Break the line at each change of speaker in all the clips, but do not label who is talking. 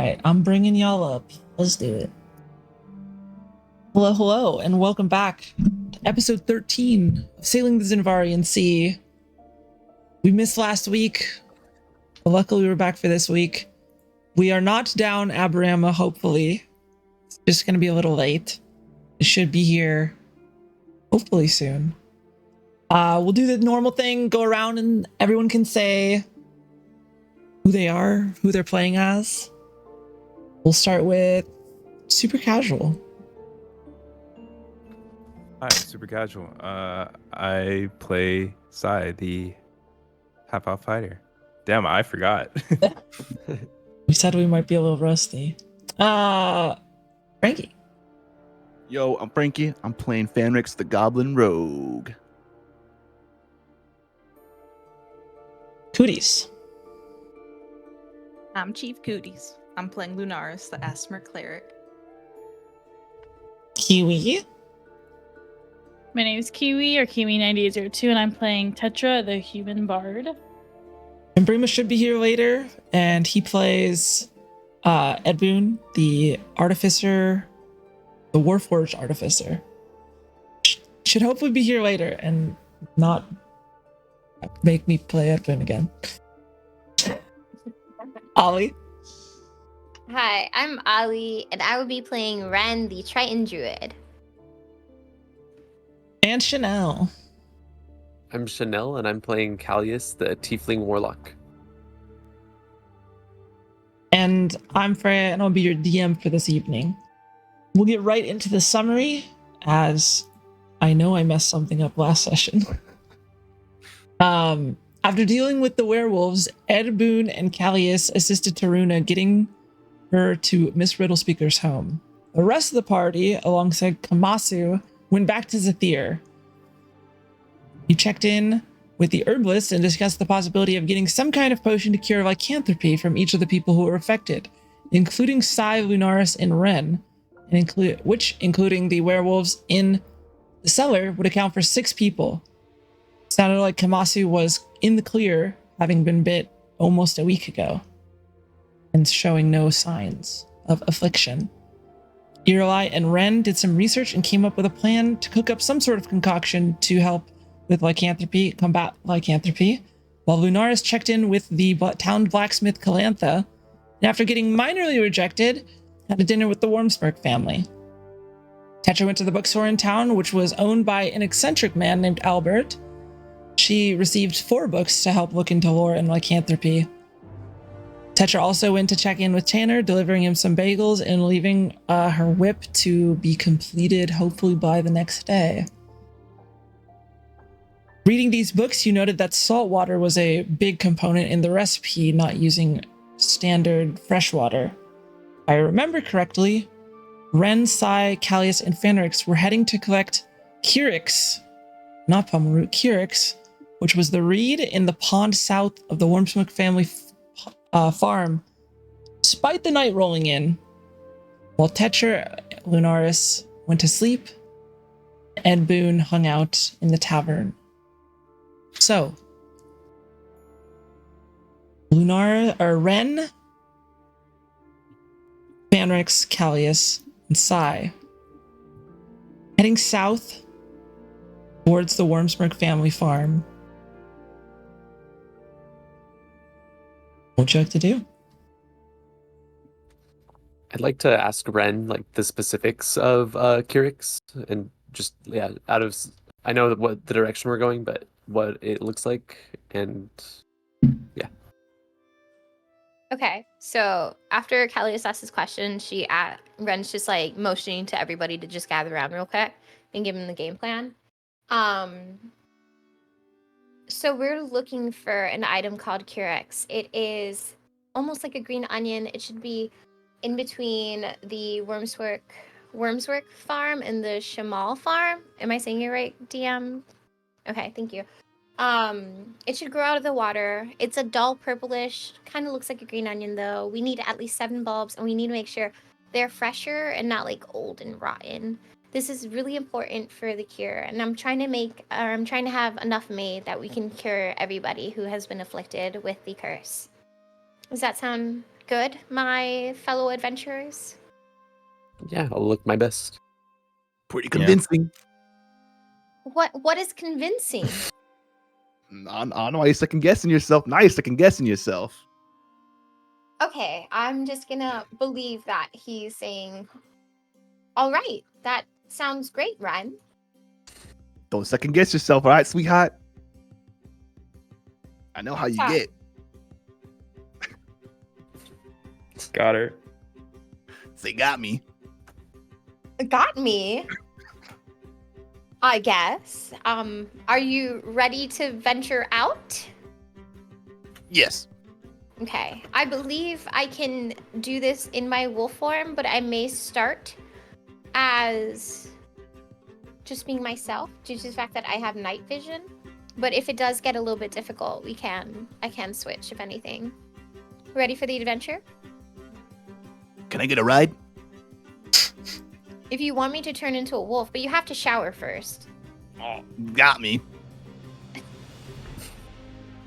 right, I'm bringing y'all up. Let's do it. Hello, and welcome back to episode 13 of Sailing the Xiinvarian Sea. We missed last week, but luckily we're back for this week. We are not down Aberama, hopefully. It's just going to be a little late. It should be here, hopefully soon. We'll do the normal thing, go around and everyone can say who they are, who they're playing as. We'll start with super casual.
Hi, super casual. I play Sai, the half-elf fighter. Damn, I forgot.
We said we might be a little rusty. Frankie.
Yo, I'm Frankie. I'm playing Fanrix, the Goblin Rogue.
Cooties.
I'm Chief Cooties. I'm playing Lunaris, the Asthma Cleric.
Kiwi.
My name is Kiwi, or Kiwi9802, and I'm playing Tetra, the Human Bard.
And Brima should be here later, and he plays Ed Boon, the Artificer, the Warforged Artificer. Should hopefully be here later and not make me play Ed Boon again. Ollie.
Hi, I'm Ollie, and I will be playing Ren, the Triton Druid.
And Chanel.
I'm Chanel, and I'm playing Callius, the Tiefling Warlock.
And I'm Freya, and I'll be your DM for this evening. We'll get right into the summary, as I know I messed something up last session. After dealing with the werewolves, Ed Boon and Callius assisted Taruna getting her to Miss Riddlespeaker's home. The rest of the party, alongside Kamasu, went back to Zathir. He checked in with the herbalist and discussed the possibility of getting some kind of potion to cure lycanthropy from each of the people who were affected, including Sai, Lunaris, and Ren, and including the werewolves in the cellar, would account for 6 people. It sounded like Kamasu was in the clear, having been bit almost a week ago, and showing no signs of affliction. Irlai and Ren did some research and came up with a plan to cook up some sort of concoction to help with combat lycanthropy, while Lunaris checked in with the town blacksmith Calantha, and after getting minorly rejected, had a dinner with the Wormsmirk family. Tetra went to the bookstore in town, which was owned by an eccentric man named Albert. She received 4 books to help look into lore and lycanthropy. Tetra also went to check in with Tanner, delivering him some bagels and leaving her whip to be completed hopefully by the next day. Reading these books, you noted that salt water was a big component in the recipe, not using standard fresh water. If I remember correctly, Ren, Sai, Callius, and Fanrix were heading to collect Kyrix, not Pomeroot, Kyrix, which was the reed in the pond south of the Wormsmirk family farm, despite the night rolling in, while Tetra Lunaris went to sleep, Ed Boon hung out in the tavern. So, Ren, Fanrix, Callius, and Sai heading south towards the Wormsmirk family farm. What would you like to do?
I'd like to ask Ren, the specifics of Kyrix, and just, I know what the direction we're going, but what it looks like, and yeah.
Okay, so after Callius asked his question, Ren's just motioning to everybody to just gather around real quick and give him the game plan. So we're looking for an item called Curex. It is almost like a green onion. It should be in between the Wormswork farm and the Shamal farm. Am I saying it right, DM? Okay, thank you. It should grow out of the water. It's a dull purplish, kind of looks like a green onion though. We need at least 7 bulbs, and we need to make sure they're fresher and not old and rotten. This is really important for the cure, and I'm trying to have enough made that we can cure everybody who has been afflicted with the curse. Does that sound good, my fellow adventurers?
Yeah, I'll look my best.
Pretty
Yeah.
convincing.
What is convincing?
I don't know why you're second guessing yourself. Now you're second guessing yourself.
Okay, I'm just gonna believe that he's saying, all right, that sounds great, Ren.
Don't second guess yourself, all right, sweetheart? I know how you
Sorry.
get.
Got her.
They got me.
Got me. I guess. Are you ready to venture out?
Yes.
Okay. I believe I can do this in my wolf form, but I may start as just being myself due to the fact that I have night vision. But if it does get a little bit difficult, I can switch if anything. Ready for the adventure?
Can I get a ride?
If you want me to turn into a wolf, but you have to shower first.
Oh, got me.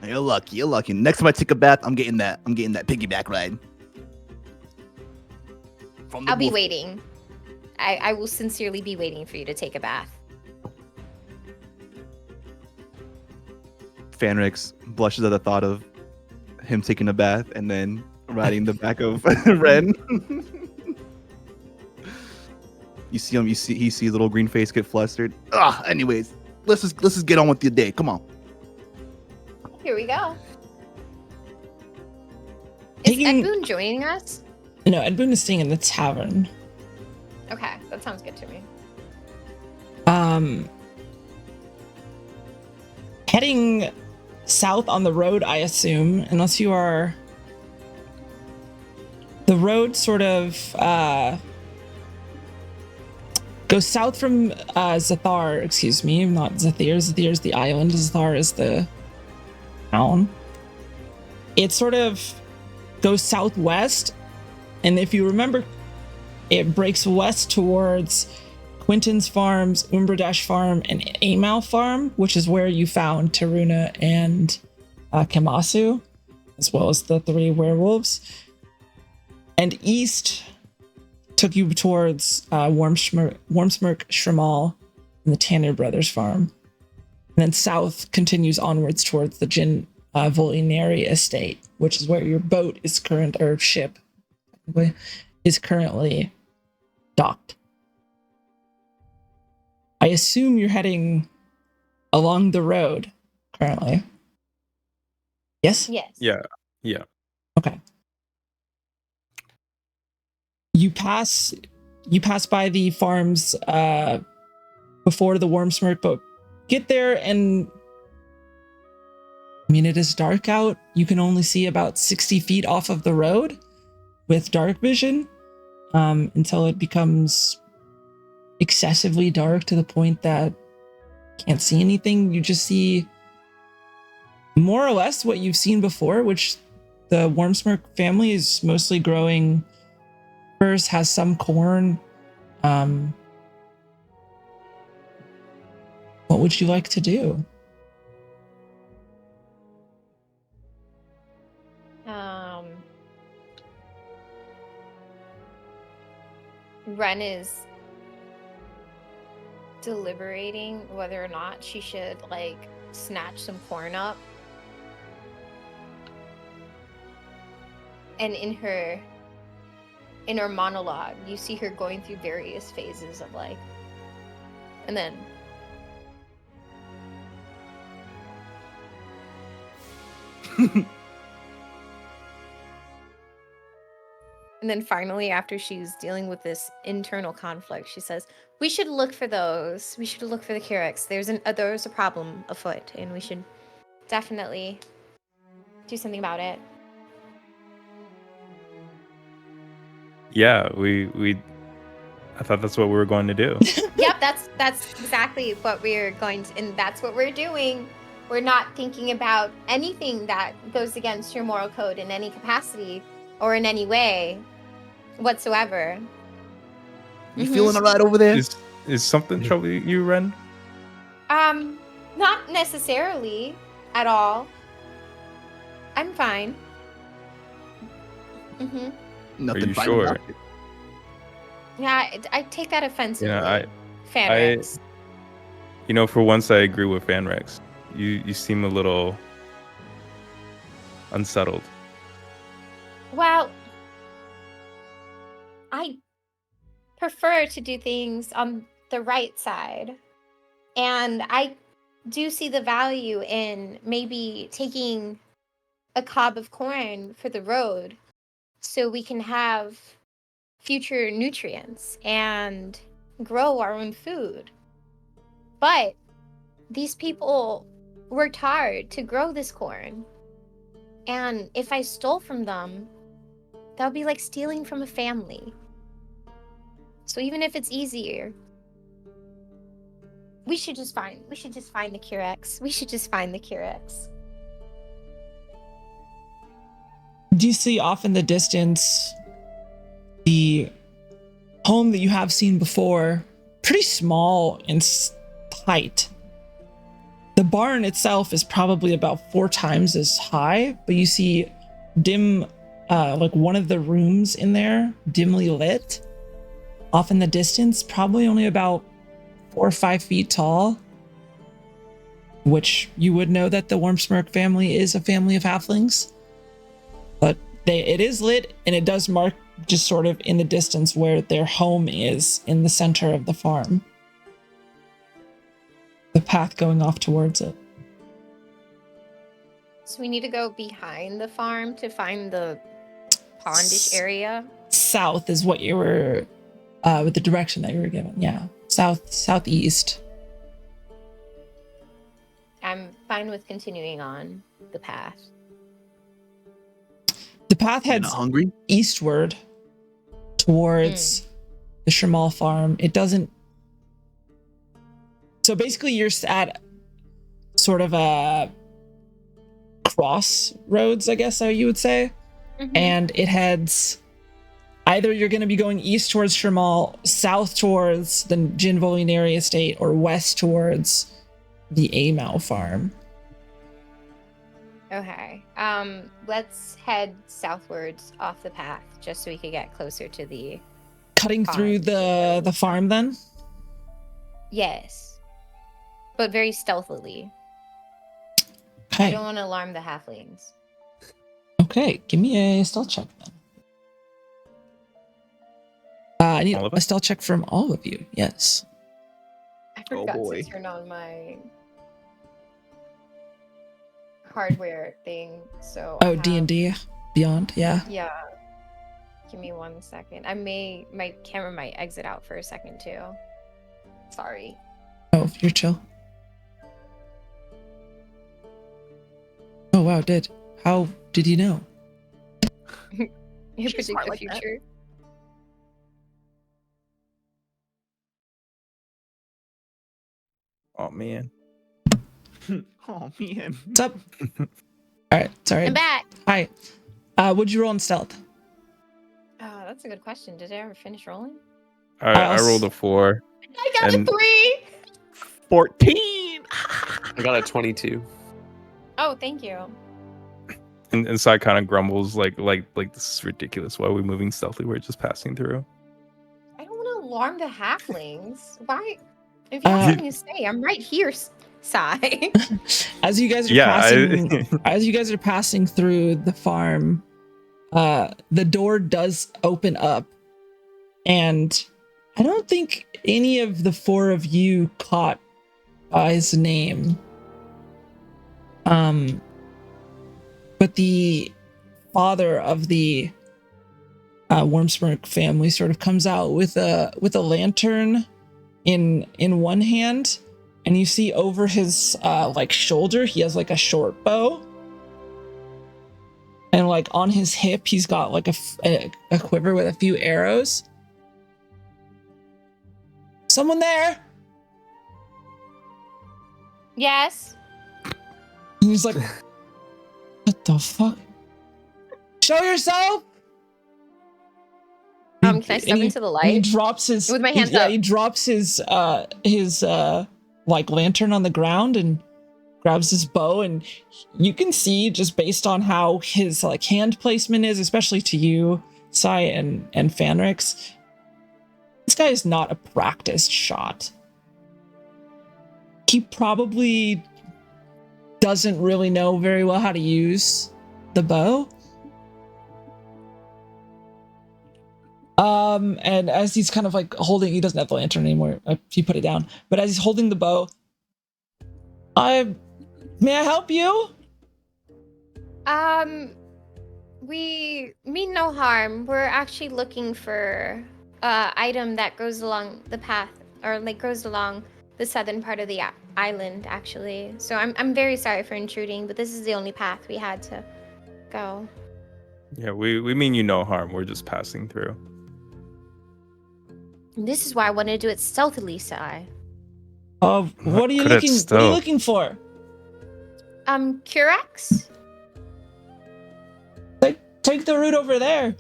You're lucky. You're lucky. Next time I take a bath, I'm getting that piggyback ride. From the
I'll be
wolf.
waiting. I will sincerely be waiting for you to take a bath.
Fanrix blushes at the thought of him taking a bath and then riding the back of Ren. You see him. He sees little green face get flustered. Anyways, let's just get on with your day. Come on.
Here we go. Is
Taking-
Ed Boon joining us?
No, Ed Boon is staying in the tavern.
Okay, that sounds good to me.
Heading south on the road, I assume, unless you are. The road sort of goes south from Zathar, excuse me, not Zathir. Zathir is the island, Zathar is the town. It sort of goes southwest, and if you remember, it breaks west towards Quinton's Farms, Umbradesh Farm, and Amal Farm, which is where you found Taruna and Kamasu, as well as the 3 werewolves. And east took you towards Wormsmirk Shrimal and the Tanner Brothers Farm. And then south continues onwards towards the Jin Volinari Estate, which is where your boat is ship is currently docked. I assume you're heading along the road currently. Yes?
Yes.
Yeah.
Okay. You pass by the farms before the Wormsmirk boat. Get there and I mean, it is dark out. You can only see about 60 feet off of the road with dark vision until it becomes excessively dark to the point that you can't see anything. You just see more or less what you've seen before, which the Wormsmirk family is mostly growing. Has some corn. What would you like to do?
Ren is deliberating whether or not she should snatch some corn up. And in her monologue, you see her going through various phases of and then and then finally, after she's dealing with this internal conflict, she says, we should look for those. We should look for the Kyrix. There's a problem afoot, and we should definitely do something about it.
Yeah, I thought that's what we were going to do.
Yep, that's exactly what we're going to, and that's what we're doing. We're not thinking about anything that goes against your moral code in any capacity or in any way whatsoever.
You feeling all right over there?
Is something troubling you, Ren?
Not necessarily at all. I'm fine. Mm-hmm.
Nothing
Are you
final
sure?
about it.
Yeah, I take that offensively.
I-
Fanrex.
For once I agree with Fanrex. You seem a little unsettled.
Well, I prefer to do things on the right side. And I do see the value in maybe taking a cob of corn for the road so we can have future nutrients and grow our own food. But these people worked hard to grow this corn. And if I stole from them, that would be like stealing from a family. So even if it's easier, we should just find the Curex. We should just find the Curex.
Do you see off in the distance the home that you have seen before? Pretty small in height. The barn itself is probably about 4 times as high, but you see dim, like one of the rooms in there, dimly lit. Off in the distance, probably only about 4 or 5 feet tall, which you would know that the Wormsmirk family is a family of halflings. But it is lit, and it does mark just sort of in the distance where their home is in the center of the farm. The path going off towards it.
So we need to go behind the farm to find the pondish area.
South is what you were, with the direction that you were given. Yeah, southeast.
I'm fine with continuing on the path.
The path
You're
heads
not hungry?
eastward towards the Shamal farm. It doesn't. So basically, you're at sort of a crossroads, I guess you would say, and it heads. Either you're going to be going east towards Shamal, south towards the Xiinvarian estate, or west towards the Amau farm.
Okay. Let's head southwards off the path just so we could get closer to the.
Cutting through the farm, then.
Yes, but very stealthily. I
Okay.
don't want to alarm the halflings.
Okay. Give me a stealth check then. I need
All of
a
us?
stealth check from all of you. Yes.
I
Oh,
forgot
boy.
to turn on my hardware thing. So. I
Oh,
have-
D&D Beyond. Yeah.
Yeah. Give me 1 second. My camera might exit out for a second too. Sorry.
Oh, you're chill. Oh wow, how did you know?
You
She's
predict
smart
the
like that.
future.
Oh man.
Oh man.
What's up? All right, sorry.
I'm back.
Hi. What'd you roll in stealth?
Oh, that's a good question. Did I ever finish rolling?
I rolled a 4.
I got
And-
a 3.
14.
I got a 22.
Oh, thank you.
And inside kind of grumbles like this is ridiculous. Why are we moving stealthily? We're just passing through.
I don't want to alarm the halflings. Why? If you have something to say, I'm right here, Sai.
As you guys are as you guys are passing through the farm, the door does open up, and I don't think any of the 4 of you caught his name. But the father of the Wormsmirk family sort of comes out with a lantern in one hand, and you see over his like shoulder he has like a short bow, and like on his hip he's got like a quiver with a few arrows. Someone there?
Yes.
And he's like, what the fuck? Show yourself!
Can I step into the
He
light?
drops his
With my hands up.
he drops his like lantern on the ground, and grabs his bow, and you can see just based on how his like hand placement is, especially to you, Sai and Fanrix, this guy is not a practiced shot. He probably doesn't really know very well how to use the bow. And as he's kind of like holding, he doesn't have the lantern anymore. He put it down. But as he's holding the bow, may I help you?
We mean no harm. We're actually looking for item that goes along the path, or like goes along the southern part of the island, actually. So I'm very sorry for intruding, but this is the only path we had to go.
Yeah, we mean you no harm. We're just passing through.
And this is why I wanted to do it stealthily, Sai.
What are you looking for?
Curex?
Take the route over there.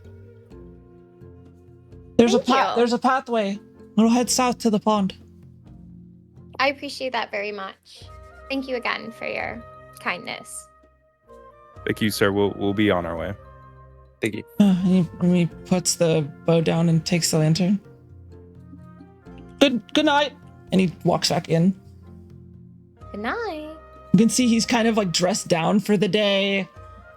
There's a pathway. It'll head south to the pond.
I appreciate that very much. Thank you again for your kindness.
Thank you, sir. We'll be on our way.
Thank you.
And he puts the bow down and takes the lantern. Good night. And he walks back in.
Good night.
You can see he's kind of like dressed down for the day.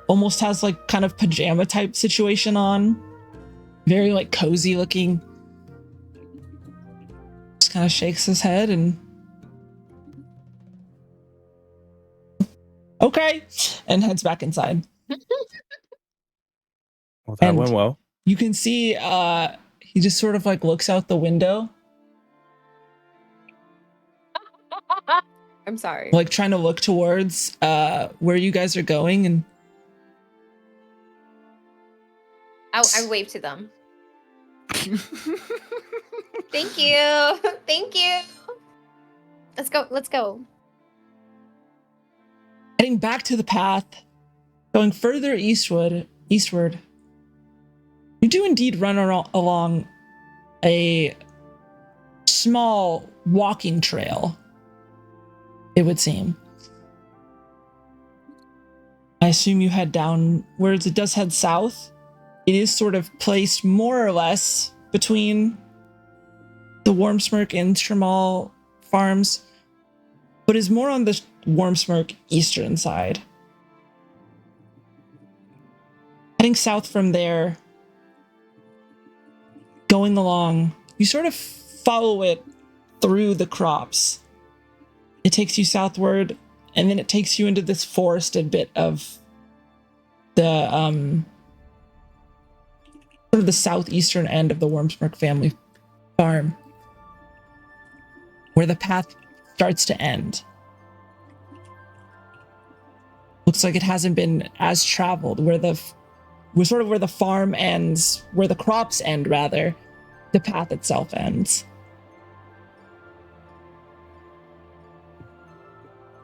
Almost has like kind of pajama type situation on. Very like cozy looking. Just kind of shakes his head and okay, and heads back inside.
Well, that went well.
You can see he just sort of like looks out the window,
I'm sorry.
like trying to look towards where you guys are going, and
I wave to them. Thank you. Thank you. Let's go.
heading back to the path, going further eastward. You do indeed run along a small walking trail, it would seem. I assume you head downwards. It does head south. It is sort of placed more or less between the Wormsmirk and Tremal farms, but is more on the Wormsmirk eastern side. Heading south from there, going along, you sort of follow it through the crops. It takes you southward, and then it takes you into this forested bit of the sort of the southeastern end of the Wormsmirk family farm, where the path starts to end. Looks like it hasn't been as traveled, where the farm ends, where the crops end, rather, the path itself ends.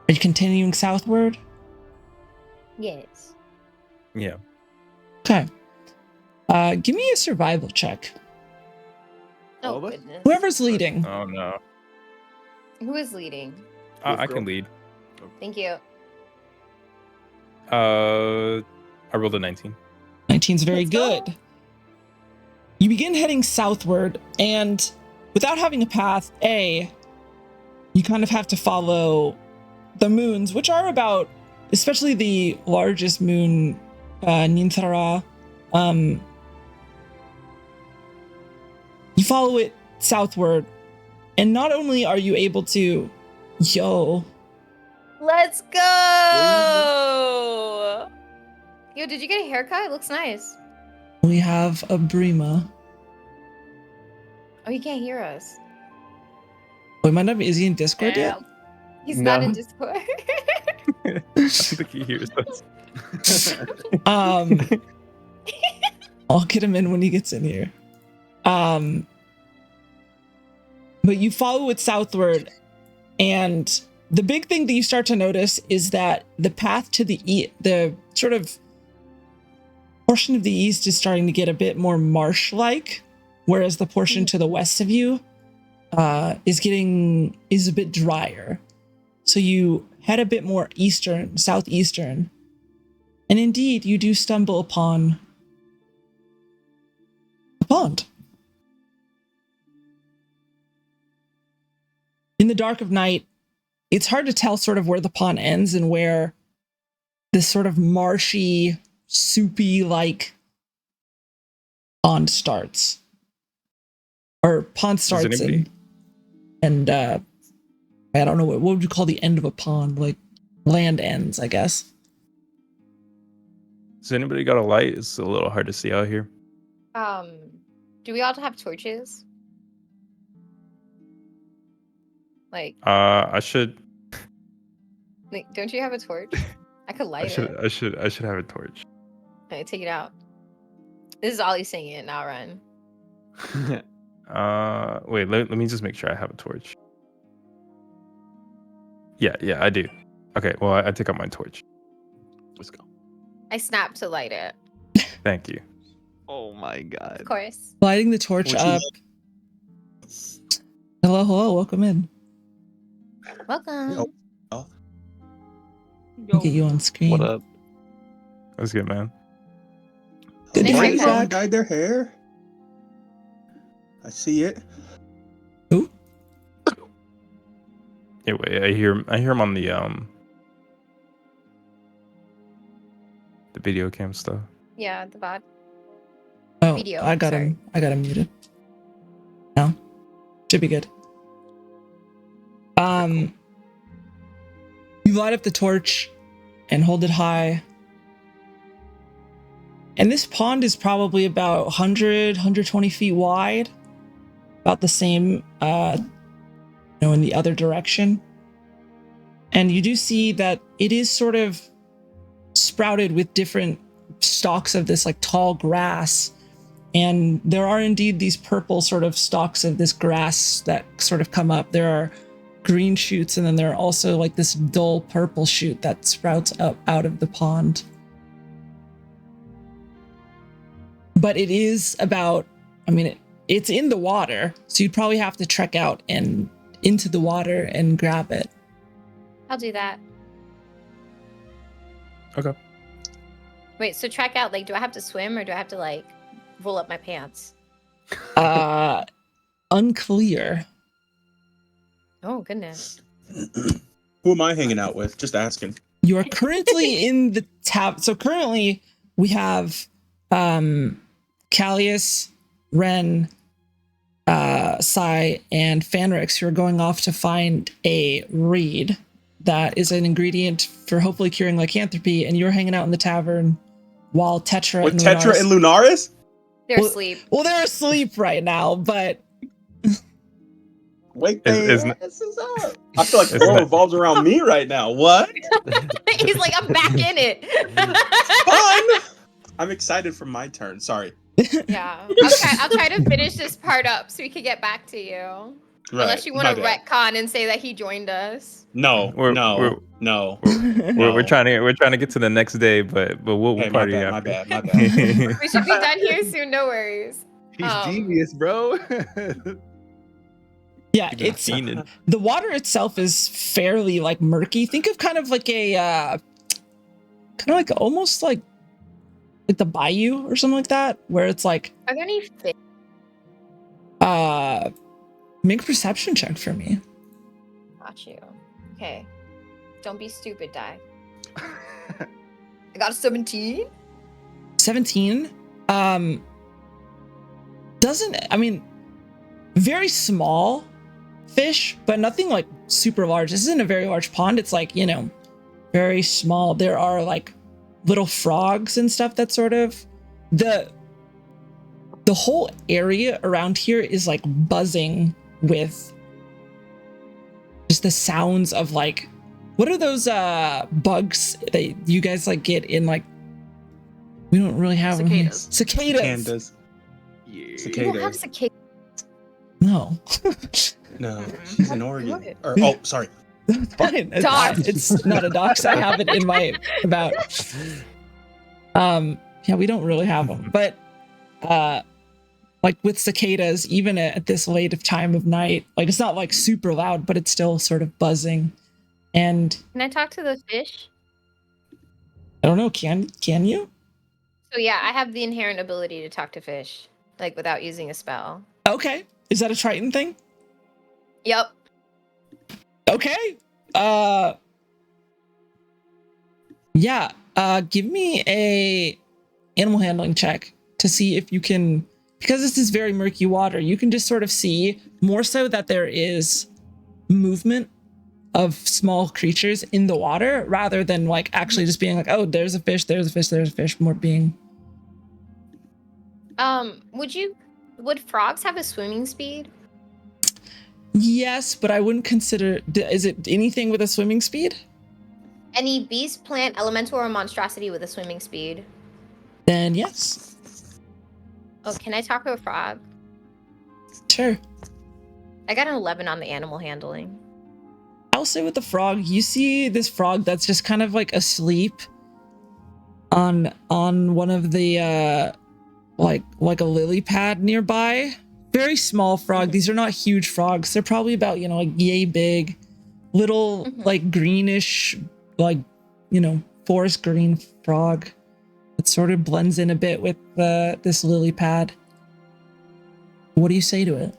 Are you continuing southward?
Yes.
Yeah.
Okay. Give me a survival check.
All
Oh,
of us?
goodness.
Whoever's leading.
Oh no.
Who is leading?
I can lead.
Thank you.
I rolled a 19.
19's very
Let's go.
good. You begin heading southward, and without having a path, you kind of have to follow the moons, which are about, especially the largest moon, Ninthara. You follow it southward, and not only are you able to,
Let's go! Yo, did you get a haircut? It looks nice.
we have a Brima.
Oh, he can't hear us.
Wait, my name, is he in Discord yet?
He's
No.
not in Discord.
I don't think he hears us.
I'll get him in when he gets in here. But you follow it southward, and the big thing that you start to notice is that the path to the sort of portion of the east is starting to get a bit more marsh-like, whereas the portion to the west of you is a bit drier. So you head a bit more southeastern, and indeed you do stumble upon a pond. In the dark of night, it's hard to tell sort of where the pond ends and where this sort of marshy, soupy-like pond starts. Or pond starts and I don't know, what would you call the end of a pond? Like land ends, I guess.
Has anybody got a light? It's a little hard to see out here.
Do we all have torches? Like,
I should
don't you have a torch? I could light it.
I should have a torch.
Okay, take it out. This is Ollie saying it, now run.
Wait, let me just make sure I have a torch. Yeah, I do. Okay, well, I take out my torch.
Let's go.
I snapped to light it.
Thank you.
Oh my god.
Of course.
Lighting the torch up. Hello, welcome in.
Welcome.
Look at you on screen.
What up?
That's good, man.
Good to
Nice
have you
haircut.
back.
Dyed their hair. I see it.
Who?
Yeah, wait, I hear him on the video cam stuff.
Yeah, the bot.
Oh,
Video,
I got
sorry.
him. I got him muted. No, should be good. You light up the torch and hold it high. And this pond is probably about 120 feet wide. About the same, in the other direction. And you do see that it is sort of sprouted with different stalks of this like tall grass. And there are indeed these purple sort of stalks of this grass that sort of come up. There are green shoots, and then there are also like this dull purple shoot that sprouts up out of the pond. But it is about, it's in the water, so you'd probably have to trek out and into the water and grab it.
I'll do that.
Okay.
Wait, so track out, like, do I have to swim or do I have to, like, roll up my pants?
Unclear.
Oh, goodness.
Who am I hanging out with? Just asking.
You are currently in the tab. So currently we have Callius, Ren, Sai, and Fanrix who are going off to find a reed that is an ingredient for hopefully curing lycanthropy, and you're hanging out in the tavern while Tetra
With
and
Tetra
Lunaris-
and Lunaris?
They're
Well-
asleep.
Well, they're asleep right now, but
Wake
Is-
their
is-
asses up. I feel like the
Isn't
world
that-
revolves around me right now. What?
He's like, I'm back in it.
Fun! I'm excited for my turn. Sorry.
Yeah. I'll try to finish this part up so we can get back to you.
Right.
Unless you want
my
to
bad.
retcon and say that he joined us.
No,
We're-
no.
We're trying to get to the next day, but we'll
Hey, my
party
bad, my
after.
bad, my bad.
We should be done here soon, no worries.
He's genius, bro.
yeah,
Even
it's
fiended.
the water itself is fairly like murky. Think of kind of like a kind of like almost like the bayou or something like that, where it's like
Are there any fish?
make a perception check for me.
Got you. Okay. Don't be stupid, Die. I got a 17.
17 very small fish, but nothing like super large. This isn't a very large pond. It's like, very small. There are like little frogs and stuff that sort of the whole area around here is like buzzing with just the sounds of like, what are those bugs that you guys like get in like, we don't really have them here.
Cicadas.
Cicadas.
Cicadas.
Yeah.
You don't have
Cicadas.
cicadas.
No.
No, she's in Oregon. Or, sorry.
It's fine.
Dox.
It's not a dox. I have it in my about. Yeah, we don't really have them, but like with cicadas, even at this late of time of night, like it's not like super loud, but it's still sort of buzzing. And
Can I talk to the fish?
I don't know, can you?
So yeah, I have the inherent ability to talk to fish, like without using a spell.
Okay. Is that a Triton thing?
Yep.
Okay. Yeah. Give me a animal handling check to see if you can, because this is very murky water, you can just sort of see more so that there is movement of small creatures in the water rather than like actually just being like, oh, there's a fish, there's a fish, there's a fish, more being.
Would frogs have a swimming speed?
Yes, but I wouldn't consider, is it anything with a swimming speed?
Any beast, plant, elemental, or monstrosity with a swimming speed?
Then yes.
Oh, can I talk to a frog?
Sure.
I got an 11 on the animal handling.
I'll say with the frog, you see this frog that's just kind of like asleep on one of the like a lily pad nearby. Very small frog. These are not huge frogs. They're probably about, like yay big, little like greenish, like, forest green frog. It sort of blends in a bit with this lily pad. What do you say to it?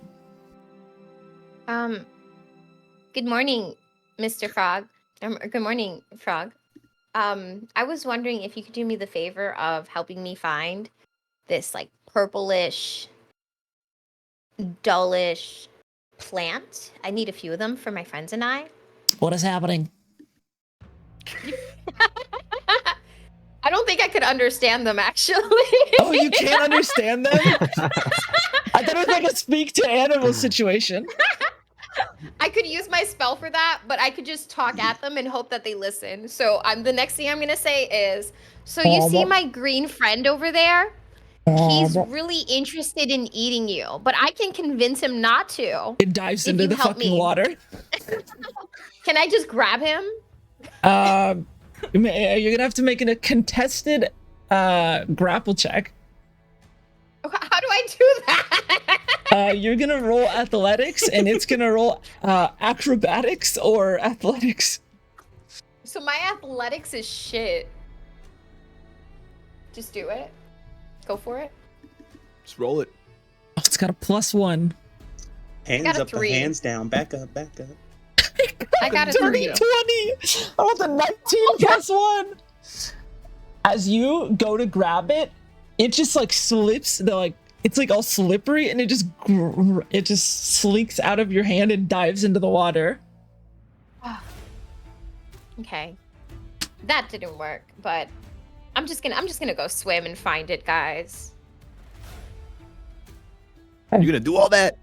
Good morning, Mr. Frog. Good morning, Frog. I was wondering if you could do me the favor of helping me find this like purplish, dullish plant. I need a few of them for my friends and I.
What is happening?
I don't think I could understand them, actually.
Oh, you can't understand them? I thought it was like a speak to animal situation.
I could use my spell for that, but I could just talk at them and hope that they listen. So the next thing I'm gonna say is, so you see my green friend over there? He's really interested in eating you, but I can convince him not to.
It dives into the fucking water.
Can I just grab him?
You're gonna have to make a contested grapple check.
How do I do that?
You're gonna roll athletics, and it's gonna roll acrobatics or athletics.
So my athletics is shit. Just do it. Go for it.
Just roll it.
Oh, it's got a +1.
Hands up, or hands down. Back up, back up.
I got a
20.
3.
I want the 19 +1. As you go to grab it, it just like slips. It's like all slippery, and it just slinks out of your hand and dives into the water.
Okay, that didn't work, but I'm just gonna go swim and find it, guys.
You're gonna do all that?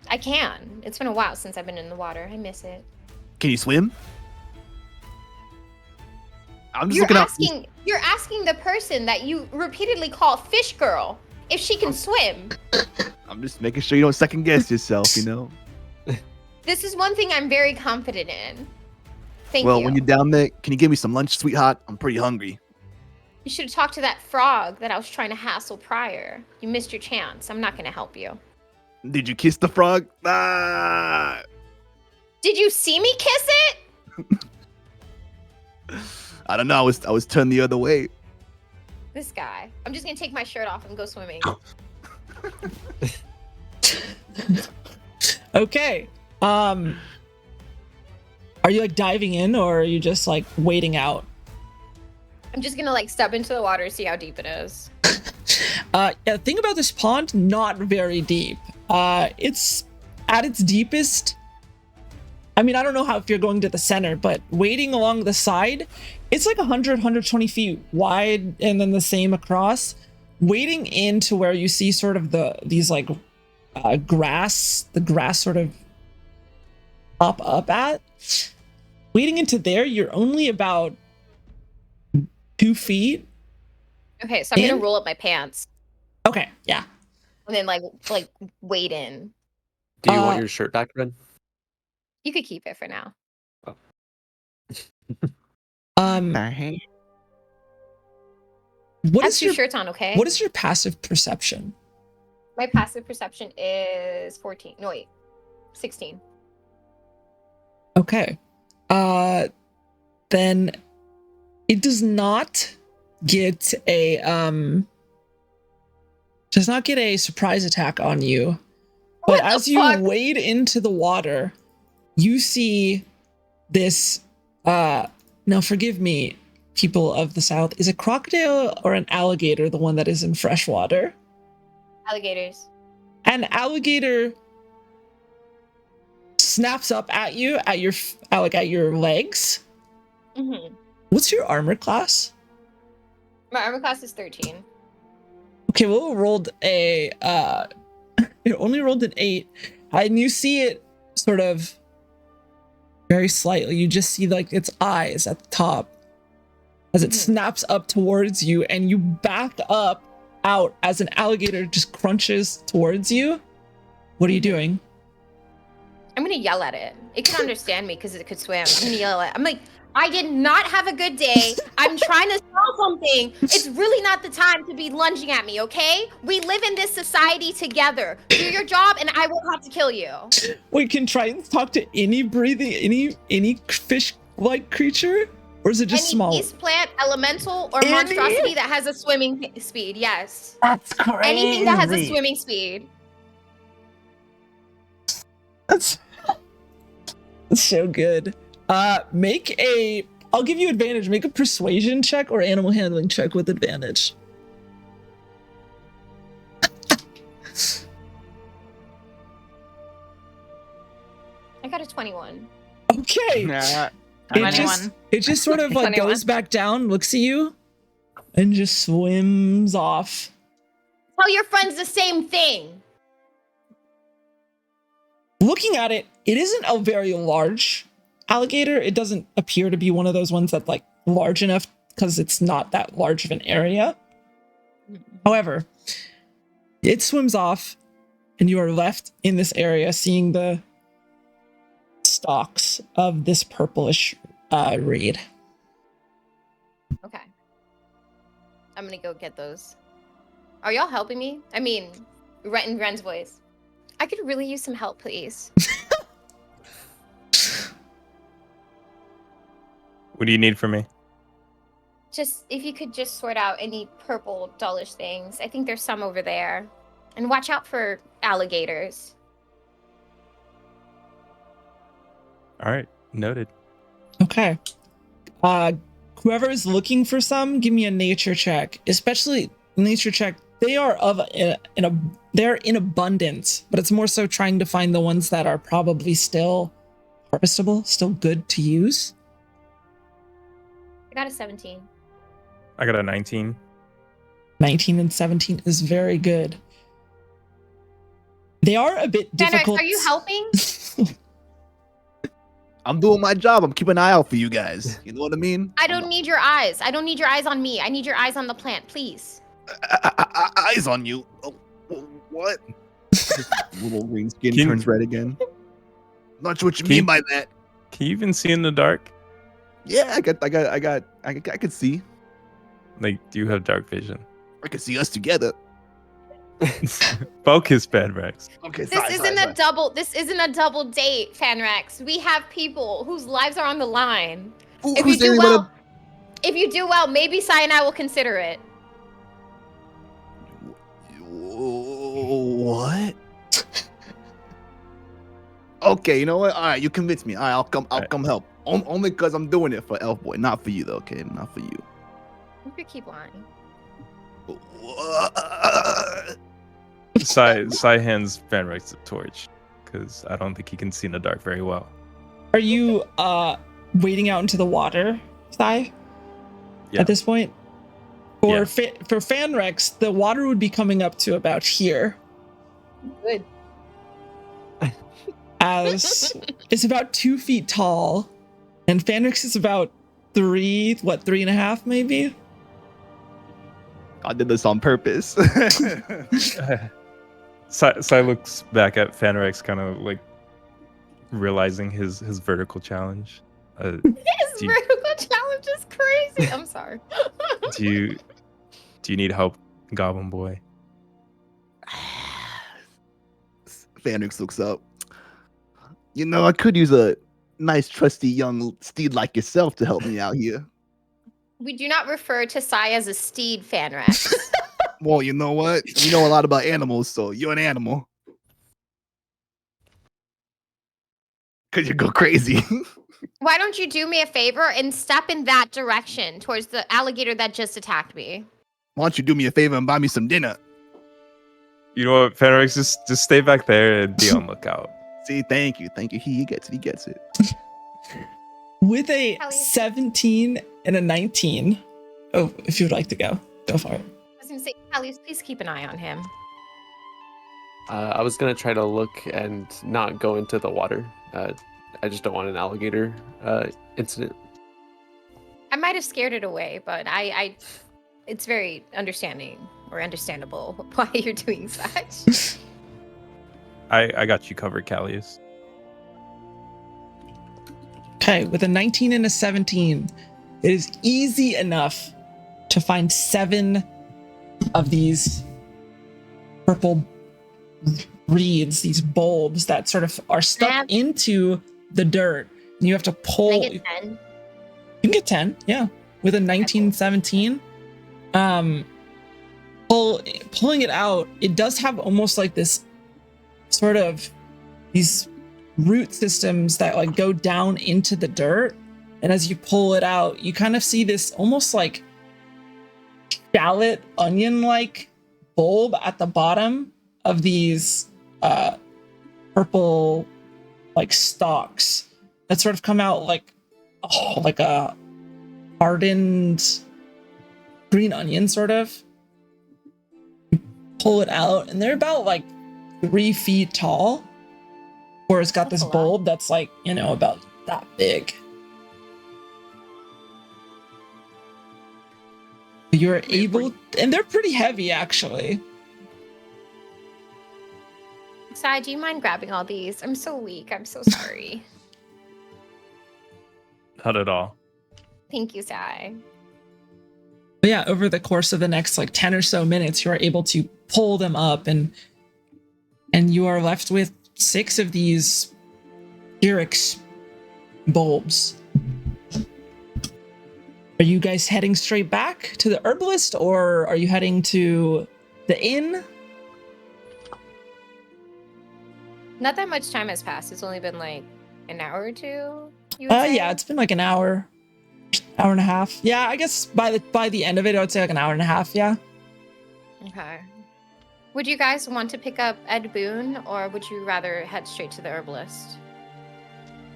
I can. It's been a while since I've been in the water. I miss it.
Can you swim? I'm just looking out.
You're asking the person that you repeatedly call Fish Girl if she can swim.
I'm just making sure you don't second guess yourself,
This is one thing I'm very confident in. Thank you.
Well, when you're down there, can you give me some lunch, sweetheart? I'm pretty hungry.
You should have talked to that frog that I was trying to hassle prior. You missed your chance. I'm not gonna help you.
Did you kiss the frog? Ah!
Did you see me kiss it?
I don't know. I was turned the other way.
This guy. I'm just gonna take my shirt off and go swimming.
Okay. Are you like diving in, or are you just like wading out?
I'm just gonna like step into the water, see how deep it is.
Yeah, the thing about this pond, not very deep. It's at its deepest. I mean, I don't know how if you're going to the center, but wading along the side, it's like 120 feet wide, and then the same across. Wading into where you see sort of these like grass sort of up at. Wading into there, you're only about 2 feet.
Okay, so I'm gonna roll up my pants.
Okay, yeah.
And then like wade in.
Do you want your shirt back, Ren?
You could keep it for now.
Oh.
What
Have
is
2
your
shirts on, okay?
What is your passive perception?
My passive perception is 14. No, wait. 16.
Okay. then it does not get a surprise attack on you. But as you wade into the water, you see this now forgive me, people of the South, is a crocodile or an alligator the one that is in fresh water?
Alligators.
An alligator snaps up at you at your legs.
Mm-hmm.
What's your armor class?
My armor class is 13.
Okay, well, it rolled a it only rolled an 8, and you see it sort of very slightly. You just see like its eyes at the top as it snaps up towards you, and you back up out as an alligator just crunches towards you. What are you doing?
I'm gonna yell at it. It can understand me because it could swim. I'm gonna yell at it. I'm like, I did not have a good day. I'm trying to solve something. It's really not the time to be lunging at me, okay? We live in this society together. Do your job and I will have to kill you.
We can try and talk to any fish-like creature? Or is it just
Any
small?
beast, plant, elemental, or monstrosity that has a swimming speed, yes.
That's crazy.
Anything that has a swimming speed.
That's so good. I'll give you advantage. Make a persuasion check or animal handling check with advantage.
I got a 21.
Okay.
Nah.
It just sort of like
21.
goes back down, looks at you, and just swims off.
Tell your friends the same thing.
Looking at it, it isn't a very large alligator. It doesn't appear to be one of those ones that's like large enough because it's not that large of an area. However, it swims off and you are left in this area seeing the stalks of this purplish reed.
Okay. I'm gonna go get those. Are y'all helping me? I mean, in Ren's voice. I could really use some help, please.
What do you need from me?
Just, if you could just sort out any purple dullish things. I think there's some over there. And watch out for alligators.
All right, noted.
Okay. Whoever is looking for some, give me a nature check. Especially nature check. They are they're in abundance, but it's more so trying to find the ones that are probably still harvestable, still good to use.
I got a 17.
I got a 19.
19 and 17 is very good. They are a bit
Fenrix,
difficult.
are you helping?
I'm doing my job. I'm keeping an eye out for you guys. You know what I mean?
I don't need your eyes. I don't need your eyes on me. I need your eyes on the plant, please.
Eyes on you. Oh, what? Little green skin
Can-
turns red again. Not sure what you mean by that.
Can you even see in the dark?
Yeah, I could see.
Like, do you have dark vision?
I could see us together.
Focus, Bedrex.
Okay,
This isn't a double date, Fanrax. We have people whose lives are on the line. If you do well, maybe Sai and I will consider it.
What? Okay, you know what? All right, you convinced me. All right, I'll come help. Only because I'm doing it for Elf Boy, not for you though. Okay, not for you.
You could keep lying.
Sai hands Fanrex the torch because I don't think he can see in the dark very well.
Are you wading out into the water, Sai?
Yeah.
At this point? For
Yeah.
for Fanrex, the water would be coming up to about here.
Good.
As it's about 2 feet tall, and Fanrix is about 3.5 maybe?
I did this on purpose.
Sai looks back at Fanrex, kind of like realizing his vertical challenge.
His
Do you-
vertical challenge is crazy. I'm sorry.
Do you need help, Goblin Boy?
Fanrix looks up. You know, I could use a nice, trusty young steed like yourself to help me out here.
We do not refer to Sai as a steed, Fanrex.
Well, you know what? You know a lot about animals, so you're an animal. Cause you go crazy.
Why don't you do me a favor and step in that direction towards the alligator that just attacked me?
Why don't you do me a favor and buy me some dinner?
You know what, Fenrix, just stay back there and be on lookout.
See, thank you. He gets it.
With a
Hell yeah.
17 and a 19. Oh, if you'd like to go for it.
I was going to say, Alice, please keep an eye on him.
I was gonna try to look and not go into the water. I just don't want an alligator incident.
I might have scared it away, but I it's very understandable why you're doing such.
I got you covered, Callius.
Okay, with a 19 and a 17, it is easy enough to find 7 of these purple reeds, these bulbs that sort of are stuck into the dirt. And you have to pull.
Can I get 10?
You can get 10, yeah. With a 19, 17. Pulling it out, it does have almost like this sort of these root systems that like go down into the dirt. And as you pull it out, you kind of see this almost like shallot onion-like bulb at the bottom of these purple like stalks that sort of come out like a hardened green onion sort of. You pull it out and they're about like 3 feet tall, where it's got
That's
this
a lot.
bulb that's like, about that big. You're able, and they're pretty heavy actually.
Sai, do you mind grabbing all these? I'm so weak. I'm so sorry.
Not at all.
Thank you, Sai.
But yeah, over the course of the next like 10 or so minutes, you are able to pull them up and you are left with 6 of these Kyrix bulbs. Are you guys heading straight back to the herbalist, or are you heading to the inn?
Not that much time has passed. It's only been like an hour or two. You would say?
Yeah, it's been like an hour and a half. Yeah, I guess by the end of it, I would say like an hour and a half. Yeah.
Okay. Would you guys want to pick up Ed Boon, or would you rather head straight to the herbalist?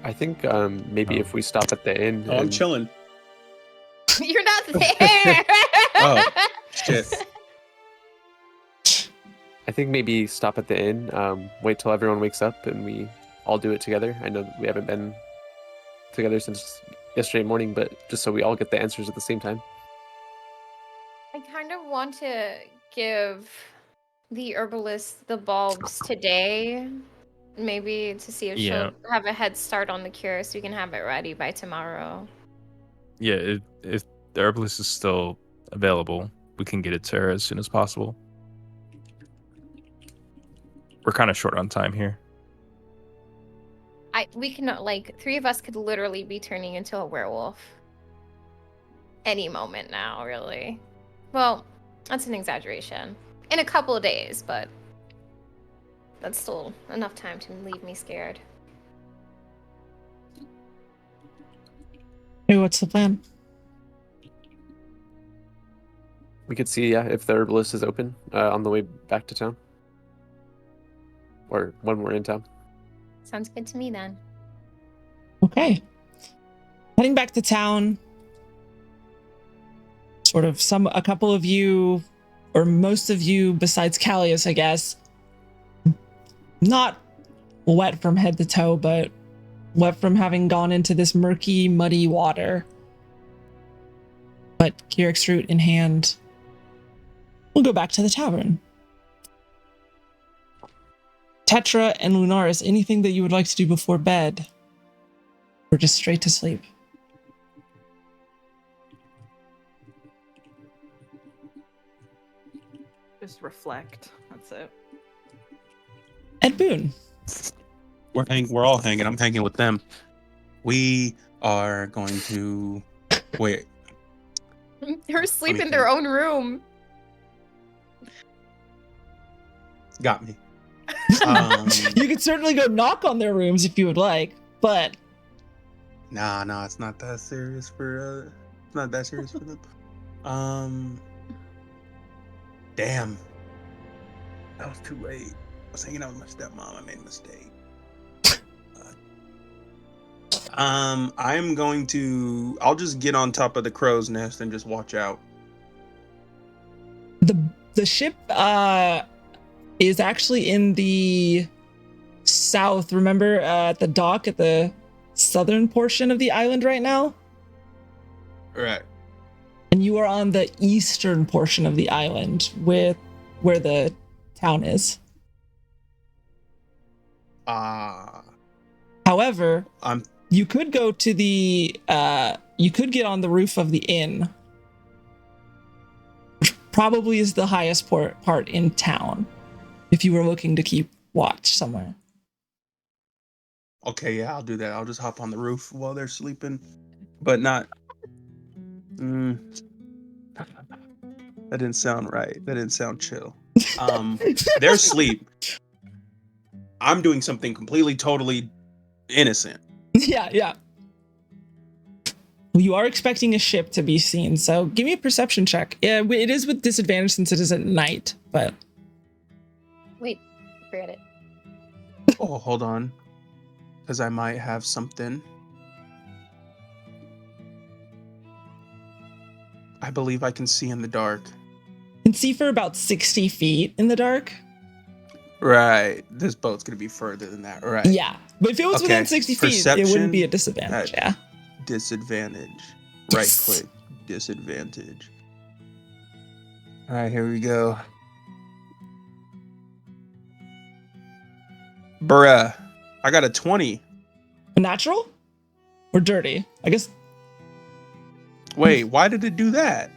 I think maybe if we stop at the inn.
Oh, I'm
and-
chilling.
You're not there.
Oh, shit.
I think maybe stop at the inn, wait till everyone wakes up, and we all do it together. I know that we haven't been together since yesterday morning, but just so we all get the answers at the same time.
I kind of want to give the herbalist the bulbs today, maybe to see if
Yeah.
she'll have a head start on the cure, so we can have it ready by tomorrow.
Yeah, if the herbalist is still available, we can get it to her as soon as possible. We're kind of short on time here.
We can like 3 of us could literally be turning into a werewolf any moment now, really. Well, that's an exaggeration. In a couple of days, but that's still enough time to leave me scared.
Hey, what's the plan?
We could see, if the herbalist is open on the way back to town. Or when we're in town.
Sounds good to me then.
Okay. Heading back to town. Sort of a couple of you, or most of you besides Callius, I guess, not wet from head to toe, but wet from having gone into this murky, muddy water. But Kyrix root in hand, we'll go back to the tavern. Tetra and Lunaris, anything that you would like to do before bed? Or just straight to sleep?
Just reflect. That's it.
Ed Boon.
We're all hanging. I'm hanging with them. We are going to wait.
They're asleep
me
in their
think.
own room.
Got me.
You could certainly go knock on their rooms if you would like, but
Nah, it's not that serious for it's not that serious for them. Damn. That was too late. I was hanging out with my stepmom. I made a mistake. I'll just get on top of the crow's nest and just watch out.
the ship is actually in the south. Remember, at the dock at the southern portion of the island right now,
Right.
and you are on the eastern portion of the island with where the town is. However, you could go to the you could get on the roof of the inn, which probably is the highest part in town, if you were looking to keep watch somewhere.
Okay, yeah, I'll do that. I'll just hop on the roof while they're sleeping, but not. That didn't sound right. That didn't sound chill. They're asleep. I'm doing something completely, totally innocent.
Yeah. Well, you are expecting a ship to be seen, so give me a perception check. Yeah, it is with disadvantage since it is at night, but
Wait, forget it.
Oh, hold on, because I might have something. I believe I can see in the dark.
you can see for about 60 feet in the dark.
Right. This boat's gonna be further than that. Right.
Yeah, but if it was within
Okay,
60 feet, it wouldn't be a
perception
disadvantage.
at-
Yeah.
Disadvantage.
Yes.
Right click. Disadvantage. All right, here we go. Bruh. I got a 20.
Natural or dirty? I guess.
Wait, why did it do that?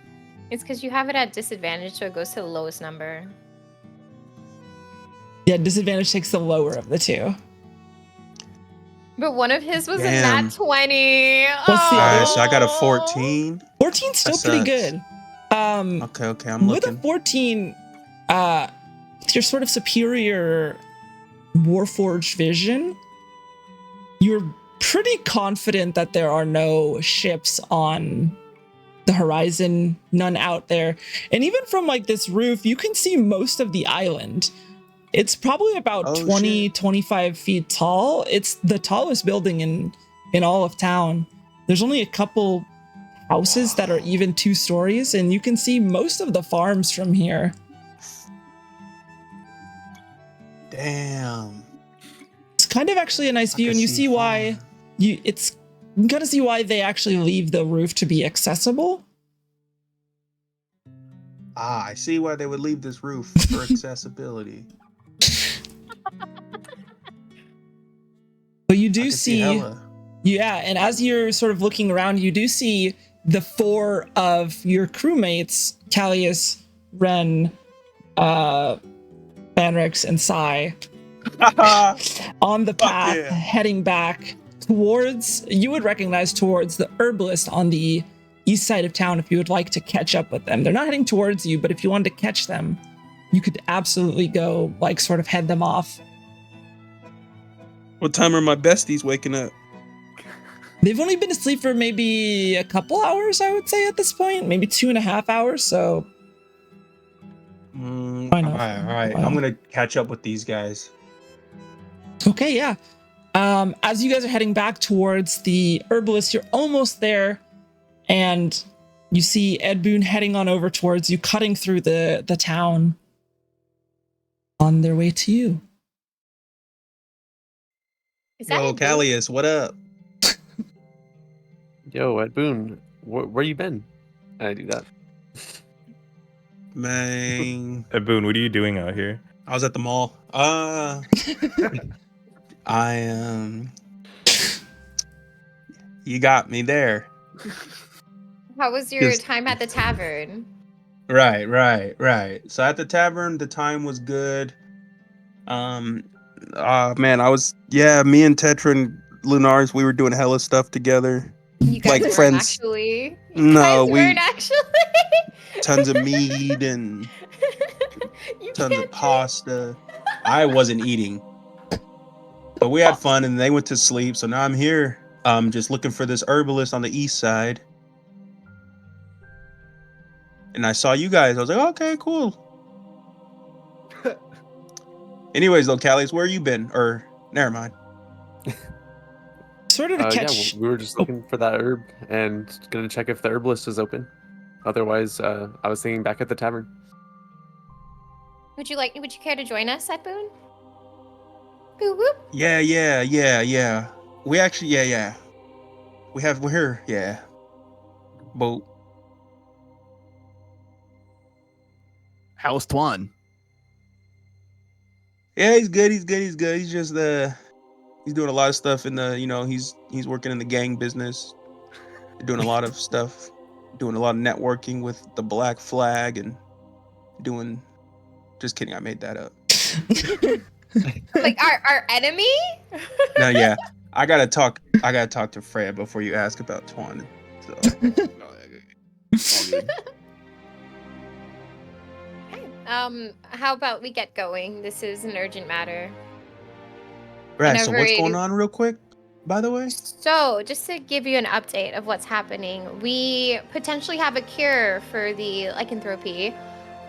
It's because you have it at disadvantage, so it goes to the lowest number.
Yeah, disadvantage takes the lower of the two.
But one of his was a
Damn.
nat 20.
What's the
All
other?
right, so I got a
Oh.
14.
14's still
That
pretty
sucks.
good.
Okay, I'm
With a
looking.
14, with your sort of superior Warforged vision, you're pretty confident that there are no ships on the horizon, none out there. And even from like this roof, you can see most of the island. It's probably about
Oh,
20,
shit.
25 feet tall. It's the tallest building in all of town. There's only a couple houses that are even 2 stories, and you can see most of the farms from here.
Damn.
It's kind of actually a nice view,
I
and
can
you see why
farm.
you can kind of see why they actually leave the roof to be accessible.
I see why they would leave this roof for accessibility.
But you
I
do
can
see,
hella.
yeah, and as you're sort of looking around, you do see the 4 of your crewmates, Callius, Ren, Banrex, and Sai, on the path
yeah.
heading back towards, you would recognize towards the herbalist on the east side of town if you would like to catch up with them. They're not heading towards you, but if you wanted to catch them, you could absolutely go, like, sort of head them off.
What time are my besties waking up?
They've only been asleep for maybe a couple hours, I would say, at this point. Maybe 2.5 hours, so...
All
Why not?
right.
Why
I'm
not?
gonna catch up with these guys.
Okay, yeah. As you guys are heading back towards the herbalist, you're almost there, and you see Ed Boon heading on over towards you, cutting through the town on their way to you.
Is that
Yo,
it, dude?
Callius, what up?
Yo, Ed Boon, where you been? I do that.
Man,
Boone, what are you doing out here?
I was at the mall. You got me there.
How was your
Just-
time at the tavern?
Right. So at the tavern, the time was good. Man, me and Tetran Lunars, we were doing hella stuff together.
You guys
Like
weren't
friends.
actually.
No,
you guys
we
weren't actually.
tons of meat and
You
tons of
can't
pasta. I wasn't eating, but we had fun, and they went to sleep. So now I'm here, just looking for this herbalist on the east side. And I saw you guys. I was like, okay, cool. Anyways, though, Callius, where you been? Or never mind.
Sort of
Yeah,
catch.
we were just looking for that herb and gonna check if the herbalist is open. Otherwise, I was thinking back at the tavern.
Would you care to join us at Boone? Boo whoop.
Yeah. We actually, yeah. We're here, yeah. But
How's Twan?
yeah, he's good. He's just he's doing a lot of stuff in the, he's working in the gang business, doing a lot of stuff, doing a lot of networking with the Black Flag and doing. Just kidding, I made that up.
Like our enemy?
No, yeah, I gotta talk to Freya before you ask about Twan. So
All good.
Okay. How about we get going? This is an urgent matter.
right. So what's
Whenever
going
you-
on, real quick? By the way,
So, just to give you an update of what's happening, we potentially have a cure for the lycanthropy.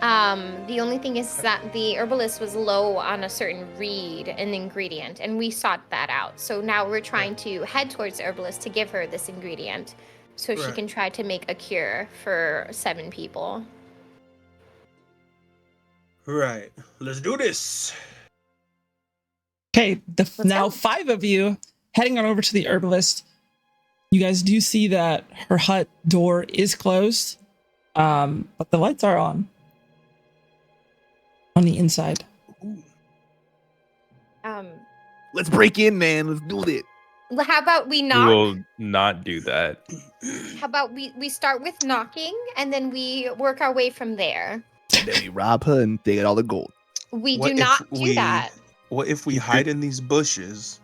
The only thing is that the herbalist was low on a certain reed, an ingredient, and we sought that out. So now we're trying to head towards the herbalist to give her this ingredient so she
Right.
can try to make a cure for 7 people.
right. Let's do this.
Okay, now
go.
5 of you heading on over to the herbalist. You guys do see that her hut door is closed, but the lights are on the inside.
Let's break in, man. Let's do it.
How about we
We
knock?
will not do that.
How about we start with knocking and then we work our way from there?
And then we rob her and take all the gold.
We
What
do
if
not do
we-
that.
What if we
You
hide
could-
in these bushes?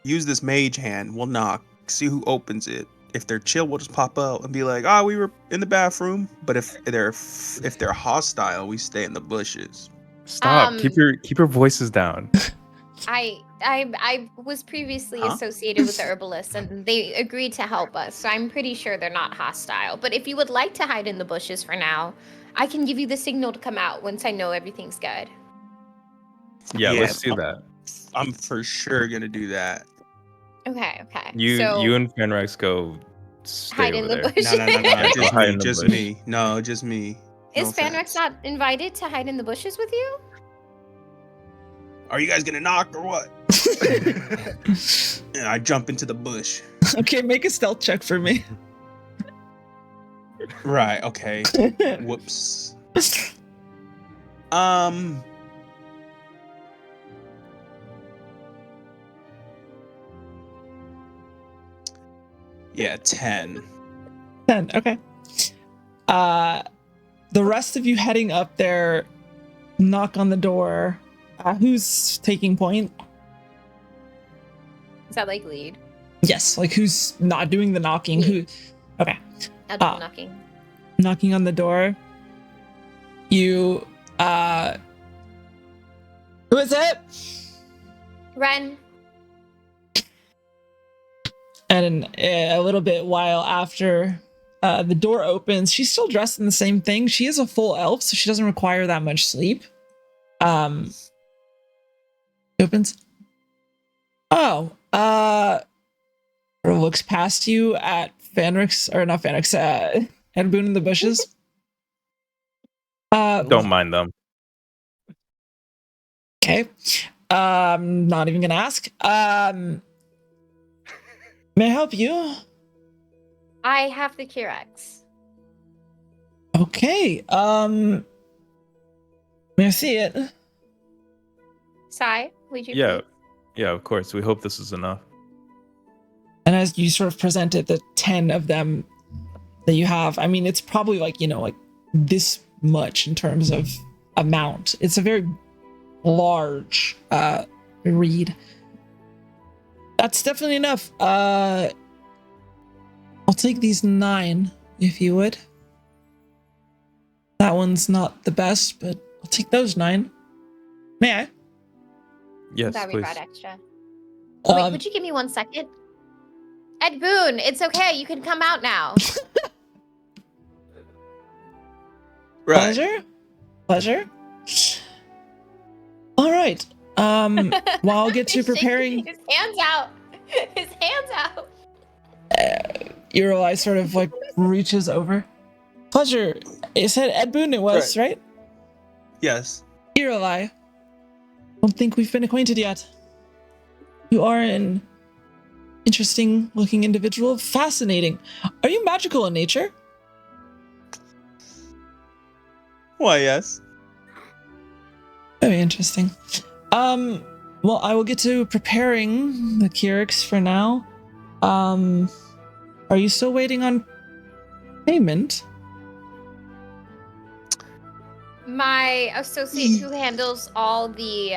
Use this mage hand. We'll knock. See who opens it. If they're chill, we'll just pop out and be like, "Ah, we were in the bathroom." But if they're hostile, we stay in the bushes.
Stop. Keep your voices down.
I was previously
Huh?
associated with the herbalist and they agreed to help us, so I'm pretty sure they're not hostile. But if you would like to hide in the bushes for now, I can give you the signal to come out once I know everything's good.
Yeah,
Yeah.
let's do that.
I'm for sure gonna do that.
Okay.
You and Fenrex go stay
hide in
over
the
there.
bushes.
Just
Hide in
me.
the
Just
bush.
me. No, just me. No
Is Fanrex
offense.
not invited to hide in the bushes with you?
Are you guys gonna knock or what? And I jump into the bush.
Okay, make a stealth check for me.
Right. Okay. Whoops. Yeah, 10.
10. Okay. The rest of you heading up there, knock on the door. Who's taking point?
Is that like lead?
Yes, like who's not doing the knocking? Who? Okay,
I'll do the knocking.
knocking on the door. You, who is it?
Ren.
And a little bit while after the door opens, she's still dressed in the same thing. She is a full elf, so she doesn't require that much sleep. Opens. Oh, looks past you at Fanrix, or not Fanrix, Ed Boone in the bushes.
Don't mind them.
Okay. Not even gonna ask. May I help you?
I have the Curex.
Okay. May I see it?
Sai, would you?
Yeah.
please?
Yeah, of course. We hope this is enough.
And as you sort of presented the 10 of them that you have, I mean, it's probably like, like this much in terms of amount. It's a very large read. That's definitely enough. I'll take these 9, if you would. That one's not the best, but I'll take those 9. May I?
Yes,
Glad we
please.
brought extra. Wait,
Um,
would you give me 1 second? Ed Boon, it's okay. You can come out now.
Right.
Pleasure. All right. While I'll get to
He's shaking
preparing,
his hands out. His hands out.
Euroli sort of like reaches over. Pleasure. You said Ed Boon it was, right?
Yes.
Euroli. Don't think we've been acquainted yet. You are an interesting looking individual. Fascinating. Are you magical in nature?
Why, yes.
Very interesting. Well, I will get to preparing the Kyrix for now. Are you still waiting on payment?
My associate who handles all the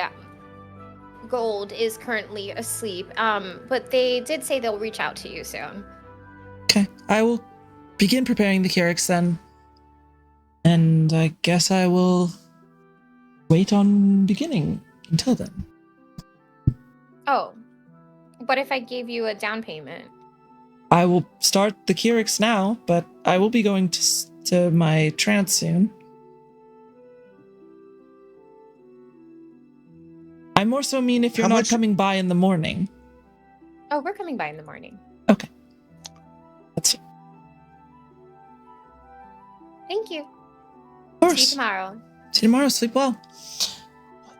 gold is currently asleep. But they did say they'll reach out to you soon.
Okay, I will begin preparing the Kyrix then. And I guess I will wait on beginning until then.
Oh, what if I gave you a down payment?
I will start the Kyrix now, but I will be going to my trance soon. I more so mean if you're
How
not
much-
coming by in the morning.
Oh, we're coming by in the morning.
Okay. That's
Thank you.
of
See you
course.
tomorrow.
See you tomorrow. Sleep well.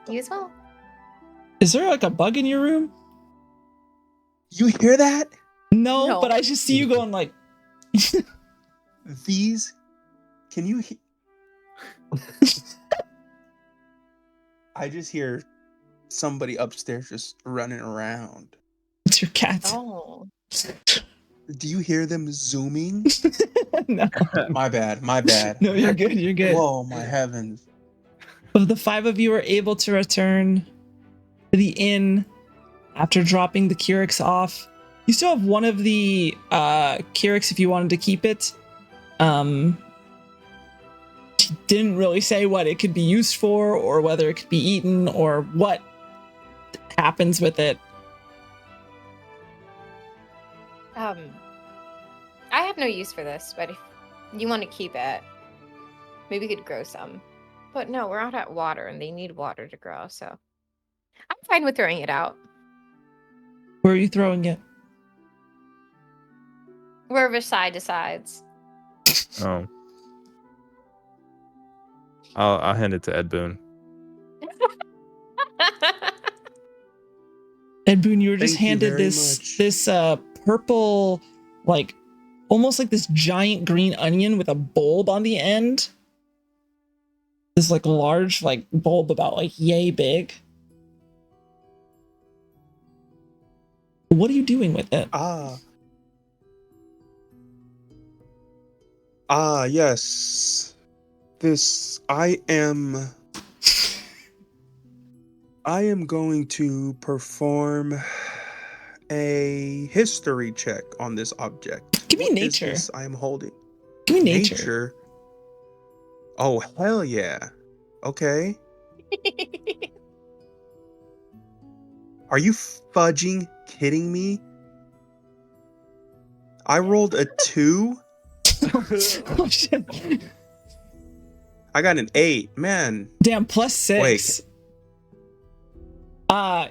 You as well.
Is there like a bug in your room?
You hear that?
No,
No.
but I just see you going like.
These? Can you I just hear somebody upstairs just running around.
It's your cat.
Oh.
Do you hear them zooming?
No,
My bad. My bad.
no, you're good. You're good.
Whoa, my heavens.
But the 5 of you are able to return to the inn after dropping the Kyrix off. You still have one of the Kyrix if you wanted to keep it. She didn't really say what it could be used for or whether it could be eaten or what happens with it.
I have no use for this, but if you want to keep it, maybe we could grow some. But no, we're out at water and they need water to grow, so I'm fine with throwing it out.
Where are you throwing it?
Wherever Sai decides.
Oh. I'll hand it to Ed Boon.
Ed Boon, you were just
Thank you
handed
very
this
much.
this purple, like almost like this giant green onion with a bulb on the end. This like large like bulb about like yay big. What are you doing with it?
Yes. I am going to perform a history check on this object.
Give me
What is
nature.
this I am holding?
Give me nature.
Oh, hell yeah. Okay. Are you fudging kidding me? I rolled a 2.
Oh shit.
I got an 8. Man.
Damn, +6.
Wait.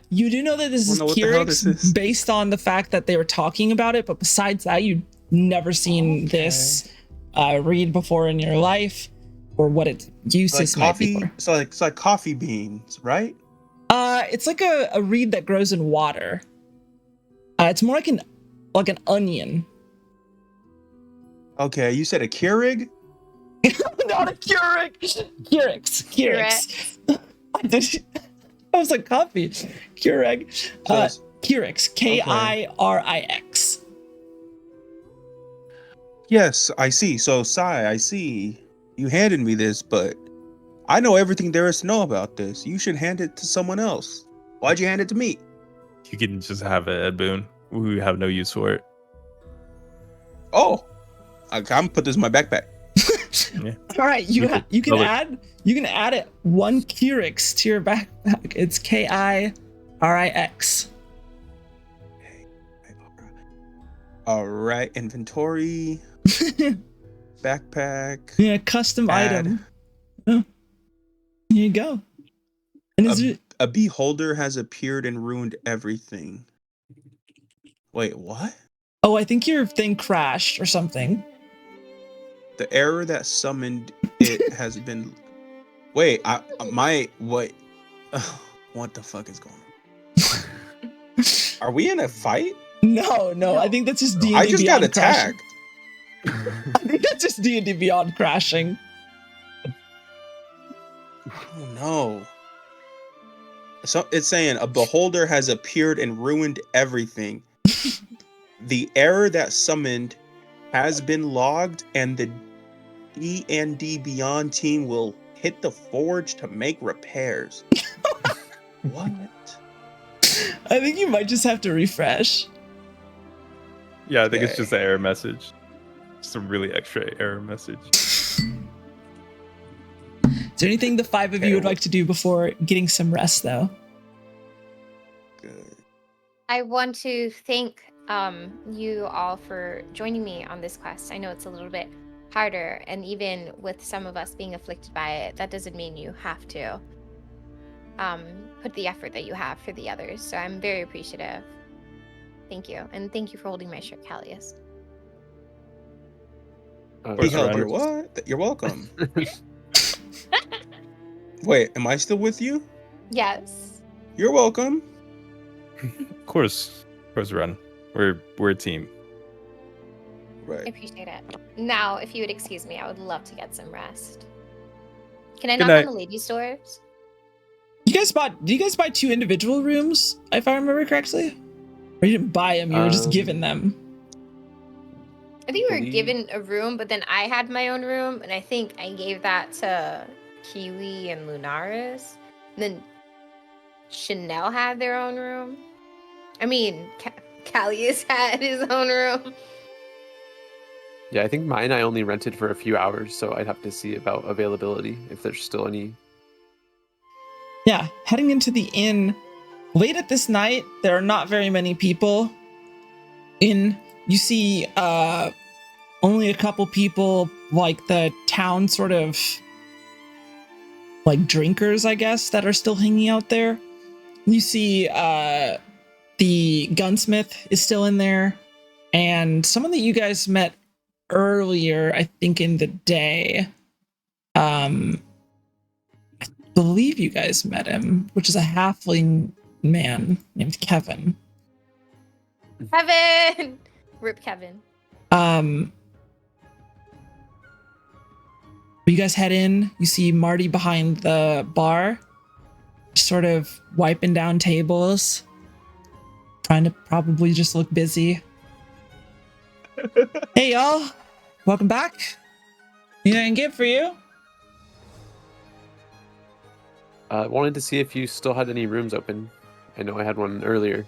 You do know that this is
Wanna know what the hell
Kyrix
this is?
based on the fact that they were talking about it, but besides that, you've never seen this read before in your life, or what its uses
Like
might be
coffee,
for.
so it's like coffee beans, right?
It's like a reed that grows in water. It's more like an onion.
Okay, you said a Keurig?
Not a Kyrix. Kyrix. I was like coffee. Keurig.
So it's-
Kyrix. Kirix.
Yes, I see. So, Sai, I see. You handed me this, but I know everything there is to know about this. You should hand it to someone else. Why'd you hand it to me?
You can just have it, Ed Boon. We have no use for it.
Oh, I'm gonna put this in my backpack.
All right, you can
Well,
add it 1 Kirix to your backpack. It's Kirix.
All right, inventory, backpack.
Yeah, custom
Add.
item. Oh, here you go. And is it?
A beholder has appeared and ruined everything. Wait, what?
Oh, I think your thing crashed or something.
The error that summoned it has been. Wait, what? What the fuck is going on? Are we in a fight?
No, I think that's just D&D
I just got
Beyond crashing.
attacked.
I think that's just D&D Beyond crashing.
Oh no. So it's saying a beholder has appeared and ruined everything. The error that summoned has been logged, and the D&D Beyond team will hit the forge to make repairs. What?
I think you might just have to refresh.
Yeah, I think it's
Okay.
just an error message. Just a really extra error message.
Is there anything the 5 of you would like to do before getting some rest, though?
Good.
I want to thank you all for joining me on this quest. I know it's a little bit harder, and even with some of us being afflicted by it, that doesn't mean you have to put the effort that you have for the others. So I'm very appreciative. Thank you, and thank you for holding my shirt, Callius.
He held
Ren.
your what? You're welcome. Wait, am I still with you?
Yes.
You're welcome.
Of course, Ren. We're a team.
I
Right.
appreciate it. Now, if you would excuse me, I would love to get some rest. Can I
Good
knock
night.
on the ladies' doors?
Do you guys buy 2 individual rooms, if I remember correctly? Or you didn't buy them, you were just given them?
I think we were
Believe-
given a room, but then I had my own room, and I think I gave that to Kiwi and Lunaris. And then Chanel had their own room. I mean, Callius had his own room.
Yeah, I think mine I only rented for a few hours, so I'd have to see about availability if there's still any.
Yeah, heading into the inn. Late at this night, there are not very many people in. You see only a couple people, like the town sort of like drinkers, I guess, that are still hanging out there. You see the gunsmith is still in there, and someone that you guys met earlier, I think in the day. I believe you guys met him, which is a halfling man named Kevin.
Kevin! Rip Kevin.
You guys head in, you see Marty behind the bar, sort of wiping down tables, trying to probably just look busy. Hey y'all, welcome back. Anything I can get for you?
Wanted to see if you still had any rooms open. I know I had one earlier.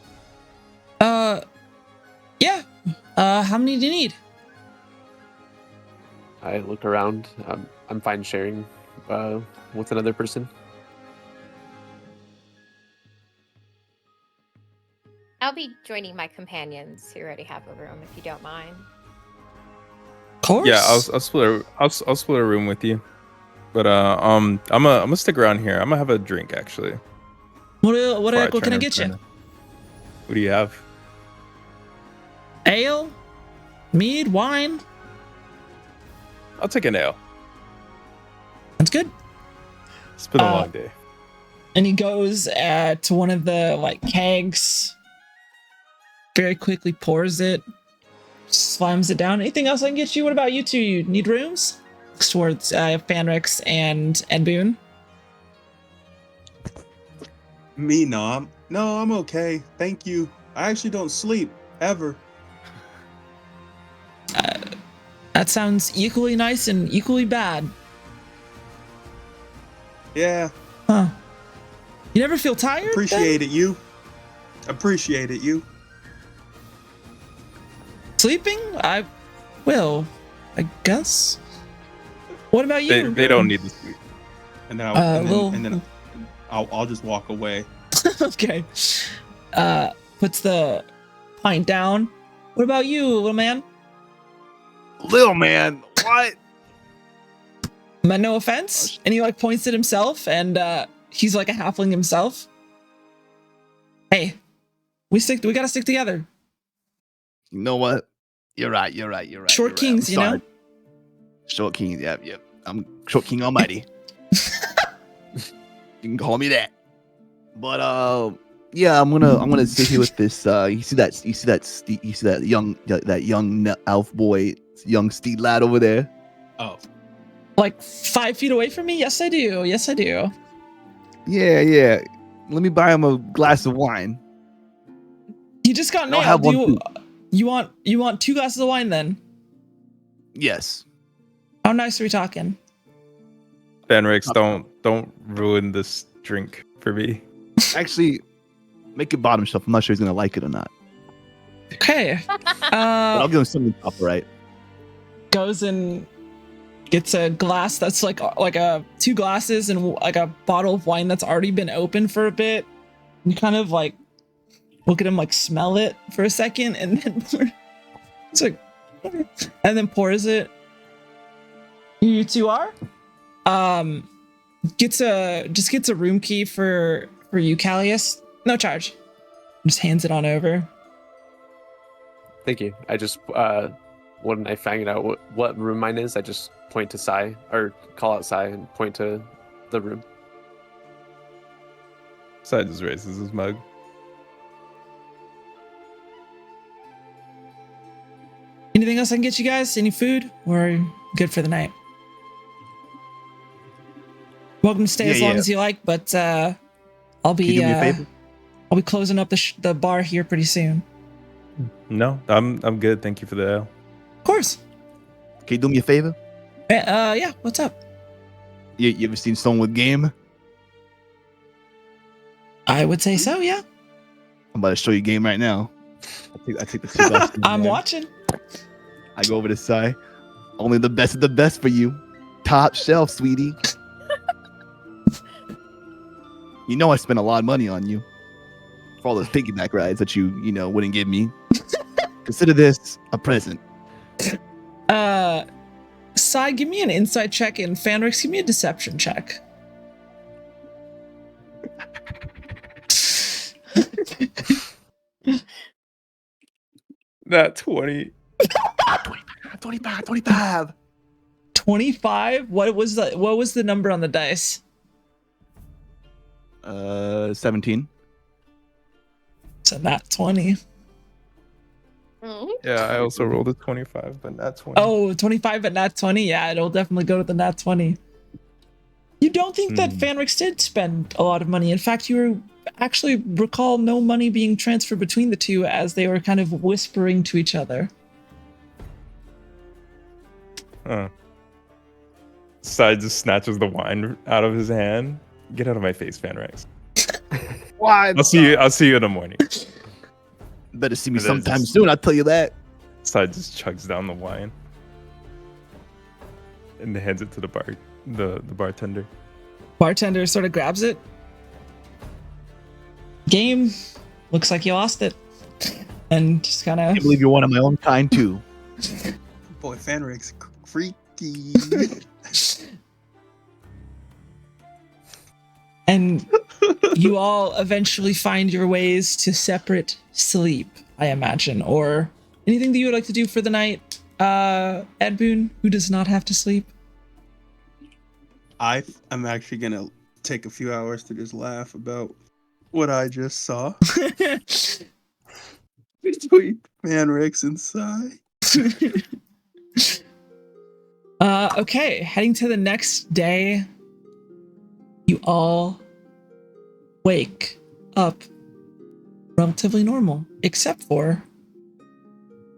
Yeah. How many do you need?
I look around. I'm fine sharing with another person.
I'll be joining my companions who already have a room, if you don't mind.
Of course.
Yeah, I'll split a room with you. But I'm gonna stick around here. I'm gonna have a drink actually.
What can I get you?
What do you have?
Ale? Mead? Wine?
I'll take an ale.
That's good.
It's been a long day.
And he goes to one of the like kegs, very quickly pours it, slams it down. Anything else I can get you? What about you two? You need rooms? Looks towards Fanrix and Ed Boon.
Me, no, I'm okay. Thank you. I actually don't sleep ever.
That sounds equally nice and equally bad.
Yeah,
Huh. You never feel tired?
appreciate it. You. Appreciate it, you.
Sleeping? I will, I guess. What about you?
They don't need to sleep.
And then I'll just walk away.
Okay. Puts the pint down. What about you, little man?
Little man, what?
Man, no offense. And he like points at himself, and he's like a halfling himself. Hey, we gotta stick together.
You know what? You're right.
Short kings, you know?
Short king, yep. I'm Short King Almighty. You can call me that. But yeah, I'm gonna sit here with this. You see that young elf boy, young steed lad over there.
Oh,
Like 5 feet away from me? Yes, I do.
Yeah. Let me buy him a glass of wine.
You just got
I'll have
nailed.
one
You want 2 glasses of wine then?
Yes.
How nice are we talking?
Fenrix, don't ruin this drink for me.
Actually, make it bottom shelf. I'm not sure he's gonna like it or not.
Okay.
But I'll give him something top right.
Goes and gets a glass that's like a 2 glasses and like a bottle of wine that's already been open for a bit. You kind of like look at him, like smell it for a second, and then it's like, okay. And then pours it. You 2 are? Gets a room key for you, Callius. No charge. Just hands it on over.
Thank you. I just when I find out what room mine is, I just point to Sai or call out Sai and point to the room.
Sai just raises his mug.
Anything else I can get you guys? Any food? We're good for the night. Welcome to stay as long as you like, but I'll be
Can you do me a favor?
I'll be closing up the bar here pretty soon.
No, I'm good. Thank you for the ale.
Of course.
Can you do me a favor?
Yeah. What's up?
You ever seen someone with game?
I would say so. Yeah.
I'm about to show you game right now. I take the 2 glasses.
I'm watching.
I go over to Sai. Only the best of the best for you. Top shelf, sweetie. You know I spent a lot of money on you for all those piggyback rides that you wouldn't give me. Consider this a present.
Sai, give me an insight check, and Fanrix, give me a deception check.
That 20.
25.
25? What was the number on the dice?
17.
So not 20.
Yeah, I also rolled a 25, but not 20.
Oh, 25 but not 20? Yeah, it'll definitely go to the nat 20. You don't think that Fanrix did spend a lot of money. In fact, you actually recall no money being transferred between the two as they were kind of whispering to each other.
Huh. Sai just snatches the wine out of his hand. Get out of my face, Fanrex.
Why?
I'll see you in the morning.
Better see me
It is.
sometime soon, I'll tell you that.
Sai just chugs down the wine and hands it to the bartender.
Bartender sort of grabs it. Game. Looks like you lost it. And just kind
I
of...
can't believe you're one of my own kind, too.
boy, Fanrix, freaky.
And you all eventually find your ways to separate sleep, I imagine. Or anything that you would like to do for the night, Ed Boon, who does not have to sleep?
I'm actually gonna take a few hours to just laugh about what I just saw between Fanrix and Sai.
Okay, heading to the next day, you all wake up relatively normal, except for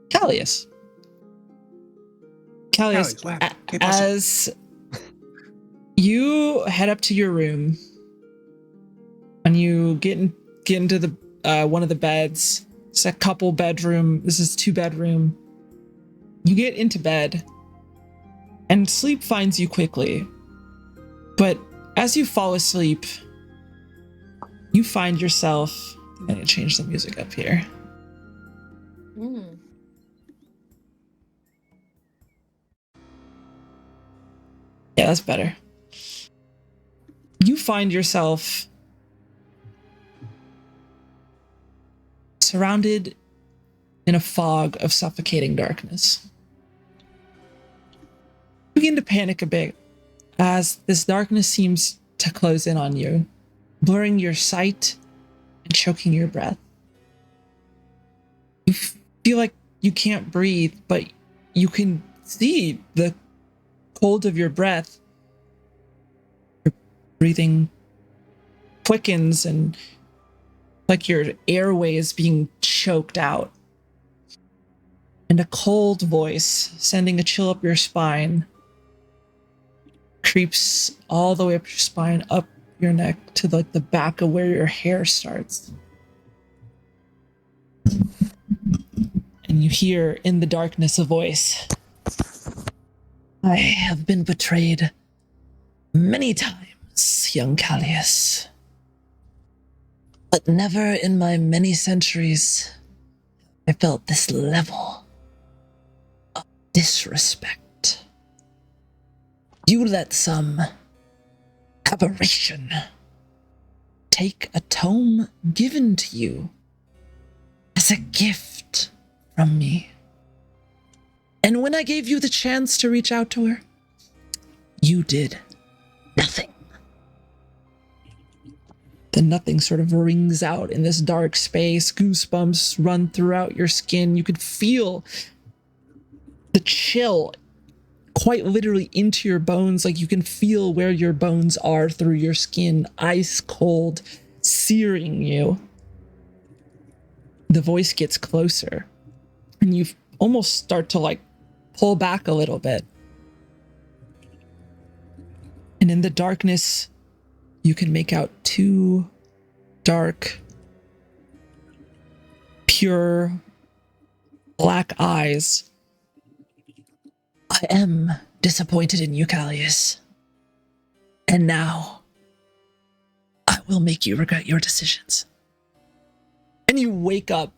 Callius. Callius, as you head up to your room and you get into the one of the beds. It's a couple bedroom. This is 2-bedroom. You get into bed, and sleep finds you quickly. But as you fall asleep, you find yourself. I'm going to change the music up here. Yeah, that's better. You find yourself surrounded in a fog of suffocating darkness. You begin to panic a bit as this darkness seems to close in on you, blurring your sight and choking your breath. You feel like you can't breathe, but you can see the cold of your breath. Your breathing quickens and like your airway is being choked out. And a cold voice, sending a chill up your spine, creeps all the way up your spine, up your neck to like the back of where your hair starts. And you hear in the darkness a voice. I have been betrayed many times, young Callius. But never in my many centuries I felt this level of disrespect. You let some aberration take a tome given to you as a gift from me. And when I gave you the chance to reach out to her, you did nothing. The nothing sort of rings out in this dark space. Goosebumps run throughout your skin. You could feel the chill quite literally into your bones. Like you can feel where your bones are through your skin, ice cold, searing you. The voice gets closer and you almost start to like pull back a little bit. And in the darkness, you can make out 2 dark, pure, black eyes. I am disappointed in you, Callius. And now, I will make you regret your decisions. And you wake up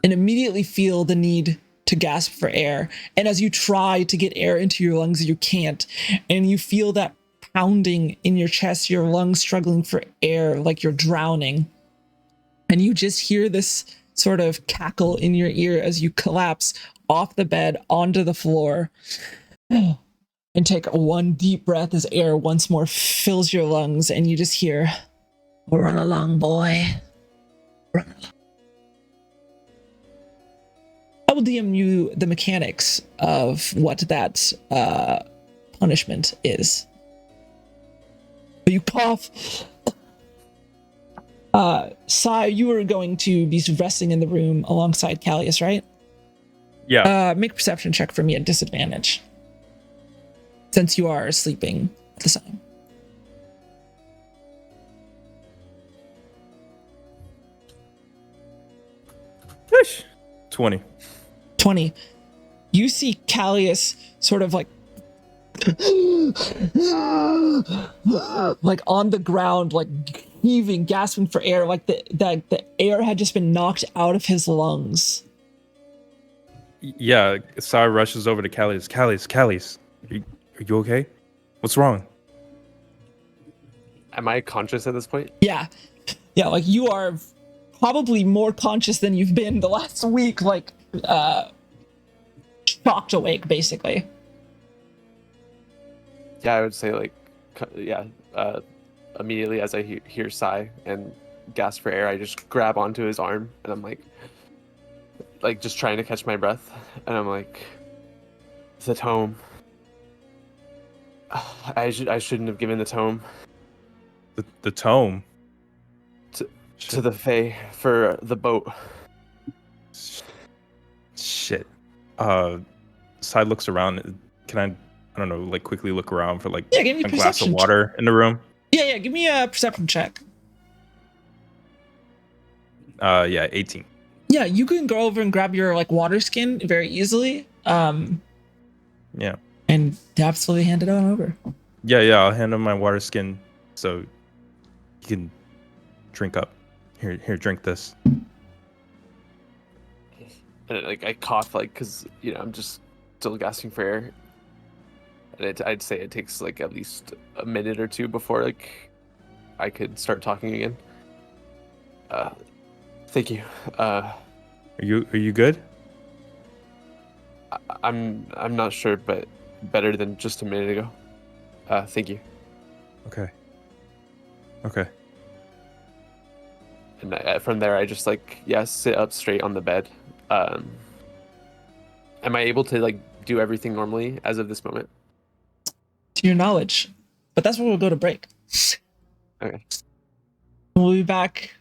and immediately feel the need to gasp for air. And as you try to get air into your lungs, you can't. And you feel that pounding in your chest, your lungs struggling for air like you're drowning. And you just hear this sort of cackle in your ear as you collapse off the bed onto the floor and take one deep breath as air once more fills your lungs, and you just hear, "Run along, boy. Run along." I will DM you the mechanics of what that punishment is. But you cough. Sai, you were going to be resting in the room alongside Callius, right?
Yeah.
Make a perception check for me at disadvantage, since you are sleeping at the time.
Whoosh. 20.
20. You see Callius sort of like like on the ground, like heaving, gasping for air, like the air had just been knocked out of his lungs.
Yeah, Sai rushes over to Callius. Callius, are you okay? What's wrong?
Am I conscious at this point?
Yeah, like you are probably more conscious than you've been the last week, like shocked awake, basically.
Yeah, I would say like, immediately as I hear Sai and gasp for air, I just grab onto his arm and I'm like just trying to catch my breath, and I'm like, the tome. I shouldn't have given the tome.
The tome?
To the Fae for the boat.
Shit. Sai looks around. Can I don't know, like quickly look around for like
give me
a glass of water in the room?
Yeah, give me a perception check.
Yeah, 18.
Yeah, you can go over and grab your like water skin very easily.
Yeah.
And absolutely hand it on over.
Yeah, I'll hand him my water skin so you can drink up. Here, drink this.
And like I cough, like, because I'm just still gasping for air. And I'd say it takes like at least a minute or two before like I could start talking again. Thank you.
Are you good?
I'm not sure, but better than just a minute ago. Thank you.
Okay.
And from there, I just sit up straight on the bed. Am I able to like do everything normally as of this moment?
To your knowledge, but that's where we'll go to break.
Okay.
We'll be back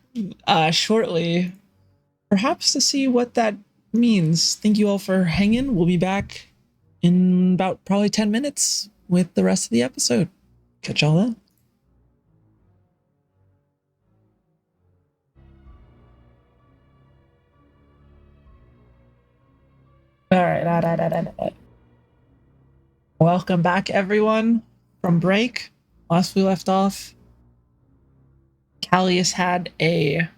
shortly, perhaps to see what that means. Thank you all for hanging. We'll be back in about probably 10 minutes with the rest of the episode. Catch y'all then. All right. Welcome back, everyone, from break. Last we left off, Callius had a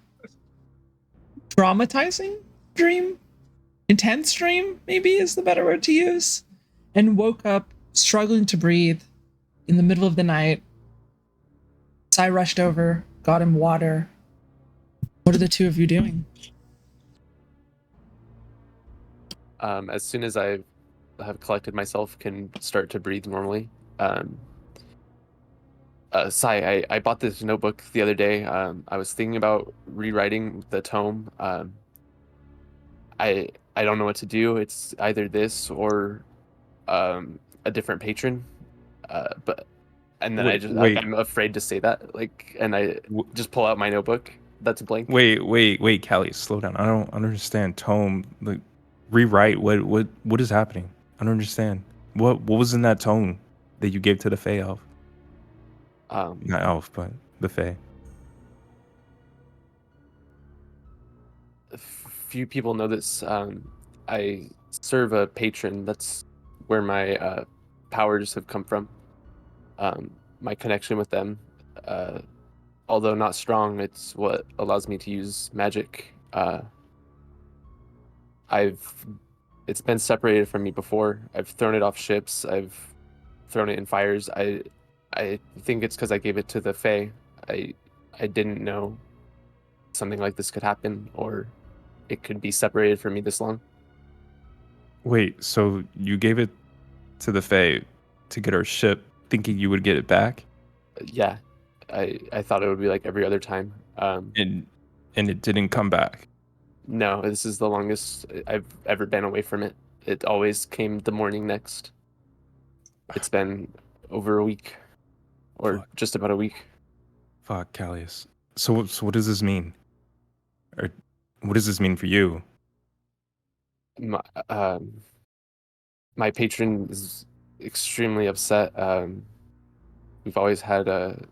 traumatizing dream, intense dream, maybe is the better word to use, and woke up struggling to breathe in the middle of the night. Sai rushed over, got him water. What are the two of you doing?
As soon as I have collected myself, can start to breathe normally. Sai, I bought this notebook the other day. I was thinking about rewriting the tome. I don't know what to do. It's either this or a different patron. And then I'm afraid to say that. And I just pull out my notebook that's blank.
Wait, Callie, slow down. I don't understand. Tome, like, rewrite. What is happening? I don't understand. What was in that tome that you gave to the Fey elf? Not elf, but the Fey.
Few people know this. I serve a patron. That's where my powers have come from. My connection with them, although not strong, it's what allows me to use magic. It's been separated from me before. I've thrown it off ships. I've thrown it in fires. I think it's because I gave it to the Fae. I didn't know something like this could happen, or it could be separated from me this long.
Wait, so you gave it to the Fae to get our ship, thinking you would get it back?
Yeah, I thought it would be like every other time.
And it didn't come back.
No, this is the longest I've ever been away from it. It always came the morning next. It's been over a week, or just about a week.
Fuck, Callius. So what does this mean? Or what does this mean for you?
My patron is extremely upset. We've always had a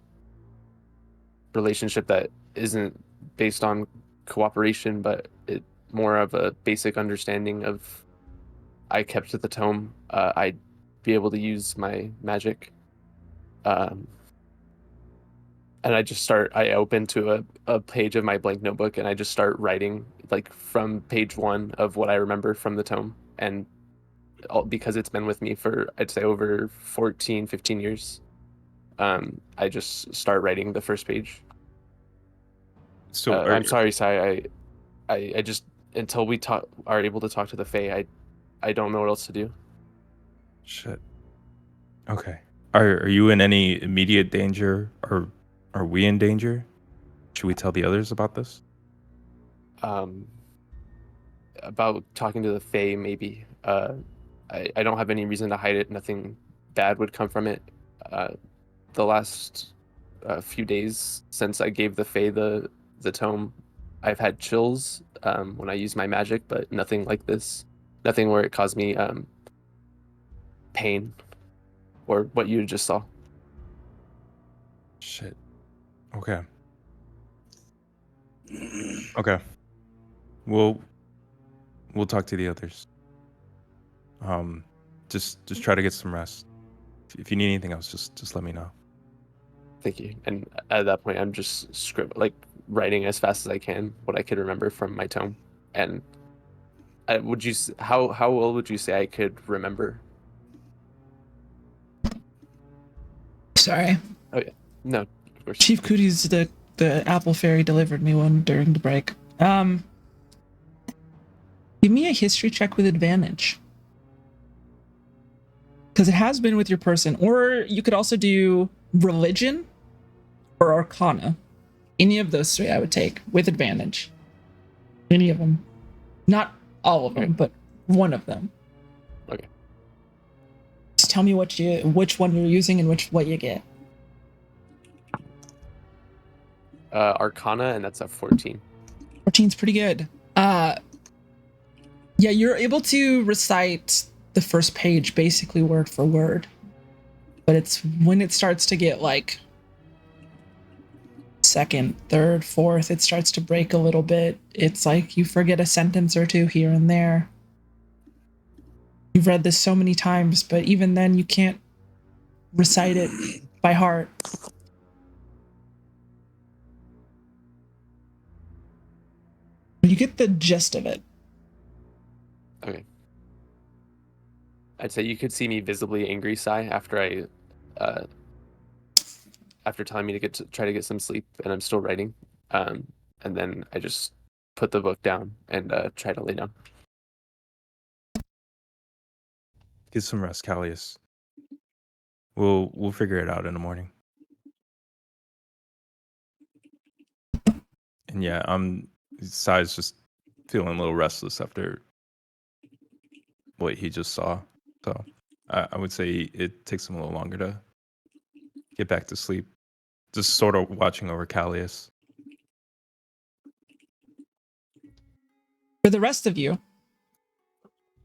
relationship that isn't based on cooperation, but it more of a basic understanding of I kept the tome. I'd be able to use my magic. And I open to a page of my blank notebook and I just start writing like from page 1 of what I remember from the tome. And because it's been with me for, I'd say, over 14, 15 years, I just start writing the first page.
So
I'm sorry, Sai. I just, until we are able to talk to the Fae, I don't know what else to do.
Shit. Okay. Are you in any immediate danger, or are we in danger? Should we tell the others about this?
About talking to the Fae, maybe. I don't have any reason to hide it. Nothing bad would come from it. The last few days since I gave the Fae the tome, I've had chills when I use my magic, but nothing like this. Nothing where it caused me pain, or what you just saw.
Shit. Okay. Okay. We'll talk to the others. Just try to get some rest. If you need anything else, just let me know.
Thank you. And at that point, I'm just writing as fast as I can what I could remember from my tome. And how well would you say I could remember?
Sorry.
Oh yeah, no, of course.
Chief Cooties, the apple fairy, delivered me one during the break. Give me a history check with advantage. Because it has been with your person. Or you could also do religion or arcana. Any of those three I would take with advantage. Any of them. Not all of them, but one of them.
Okay.
Just tell me which one you're using and what you get.
Arcana, and that's a 14.
14's pretty good. Yeah, you're able to recite the first page basically word for word. But it's when it starts to get like second, third, fourth, it starts to break a little bit. It's like you forget a sentence or two here and there. You've read this so many times, but even then you can't recite it by heart. You get the gist of it.
Okay. I'd say you could see me visibly angry sigh after after telling me to try to get some sleep, and I'm still writing. And then I just put the book down and try to lay down.
Get some rest, Callius. We'll figure it out in the morning. And yeah, Sai's just feeling a little restless after what he just saw. So I would say it takes him a little longer to get back to sleep. Just sort of watching over Callius.
For the rest of you,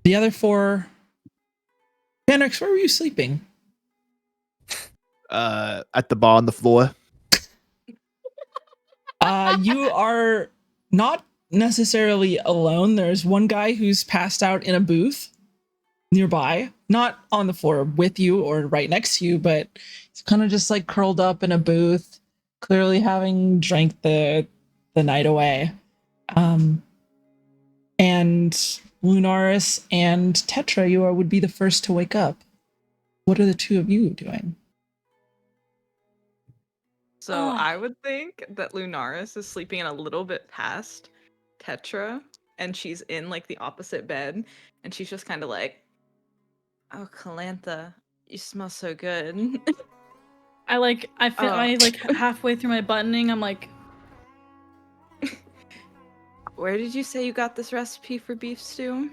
the other four... Fenrix, where were you sleeping?
At the bar on the floor.
You are not necessarily alone. There's one guy who's passed out in a booth nearby, not on the floor with you or right next to you, but he's kind of just like curled up in a booth, clearly having drank the night away. And Lunaris and Tetra, would be the first to wake up. What are the two of you doing?
So I would think that Lunaris is sleeping in a little bit past Tetra, and she's in like the opposite bed, and she's just kind of like, "Oh, Calantha, you smell so good."
I halfway through my buttoning, I'm like,
"Where did you say you got this recipe for beef stew?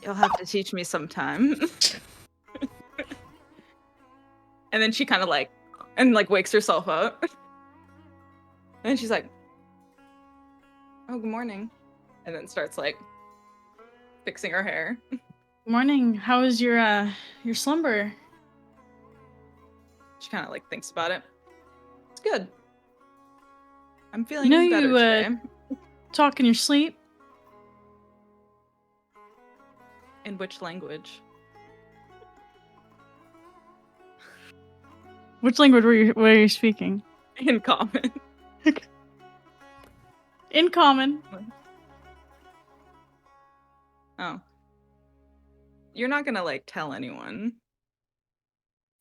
You'll have to teach me sometime." And then she kind of wakes herself up. And she's like, "Oh, good morning." And then starts like fixing her hair.
"Morning. How was your slumber?"
She kind of like thinks about it. It's good. I'm feeling
You know
better
you
today.
talk in your sleep?
In which language?
Which language were you speaking?
In common.
In common.
Oh. You're not gonna like tell anyone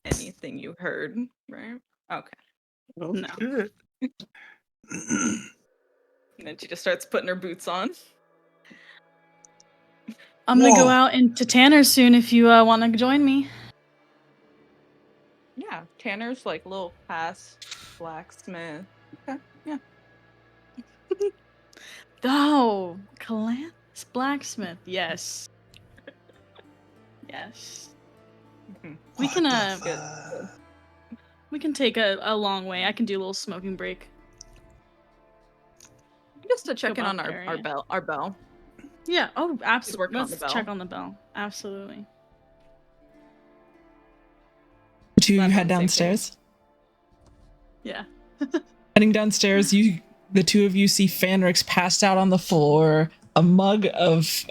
anything you heard, right? Okay.
No.
And then she just starts putting her boots on.
I'm gonna go out into Tanner soon if you want to join me.
Yeah, Tanner's like little past blacksmith. Okay, yeah.
Oh, Calanthus blacksmith. Yes. Yes. We can we can take a long way. I can do a little smoking break.
Just to check
Go
in on
back
our
there,
our bell.
Yeah. Oh,
working
absolutely.
on the
Let's
bell.
check on the bell. Absolutely.
The two of you
Glad we're
head
on the same
downstairs.
Yeah.
Heading downstairs, the two of you see Fanrix passed out on the floor, a mug of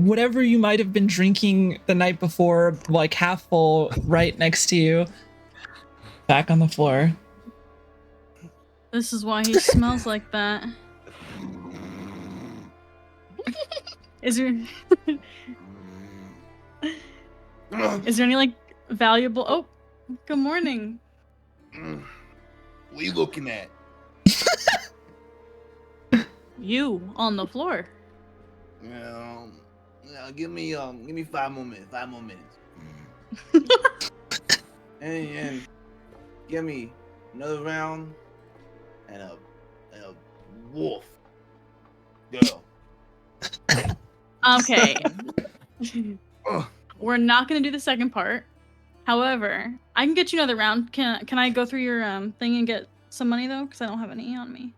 whatever you might have been drinking the night before, like half full, right next to you, back on the floor.
This is why he smells like that. Is there is there any like valuable? Oh, good morning.
What are you looking at?
You on the floor.
Yeah, give me 5 more minutes. 5 more minutes. and give me another round and a wolf girl.
Okay.
Ugh.
We're not gonna do the second part. However, I can get you another round. Can I go through your thing and get some money though? Because I don't have any on me.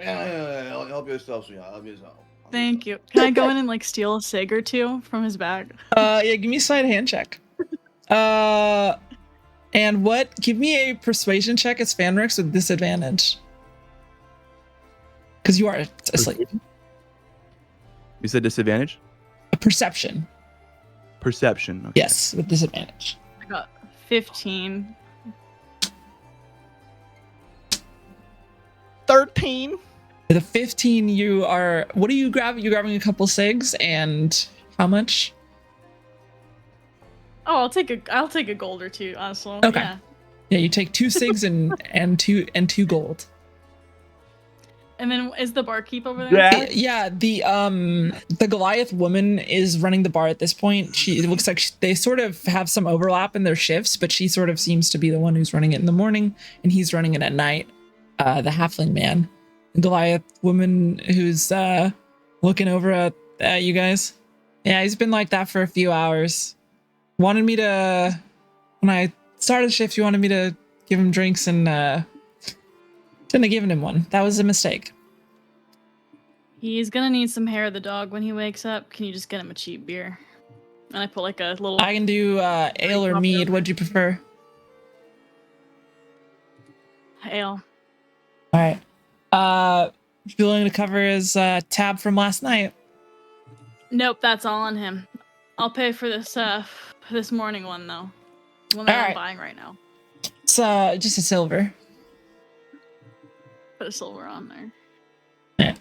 Yeah. Help yourself, sweetheart. Help yourself.
Thank you. Can I go in and like steal a cig or two from his bag?
Yeah, give me a sleight of hand check. And what? Give me a persuasion check as Fanrix with disadvantage. Because you are asleep.
You said disadvantage?
A perception.
Perception. Okay.
Yes, with disadvantage.
I got 15.
13.
With a 15, you are. What are you grabbing? You're grabbing a couple cigs and how much?
Oh, I'll take a gold or two, honestly.
Okay.
Yeah.
Yeah, you take 2 cigs and two gold.
And then is the barkeep over there?
Yeah, the Goliath woman is running the bar at this point. It looks like they sort of have some overlap in their shifts, but she sort of seems to be the one who's running it in the morning, and he's running it at night. The halfling man, the Goliath woman who's looking over at you guys. Yeah, he's been like that for a few hours. Wanted me to, when I started the shift, you wanted me to give him drinks and shouldn't have given him one. That was a mistake.
He's gonna need some hair of the dog when he wakes up. Can you just get him a cheap beer? And I put like a little.
I can do ale or mead. What'd you prefer?
Ale.
All right. You willing to cover his tab from last night?
Nope, that's all on him. I'll pay for this morning one though. The one that I'm
Alright.
buying right now.
It's just a silver.
Put a silver on there.
Yeah.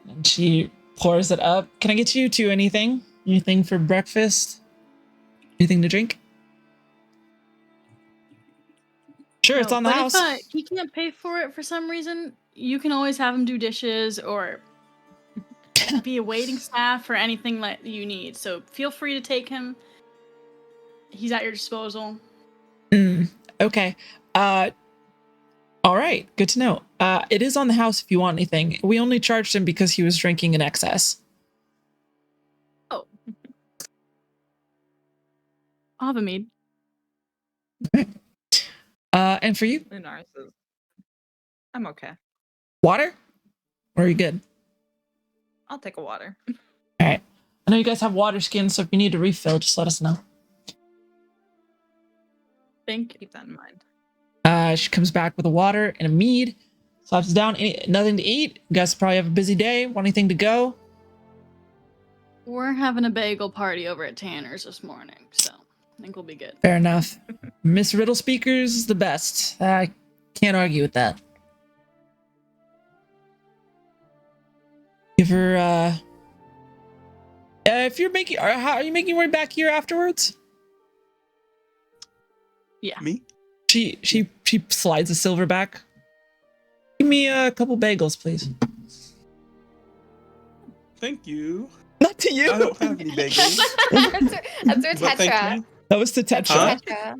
And she pours it up. Can I get you to anything? Anything for breakfast? Anything to drink? Sure, it's
No,
on the
but
house.
if he can't pay for it for some reason, you can always have him do dishes or be a waiting staff or anything that you need. So feel free to take him. He's at your disposal.
Okay. All right. Good to know. It is on the house if you want anything. We only charged him because he was drinking in excess.
Oh. I'll have a mead.
And for you,
Lunar says, I'm okay.
water? Or are you good?
I'll take a water.
All right. I know you guys have water skins, so if you need a refill, just let us know.
Thank you.
Keep that in mind.
She comes back with a water and a mead. Slaps down. Nothing to eat. You guys probably have a busy day. Want anything to go?
We're having a bagel party over at Tanner's this morning, so I think we'll be good.
Fair enough. Miss Riddle Speakers is the best. I can't argue with that. Give her, if you're making, how are you making your way back here afterwards?
Yeah.
Me?
She slides the silver back. Give me a couple bagels, please.
Thank you.
Not to you.
I don't have any bagels.
That's her
but thank
Tetra.
you.
That was to Tetra.
Tetra.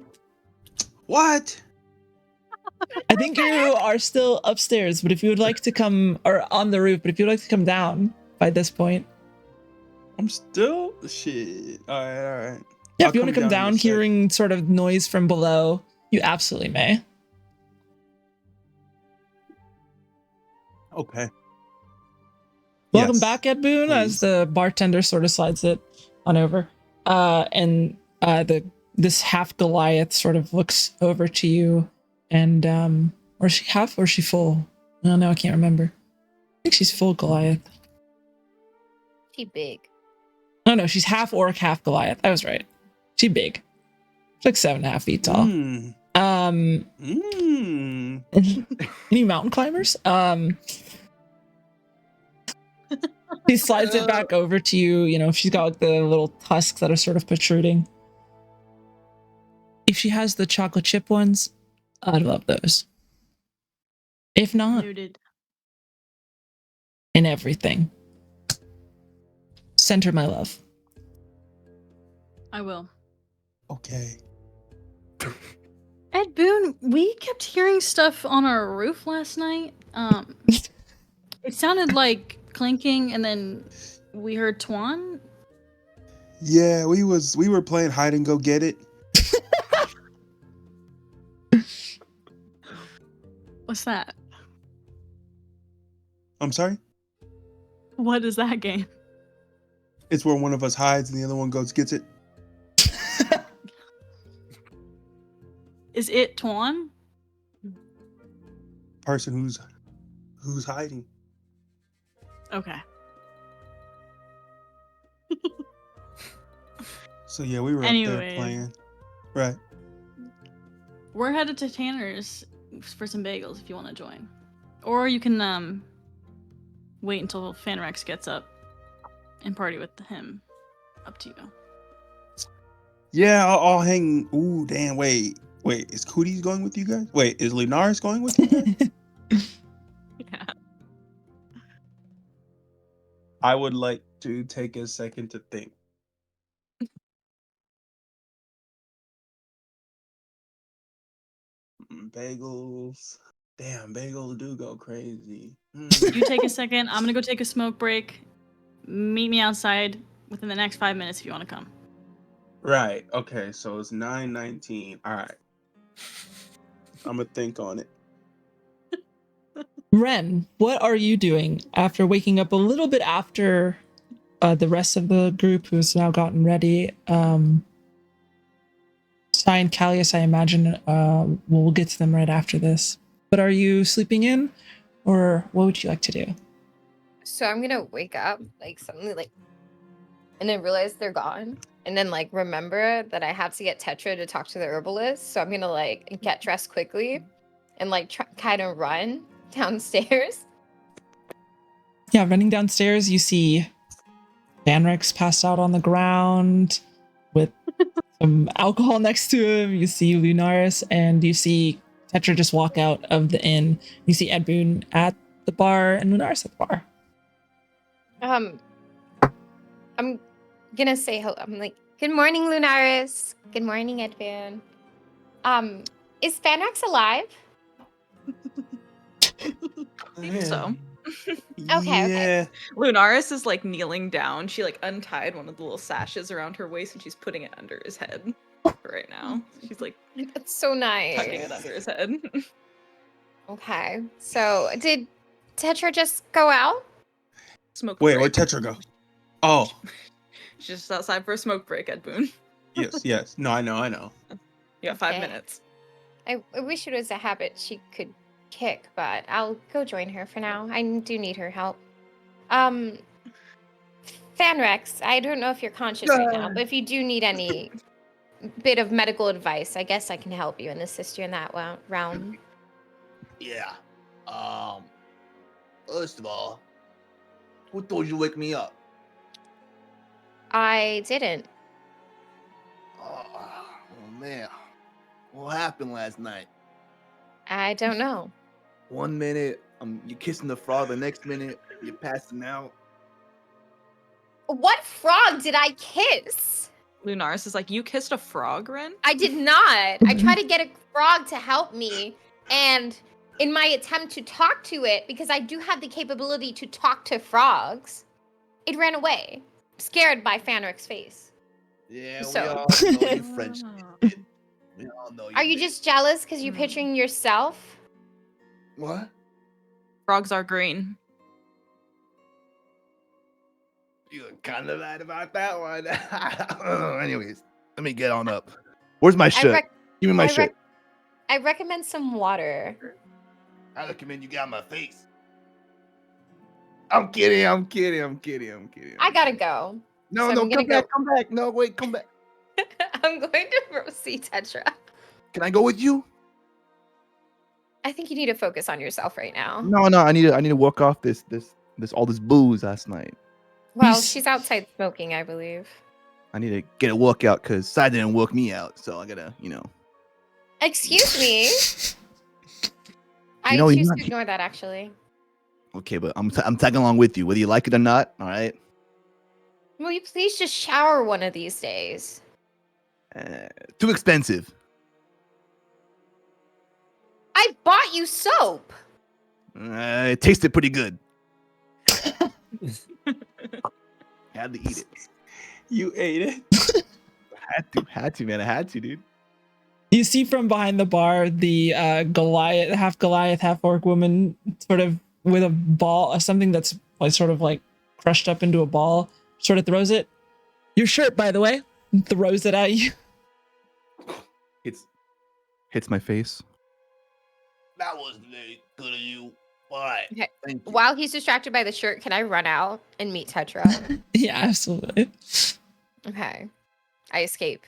What?
I think you are still upstairs, but if you would like to come, or on the roof, but if you'd like to come down by this point.
I'm still shit. All right.
Yeah,
I'll
if you want to come
in
down,
a sec.
hearing sort of noise from below, you absolutely may.
Okay.
Welcome
Yes,
back, Ed Boone, as
please.
the bartender sort of slides it on over. This half Goliath sort of looks over to you, and or is she half or is she full? Oh no, I can't remember. think she's full Goliath.
She big.
Oh no, she's half orc, half Goliath. I was right. She big. She's like 7.5 feet tall. Any mountain climbers? She slides it back over to you. You know, she's got like the little tusks that are sort of protruding. If she has the chocolate chip ones, I'd love those. If not,
Noted.
in everything. Send her my love.
I will.
Okay.
Ed Boone, we kept hearing stuff on our roof last night. It sounded like clinking, and then we heard Twan.
Yeah, we were playing hide and go get it.
What's that?
I'm sorry?
What is that game?
It's where one of us hides and the other one goes gets it.
Is it Twan?
Person who's hiding.
Okay.
So yeah, we were up
Anyway.
there playing. Right.
We're headed to Tanner's for some bagels if you want to join. Or you can wait until Fanrex gets up and party with him. Up to you.
Yeah, I'll hang. Ooh, damn. Wait. Is Cooties going with you guys? Wait, is Lunaris going with you guys?
Yeah.
I would like to take a second to think. Bagels. Damn, bagels do go crazy.
You take a second. I'm gonna go take a smoke break. Meet me outside within the next 5 minutes if you want to come.
Right. Okay. So it's 9:19. All right. I'm gonna think on it.
Ren, what are you doing after waking up a little bit after the rest of the group who's now gotten ready? Sai and Callius, I imagine we'll get to them right after this. But are you sleeping in, or what would you like to do?
So I'm gonna wake up like suddenly like, and then realize they're gone, and then like remember that I have to get Tetra to talk to the herbalist. So I'm gonna like get dressed quickly, and like kind of run downstairs.
Yeah, running downstairs, you see Vanrex passed out on the ground with some alcohol next to him. You see Lunaris, and you see Tetra just walk out of the inn. You see Ed Boone at the bar and Lunaris at the bar.
I'm gonna say hello. I'm like, good morning, Lunaris. Good morning, Ed Boone. Is Fanrex alive?
I think so.
Okay.
Yeah.
Lunaris is like kneeling down. She like untied one of the little sashes around her waist and she's putting it under his head right now. She's like
That's so nice.
tucking it under his head.
Okay. So did Tetra just go out?
Smoke
Wait,
break.
where'd Tetra go? Oh,
She's just outside for a smoke break, Ed Boone.
yes. No, I know.
You got 5
Okay.
minutes.
I wish it was a habit she could kick, but I'll go join her for now. I do need her help. Fanrex, I don't know if you're conscious right now, but if you do need any bit of medical advice, I guess I can help you and assist you in that realm.
Yeah. First of all, who told you to wake me up?
I didn't.
Oh man. What happened last night?
I don't know.
1 minute, you're kissing the frog. The next minute, you're passing out.
What frog did I kiss?
Lunaris is like, you kissed a frog, Ren?
I did not. I tried to get a frog to help me, and in my attempt to talk to it, because I do have the capability to talk to frogs, it ran away, scared by Fanric's face.
Yeah,
So-
we all know you French. Did. We all know you.
Are you
did.
just jealous because you're picturing yourself?
What?
Frogs are green.
You're kind of mad about that one. Anyways, let me get on up. Where's my shirt? Give me my shirt.
I recommend some water.
I recommend you get on my face. I'm kidding. I'm kidding.
I gotta go.
No,
So
no,
I'm gonna
come back. Come back. No, wait, come back.
I'm going to see Tetra.
Can I go with you?
I think you need to focus on yourself right now.
No, no. I need to work off this all this booze last night.
Well,
He's-
she's outside smoking, I believe.
I need to get a workout because Sai didn't work me out, so I gotta,
Excuse me. I
You know, he's
choose
not-
to ignore that, actually.
Okay, but I'm tagging along with you, whether you like it or not. All right.
Will you please just shower one of these days?
Too expensive.
I bought you soap.
It tasted pretty good. Had to eat it.
You ate it.
Had to, man. I had to, dude.
You see from behind the bar the Goliath, half orc woman, sort of with a ball, something that's like sort of like crushed up into a ball, sort of throws it. Your shirt, by the way, throws it at you.
Hits my face. That was very good of you. Why?
Okay.
Thank you.
While he's distracted by the shirt, can I run out and meet Tetra?
Yeah, absolutely.
Okay. I escape.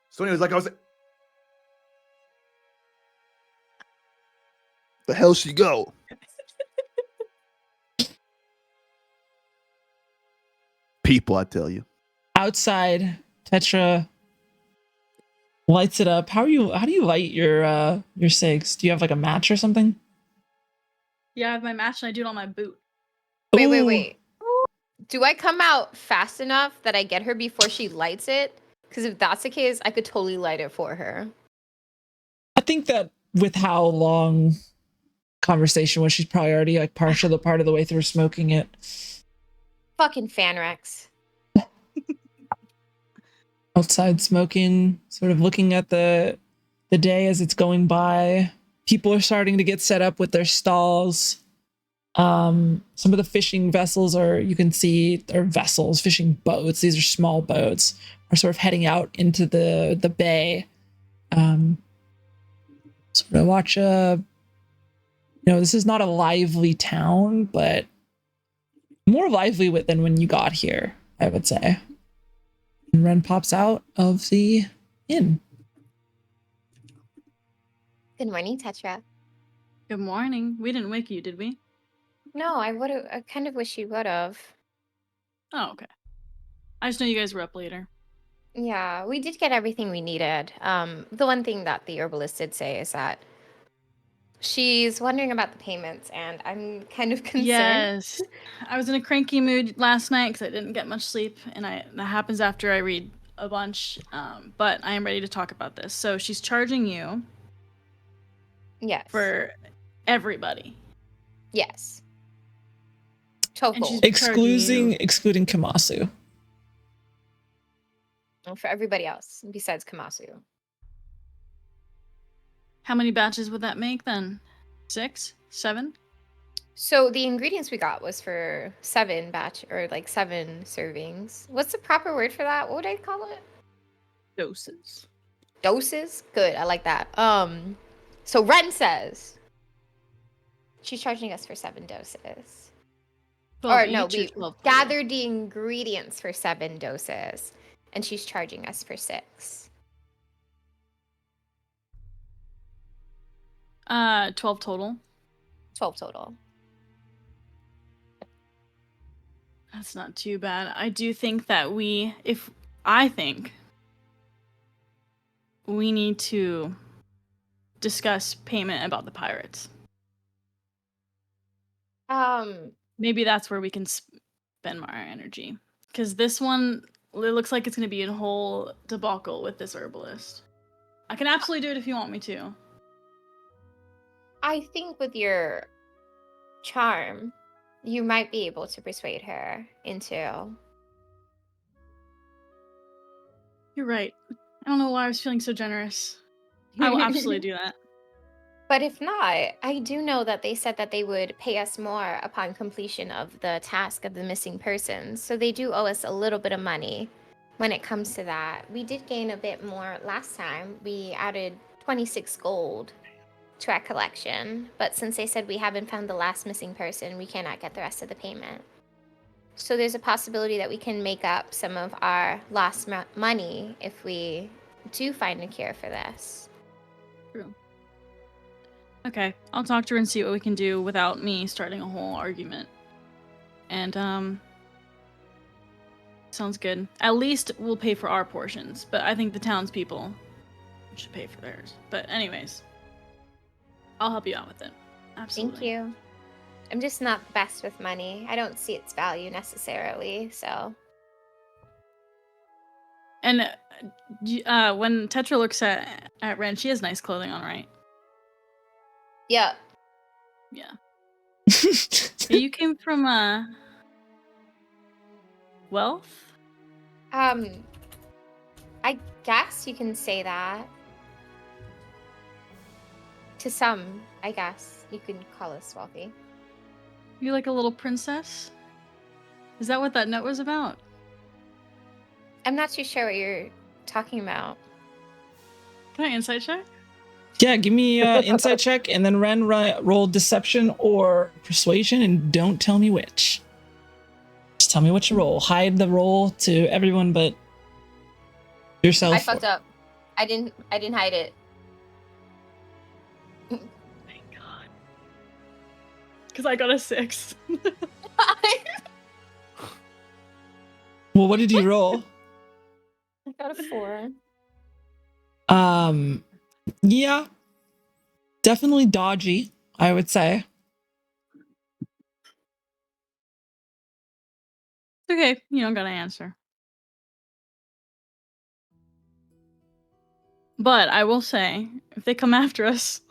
So anyways, like I was. The hell she go? People, I tell you.
Outside, Tetra lights it up. How do you light your cigs? Do you have like a match or something?
Yeah, I have my match and I do it on my boot.
Wait,
Ooh.
wait. Do I come out fast enough that I get her before she lights it? Because if that's the case, I could totally light it for her.
I think that with how long conversation was, she's probably already like part of the way through smoking it.
Fucking Fanrex.
Outside smoking, sort of looking at the day as it's going by. People are starting to get set up with their stalls. Some of the fishing vessels you can see are vessels, fishing boats. These are small boats, are sort of heading out into the bay. Sort of watch this is not a lively town, but more lively than when you got here, I would say. And Ren pops out of the inn.
Good morning, Tetra.
Good morning. We didn't wake you, did we?
No, I kind of wish you would have.
Oh, okay. I just know you guys were up later.
Yeah, we did get everything we needed. The one thing that the herbalist did say is that she's wondering about the payments, and I'm kind of concerned.
Yes. I was in a cranky mood last night because I didn't get much sleep, and that happens after I read a bunch. But I am ready to talk about this. So she's charging you
Yes.
for everybody.
Yes. Total.
she's-
Excluding Kamasu.
For everybody else besides Kamasu.
How many batches would that make then? 6? 7?
So the ingredients we got was for 7 servings. What's the proper word for that? What would I call it?
Doses.
Doses? Good. I like that. So Ren says she's charging us for 7 doses.
12
Or no,
each or
we
12 total?
gathered the ingredients for 7 doses, and she's charging us for 6.
12 total.
12 total.
That's not too bad. I do think that we need to discuss payment about the pirates. Maybe that's where we can spend our energy. Because this one, it looks like it's going to be a whole debacle with this herbalist. I can absolutely do it if you want me to.
I think with your charm, you might be able to persuade her into.
You're right. I don't know why I was feeling so generous. I will absolutely do that.
But if not, I do know that they said that they would pay us more upon completion of the task of the missing persons. So they do owe us a little bit of money when it comes to that. We did gain a bit more last time. We added 26 gold to our collection. But since they said we haven't found the last missing person, we cannot get the rest of the payment. So there's a possibility that we can make up some of our lost money if we do find a cure for this.
True. Okay, I'll talk to her and see what we can do without me starting a whole argument. And sounds good. At least we'll pay for our portions, but I think the townspeople should pay for theirs. But anyways, I'll help you out with it. Absolutely.
Thank you. I'm just not the best with money. I don't see its value necessarily, so.
And when Tetra looks at Ren, she has nice clothing on, right?
Yeah.
Yeah. Yeah, you came from wealth?
I guess you can say that. To some, I guess. You can call us wealthy.
You like a little princess? Is that what that note was about?
I'm not too sure what you're talking about.
Can I insight check?
Yeah, give me insight check, and then Ren roll deception or persuasion, and don't tell me which. Just tell me what you roll. Hide the roll to everyone but yourself.
I fucked up. I didn't hide it.
Thank God. Because I got a 6.
Well, what did you roll?
I got a 4.
Yeah, definitely dodgy, I would say.
Okay, you don't gotta answer. But I will say, if they come after us,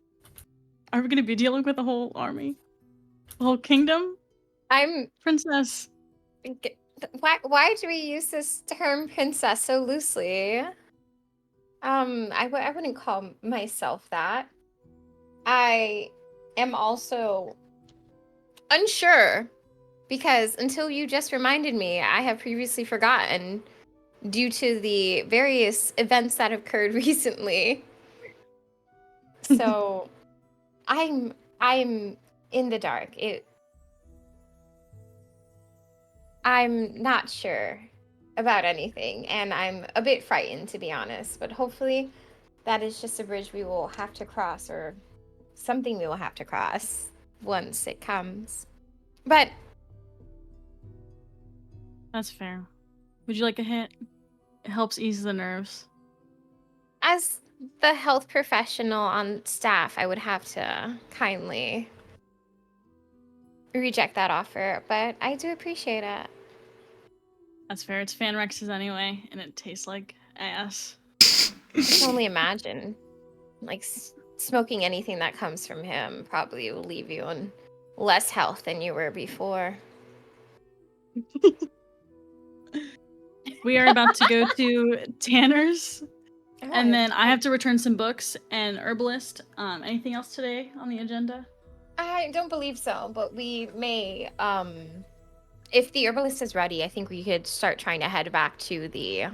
are we gonna be dealing with a whole army? A whole kingdom? Princess.
Why do we use this term princess so loosely? I wouldn't call myself that. I am also unsure because until you just reminded me, I have previously forgotten due to the various events that have occurred recently. So I'm in the dark. I'm not sure about anything, and I'm a bit frightened, to be honest, but hopefully that is just a bridge we will have to cross, or something we will have to cross once it comes. But
That's fair. Would you like a hit? It helps ease the nerves.
as the health professional on staff, I would have to kindly reject that offer, but I do appreciate it.
That's fair. It's Fanrex's anyway, and it tastes like ass.
I can only imagine. Like, smoking anything that comes from him probably will leave you in less health than you were before.
We are about to go to Tanner's,
Oh,
and then I have to return some books and herbalist. Anything else today on the agenda?
I don't believe so, but we may, if the herbalist is ready, I think we could start trying to head back to the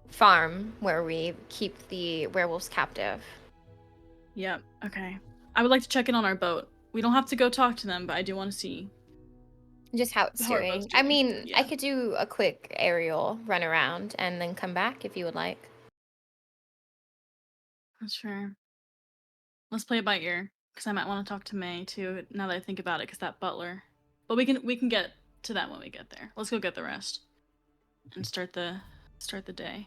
farm where we keep the werewolves captive.
Yep. Okay. I would like to check in on our boat. We don't have to go talk to them, but I do want to see.
Just how it's
How our
doing.
boat's
I
doing.
mean,
Yeah.
I could do a quick aerial run around and then come back if you would like.
That's fair. Let's play it by ear, because I might want to talk to May too. Now that I think about it, because that butler. But we can get to that when we get there. Let's go get the rest and start the day.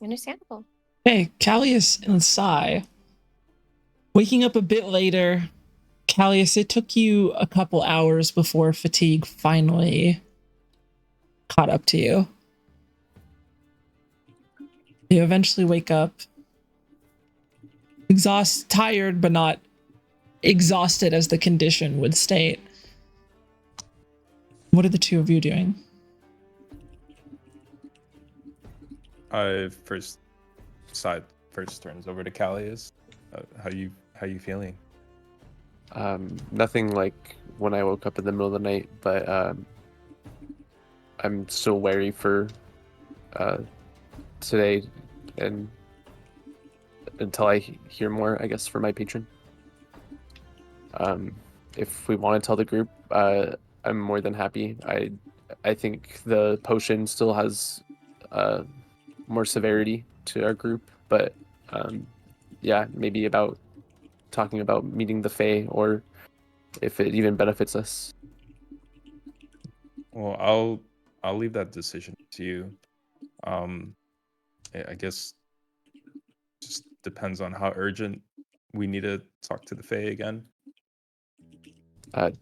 Understandable.
Hey, Callius and Sai. Waking up a bit later, Callius, it took you a couple hours before fatigue finally caught up to you. You eventually wake up, tired, but not exhausted as the condition would state. What are the two of you doing?
First turns over to Callius. How you feeling?
Nothing like when I woke up in the middle of the night, but I'm still wary for today, and until I hear more, I guess, from my patron. If we want to tell the group, I'm more than happy. I think the potion still has more severity to our group, but yeah, maybe about talking about meeting the Fae, or if it even benefits us.
Well, I'll leave that decision to you. I guess just depends on how urgent we need to talk to the Fae again.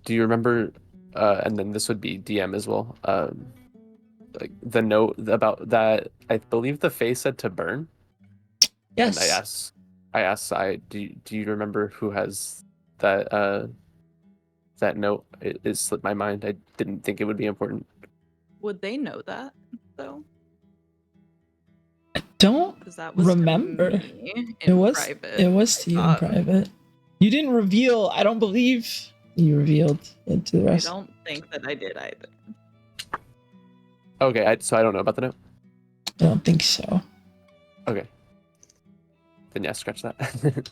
Do you remember? And then this would be DM as well. Like the note about that, I believe the Fae said to burn.
Yes.
And I asked, do you remember who has that that note? It slipped my mind. I didn't think it would be important.
Would they know that though?
Don't
Because that was
remember.
to me in
It was
private.
it was to you in private. You didn't reveal. I don't believe you revealed it to the
I
rest.
don't think that I did either.
Okay, so I don't know about the note.
I don't think so.
Okay. Then yeah, scratch that.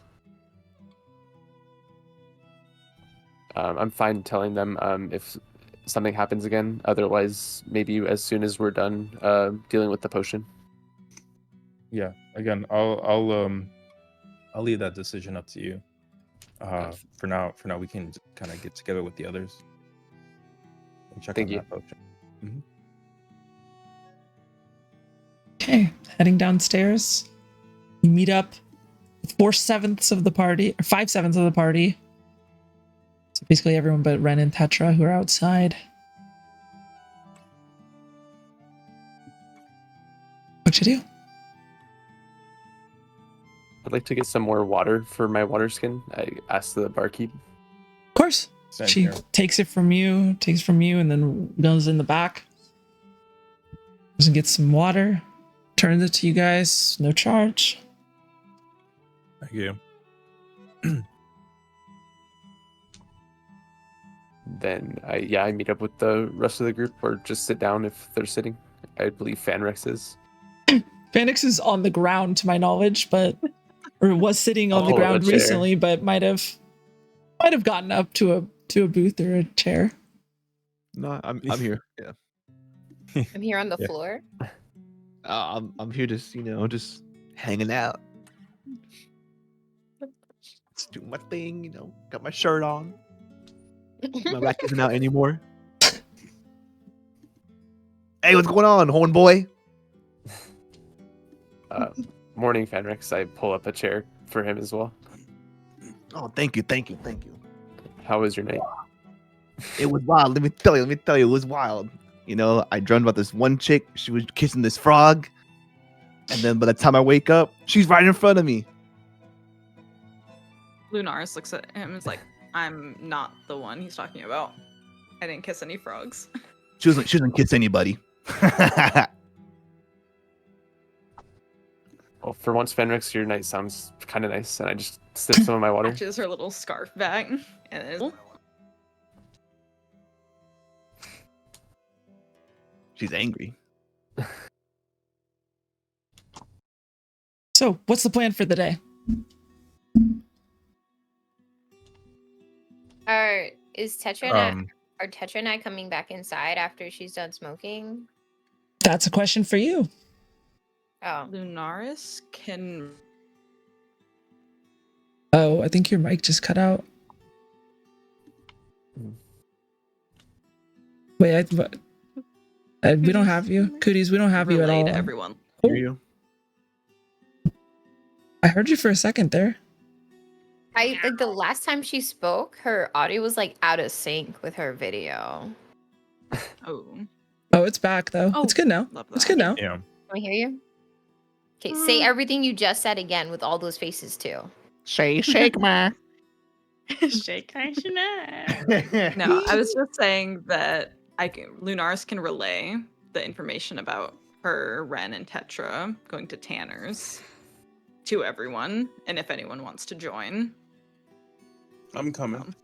I'm fine telling them if something happens again. Otherwise, maybe as soon as we're done dealing with the potion.
Yeah. Again, I'll leave that decision up to you. For now, we can kind of get together with the others and check
Thank
on
you.
that potion. Mm-hmm.
Okay, heading downstairs. You meet up with 4/7 of the party, or 5/7 of the party. So basically everyone but Ren and Tetra who are outside. What you do? Of
I'd like to get some more water for my water skin. I asked the barkeep.
course.
Same
She
here.
takes it from you, and then goes in the back. Goes and gets some water. Turns it to you guys. No charge.
Thank you.
Then I meet up with the rest of the group, or just sit down if they're sitting. I believe Fanrex is.
Phoenix is on the ground to my knowledge, but or was sitting on the
Oh, a
ground
chair.
recently, but might have gotten up to a booth or a chair.
No, I'm here. Yeah.
I'm here on the
Yeah.
floor.
I'm here just just hanging out. Just doing my thing, got my shirt on. My rack isn't out anymore. Hey, what's going on, horn boy?
Morning, Fanrex. I pull up a chair for him as well.
Oh, thank you.
How was your night?
It was wild. Let me tell you, it was wild. I dreamt about this one chick. She was kissing this frog. And then by the time I wake up, she's right in front of me.
Lunaris looks at him and is like, I'm not the one he's talking about. I didn't kiss any frogs.
She doesn't kiss anybody.
Well, for once, Fenrix, your night sounds kind of nice, and I just sip some of my water.
Catches her little scarf back and is
She's angry.
So, what's the plan for the day?
Is Tetra are Tetra and I coming back inside after she's done smoking?
That's a question for you.
Oh,
Lunaris can.
Oh, I think your mic just cut out. Wait, we don't have you. Cooties, we don't have you at
relay
all.
to everyone.
Hear you?
I heard you for a second there.
like the last time she spoke, her audio was like out of sync with her video.
Oh,
Oh, it's back though.
Oh,
it's good now.
love that.
It's good now.
Yeah.
Can we hear you? Okay, say everything you just said again with all those faces too.
Shake ma.
Shake Aishana.
No, I was just saying that Lunaris can relay the information about her, Ren, and Tetra going to Tanner's to everyone, and if anyone wants to join.
I'm coming.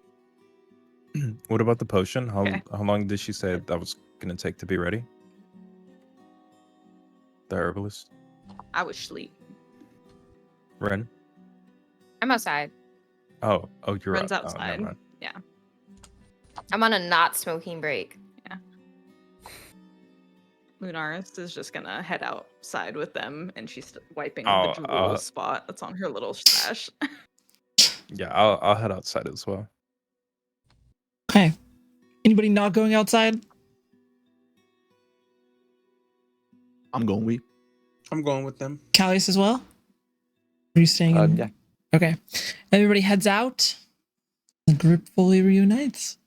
What about the potion? How
Okay.
long did she say that was gonna take to be ready? The herbalist.
I was sleep.
Ren.
I'm outside.
Oh, you're
Ren's
up. Oh,
outside.
never mind.
Yeah.
I'm on a not smoking break.
Lunaris is just gonna head outside with them, and she's wiping
Oh,
the drool spot that's on her little stash.
Yeah, I'll head outside as well.
Okay. Anybody not going outside?
I'm going with.
I'm going with them.
Callius as well? Are you staying in?
Yeah.
Okay. Everybody heads out. The group fully reunites.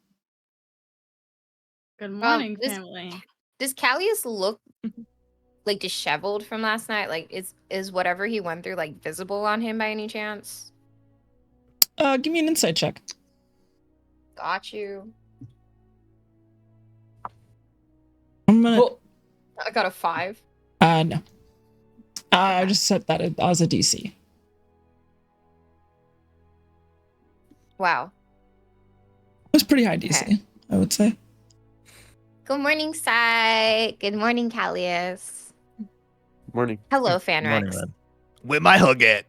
Good morning,
this-
family.
Does Callius look like disheveled from last night? Like, is whatever he went through like visible on him by any chance?
Give me an insight check.
Got you.
I'm gonna.
Oh, I got a 5.
No. I just set that as a DC.
Wow.
It was pretty high DC,
Okay.
I would say.
Good morning, Sai. Good morning, Callius.
Morning.
Hello,
Morning,
Fanrex.
Red.
Where my hug at?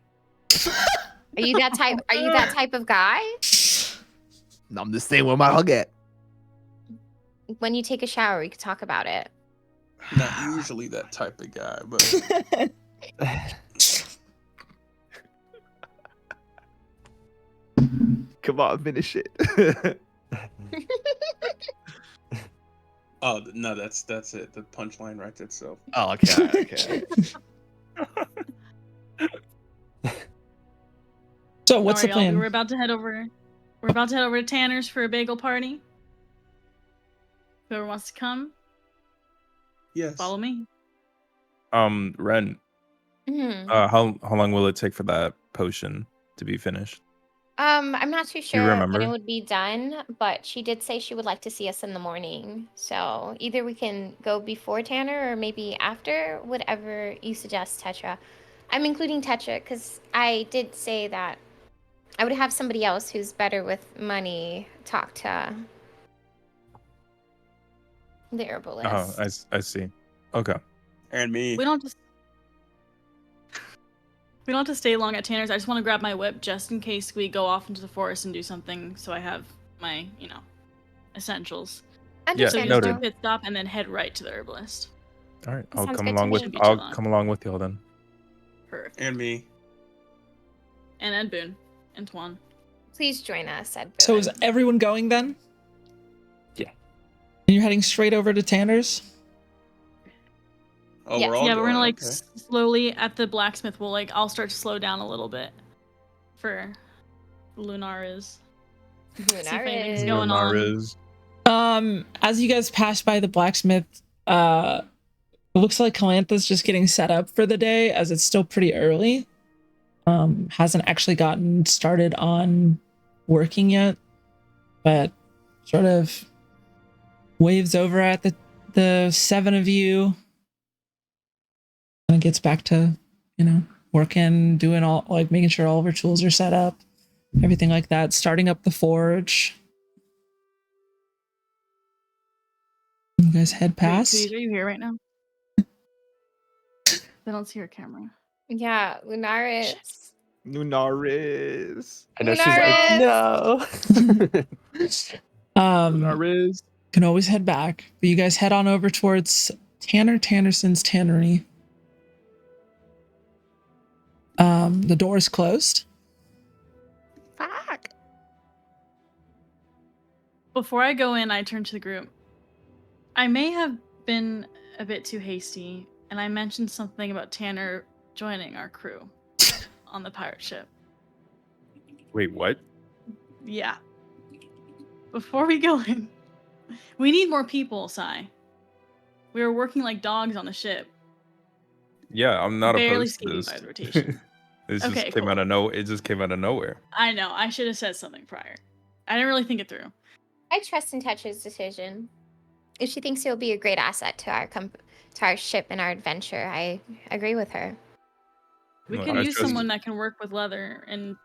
Are you that type? Are you that type of guy?
I'm just saying where my hug at.
When you take a shower, we could talk about it.
Not usually that type of guy, but
Come on, finish it.
oh no, that's it. The punchline writes itself.
Oh, okay.
So what's the
Don't worry, y'all,
plan?
we're about to head over. We're about to head over to Tanner's for a bagel party. Whoever wants to come,
Yes.
follow me.
Ren,
Mhm.
how long will it take for that potion to be finished?
I'm not too
you
sure when
remember?
it would be done, but she did say she would like to see us in the morning. So either we can go before Tanner or maybe after, whatever you suggest, Tetra. I'm including Tetra because I did say that I would have somebody else who's better with money talk to the herbalist.
Oh, I see. Okay.
And me.
We don't have to stay long at Tanner's. I just want to grab my whip just in case we go off into the forest and do something, so I have my, essentials. So
Yeah,
just do a
Understandable.
noted.
pit stop and then head right to the herbalist.
All right,
That
I'll
sounds
come
good to
along
me.
with
Should be
I'll
chill out.
come along with y'all then.
Perfect.
And me.
And Ed Boone. And Tuan.
Please join us at
So is
Boone.
everyone going then?
Yeah.
And you're heading straight over to Tanner's?
Oh,
Yes.
we're all
Yeah, but we're
going.
gonna
Okay.
slowly at the blacksmith. I'll start to slow down a little bit for Lunaris. See if anything's
Lunaris.
going on.
Lunariz.
As you guys pass by the blacksmith, it looks like Calantha's just getting set up for the day as it's still pretty early. Hasn't actually gotten started on working yet, but sort of waves over at the 7 of you and gets back to, working, doing all, like making sure all of her tools are set up, everything like that, starting up the forge. You guys head
Wait,
past.
Cooties, are you here right now? I don't see your camera.
Yeah, Lunaris.
Lunaris.
I know she's like, no.
Lunariz.
Can always head back, but you guys head on over towards Tannerson's tannery. The door is closed.
Fuck.
Before I go in, I turn to the group. I may have been a bit too hasty, and I mentioned something about Tanner joining our crew on the pirate ship.
Wait, what?
Yeah. Before we go in, we need more people, Sai. We were working like dogs on the ship.
Yeah, I'm not
Barely
opposed to
skating
this.
by the rotation.
This
Okay,
just came
cool.
out of It just came out of nowhere.
I know, I should have said something prior. I didn't really think it through.
I trust in Tetra's decision. If she thinks he'll be a great asset to our ship and our adventure, I agree with her.
We
Well,
could
I
use
trust-
someone that can work with leather, and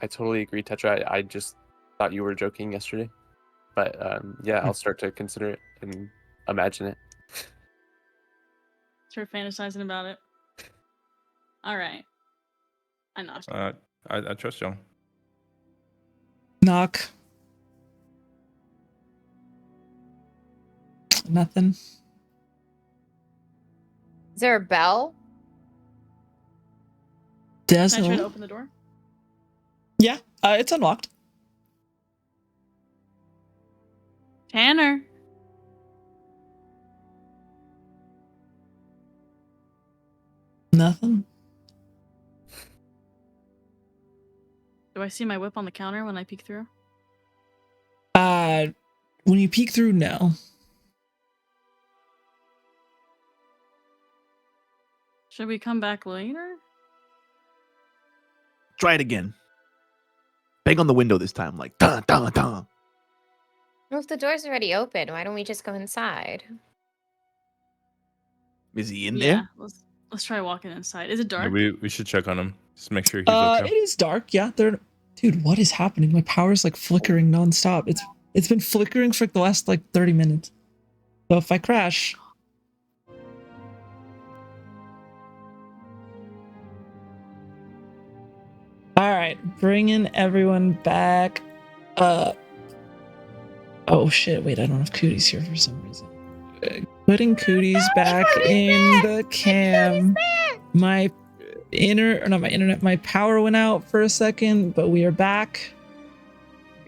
I totally agree, Tetra. I just thought you were joking yesterday. But yeah, I'll start to consider it and imagine it.
start fantasizing about it. All right. I knocked.
I trust y'all.
Knock. Nothing.
Is there a bell?
There's
Can I try to
no.
open the door?
Yeah, it's unlocked.
Tanner.
Nothing.
Do I see my whip on the counter when I peek through?
When you peek through, no.
Should we come back later?
Try it again. Bang on the window this time, like dun dun dun.
Well, if the door's already open, why don't we just go inside?
Is he in
Yeah.
there?
Let's try walking inside. Is it
Yeah,
dark?
we should check on him. Just make sure he's okay.
It is dark. Yeah, dude, what is happening? My power's like flickering nonstop. It's been flickering for the last like 30 minutes. So if I crash, all right, bringing everyone back up. Oh shit! Wait, I don't have Cooties here for some reason. Putting Cooties back in the cam. My power went out for a second, but we are back.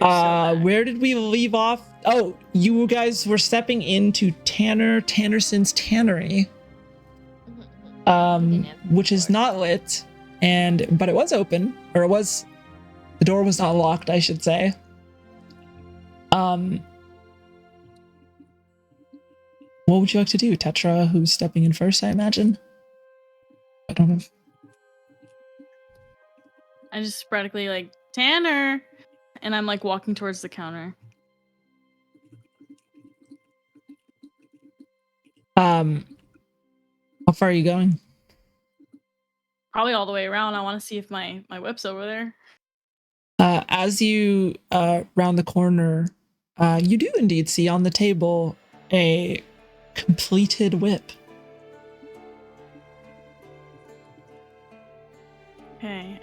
Where did we leave off? Oh, you guys were stepping into Tannerson's Tannery, which is not lit, but it was open, or the door was not locked, I should say. What would you like to do, Tetra? Who's stepping in first? I imagine. I don't know.
I just sporadically like Tanner, and I'm like walking towards the counter.
How far are you going?
Probably all the way around. I want to see if my whip's over there.
As you round the corner, you do indeed see on the table a completed whip.
Okay,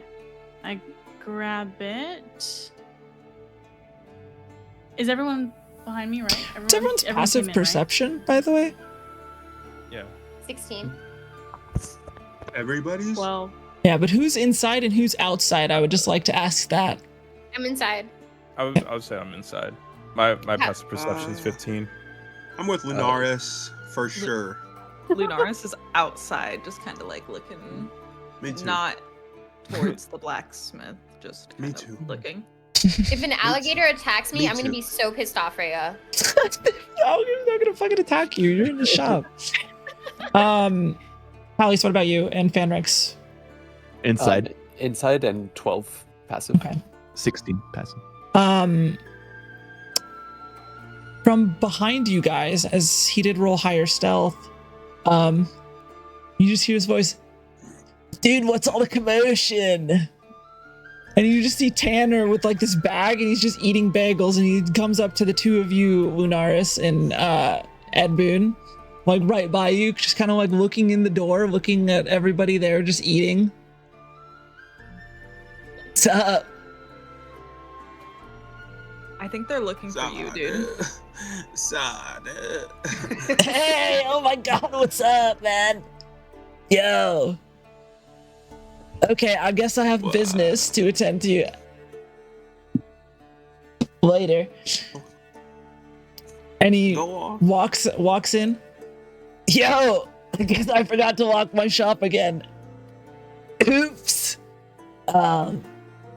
I grab it. Is everyone behind me, right?
Everyone's passive
came in,
perception, by the way.
Yeah.
16.
Everybody's.
Right? Well,
Yeah, but who's inside and who's outside? I would just like to ask that.
I'm inside.
I would say I'm inside. My passive perception is 15.
I'm with Lunaris for sure.
Lunaris is outside, just kind of like looking,
Me too.
not towards the blacksmith, just
Me
kind of
too.
looking.
If an alligator attacks me,
Me
I'm gonna
too.
be so pissed off, Freya.
No, he's not gonna fucking attack you. You're in the shop. Palace, what about you and Fanrix?
Inside.
Inside and 12 passive.
Okay.
16 passive.
From behind you guys, as he did roll higher stealth, you just hear his voice, "Dude, what's all the commotion?" And you just see Tanner with like this bag, and he's just eating bagels, and he comes up to the two of you, Lunaris and Ed Boon, like right by you, just kind of like looking in the door, looking at everybody there, just eating. What's up?
I think they're looking for you, dude.
Sada.
Hey, oh my god, what's up, man? Yo. Okay, I guess I have
Wow.
business to attend to later. And he
Go on.
walks in. Yo, I guess I forgot to lock my shop again. Oops.
Tanner,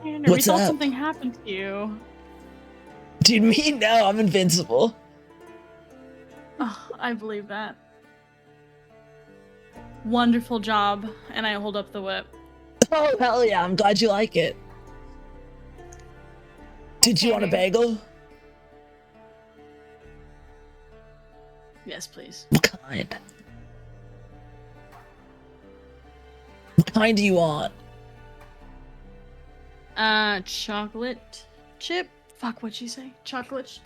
we
What's
thought
up?
something happened to you.
Dude, me? No, I'm invincible.
Oh, I believe that. Wonderful job. And I hold up the whip.
Oh, hell yeah, I'm glad you like it. Did you want a bagel?
Yes, please.
What kind? What kind do you want?
Chocolate chip. Fuck, what'd she say? Chocolate.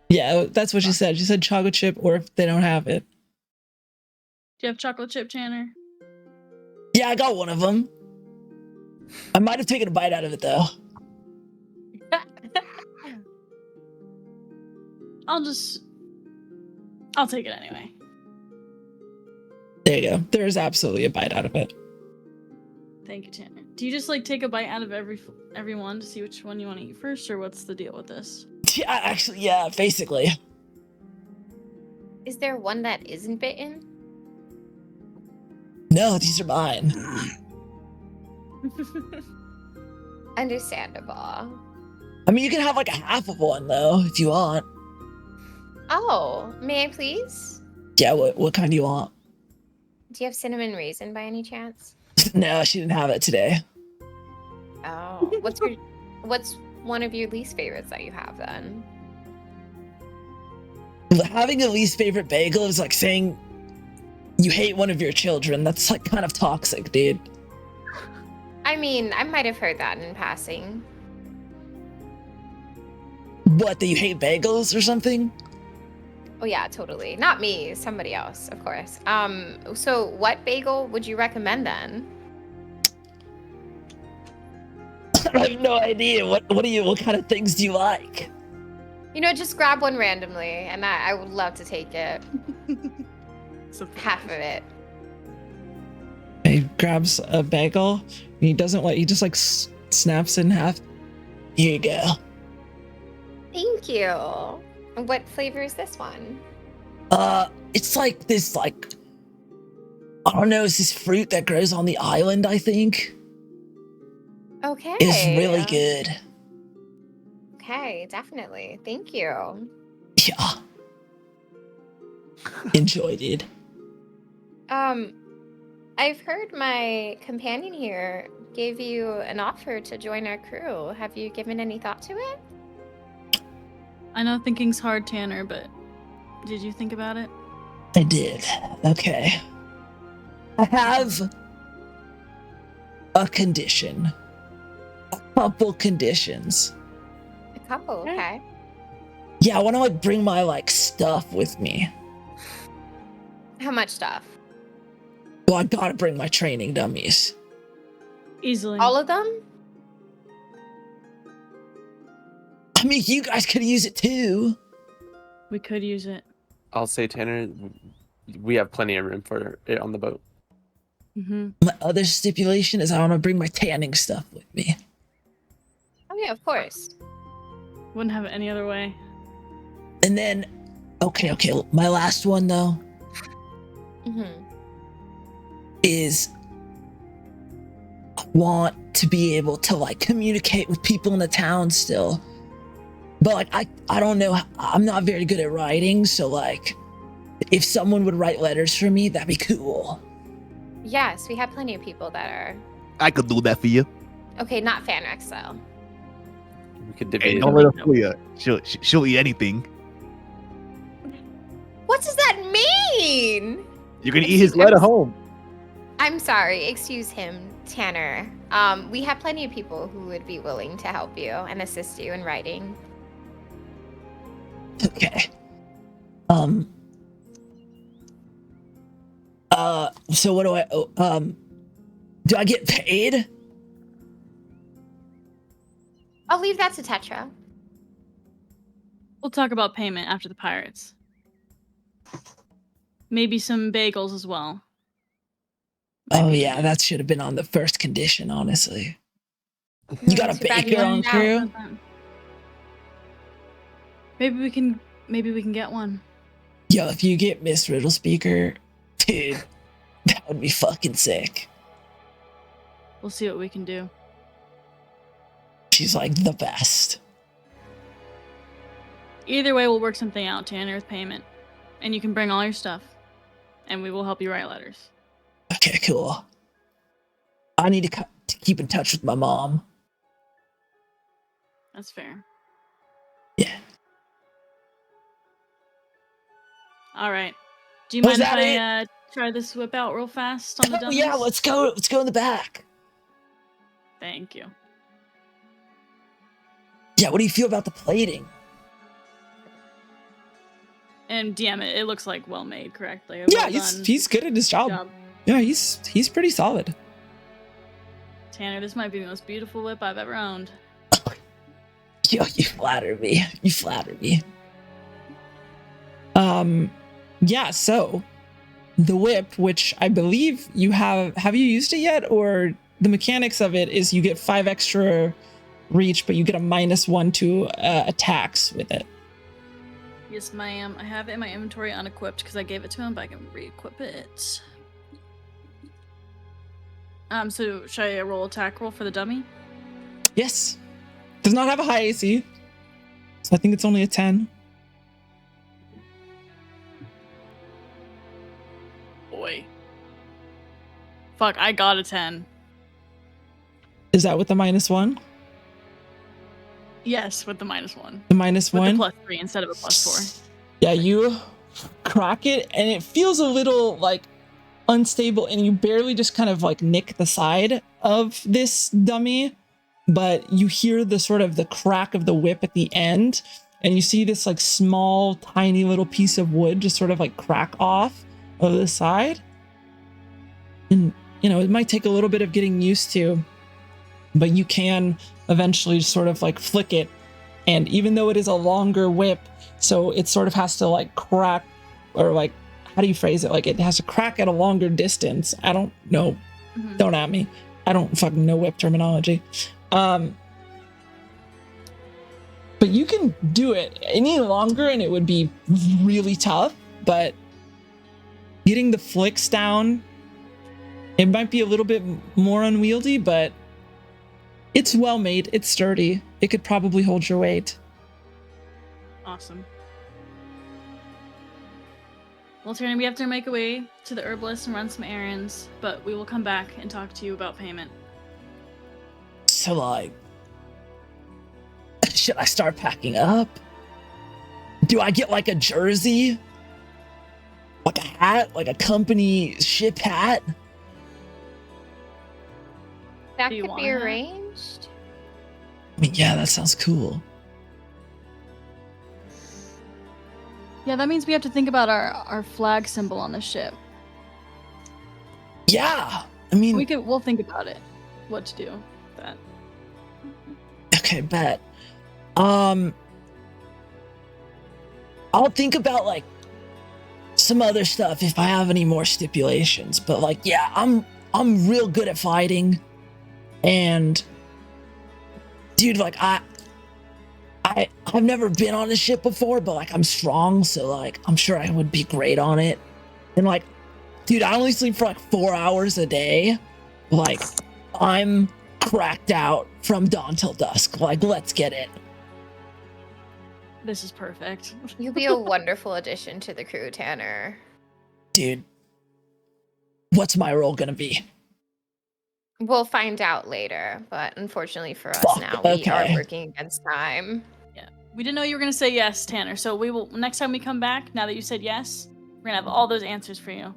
Yeah, that's what she said. She said chocolate chip, or if they don't have it.
Do you have chocolate chip, Tanner?
Yeah, I got one of them. I might have taken a bite out of it though.
I'll take it anyway.
There you go. There's absolutely a bite out of it.
Thank you, Tanner. Do you just like take a bite out of every one to see which one you want to eat first, or what's the deal with this?
Yeah, actually, yeah, basically.
Is there one that isn't bitten?
No, these are mine.
Understandable.
I mean, you can have like a half of one though, if you want.
Oh, may I please?
Yeah, what kind do you want?
Do you have cinnamon raisin by any chance?
No, she didn't have it today.
Oh, what's one of your least favorites that you have then?
Having a least favorite bagel is like saying you hate one of your children. That's like kind of toxic, dude.
I mean, I might have heard that in passing.
What, that you hate bagels or something?
Oh yeah, totally. Not me, somebody else, of course. So what bagel would you recommend then?
I have no idea. What kind of things do you like?
You know, just grab one randomly, and I would love to take it. Half of it.
He grabs a bagel. He doesn't he just like snaps it in half. Here you go.
Thank you. What flavor is this one?
It's like this, like, I don't know, it's this fruit that grows on the island, I think.
Okay.
It's really good.
Okay, definitely. Thank you.
Yeah. Enjoy, dude.
I've heard my companion here gave you an offer to join our crew. Have you given any thought to it?
I know thinking's hard, Tanner, but did you think about it?
I did. Okay. I have a condition. A couple conditions.
A couple, okay.
Yeah, I want to like bring my like stuff with me.
How much stuff?
Well, I gotta bring my training dummies.
Easily.
All of them?
I mean, you guys could use it too.
We could use it.
I'll say, Tanner, we have plenty of room for it on the boat.
Mm-hmm.
My other stipulation is I want to bring my tanning stuff with me.
Oh yeah, of course.
Wouldn't have it any other way.
And then, okay, my last one though is I want to be able to like communicate with people in the town still. But like I don't know, I'm not very good at writing, so like if someone would write letters for me, that'd be cool.
Yes, we have plenty of people that are
I could do that for you.
okay, not Fanrex though.
We could
Hey,
debate
don't
it.
let her fool you. She'll eat anything.
What does that mean?
You're gonna eat his letter home.
I'm sorry, excuse him, Tanner. We have plenty of people who would be willing to help you and assist you in writing.
Okay. So what do I owe? Do I get paid?
I'll leave that to Tetra.
We'll talk about payment after the pirates. Maybe some bagels as well.
Oh yeah, that should have been on the first condition, honestly. You got a
Too bad you
baker on
left
crew?
Maybe we can get one.
Yo, if you get Miss Riddle Speaker, dude, that would be fucking sick.
We'll see what we can do.
She's like the best.
Either way, we'll work something out, Tanner, with payment. And you can bring all your stuff. And we will help you write letters.
Okay, cool. I need to keep in touch with my mom.
That's fair.
Yeah.
All right. Do you
Was
mind if
that
I try this whip out real fast on the
Oh
dummies?
yeah, let's go. Let's go in the back.
Thank you.
Yeah, what do you feel about the plating?
And DM, it looks like well made, correctly.
Yeah,
Well done.
he's good at his job.
Job.
Yeah, he's pretty solid.
Tanner, this might be the most beautiful whip I've ever owned.
Yo, you flatter me. You flatter me. Yeah, so the whip, which I believe you have you used it yet? Or the mechanics of it is you get 5 extra reach, but you get a -1 to attacks with it.
Yes, ma'am. I have it in my inventory unequipped because I gave it to him, but I can re-equip it. So should I roll attack roll for the dummy?
Yes. Does not have a high AC. So I think it's only a 10.
Boy. Fuck, I got a 10.
Is that with the -1?
Yes, with the -1.
The
With the
-1?
+3 instead of a +4.
Yeah, you crack it and it feels a little like unstable and you barely just kind of like nick the side of this dummy, but you hear the sort of the crack of the whip at the end and you see this like small tiny little piece of wood just sort of like crack off of the side. And you know, it might take a little bit of getting used to, but you can eventually sort of like flick it. And even though it is a longer whip, so it sort of has to like crack, or like, how do you phrase it? Like it has to crack at a longer distance. I don't know.
Mhm.
Don't at me. I don't fucking know whip terminology. But you can do it any longer and it would be really tough, but getting the flicks down, it might be a little bit more unwieldy, but it's well made. It's sturdy. It could probably hold your weight.
Awesome. Well, Tyrion, we have to make our way to the herbalist and run some errands, but we will come back and talk to you about payment.
So like, should I start packing up? Do I get like a jersey? Like a hat? Like a company ship hat?
That
Do you
could
want
be
that?
arranged.
I mean, yeah, that sounds cool.
Yeah, that means we have to think about our flag symbol on the ship.
Yeah. I mean,
We'll think about it. What to do with that.
okay, bet. I'll think about like some other stuff if I have any more stipulations, but like, yeah, I'm real good at fighting. And dude, like I've never been on a ship before, but like I'm strong, so like I'm sure I would be great on it. And like, dude, I only sleep for like 4 hours a day. Like, I'm cracked out from dawn till dusk. Like, let's get it.
This is perfect.
You'll be a wonderful addition to the crew, Tanner.
Dude, what's my role gonna be?
We'll find out later, but unfortunately for us
Fuck,
now, we
okay.
are working against time.
We didn't know you were gonna say yes, Tanner. So we will next time we come back. Now that you said yes, we're gonna have all those answers for you.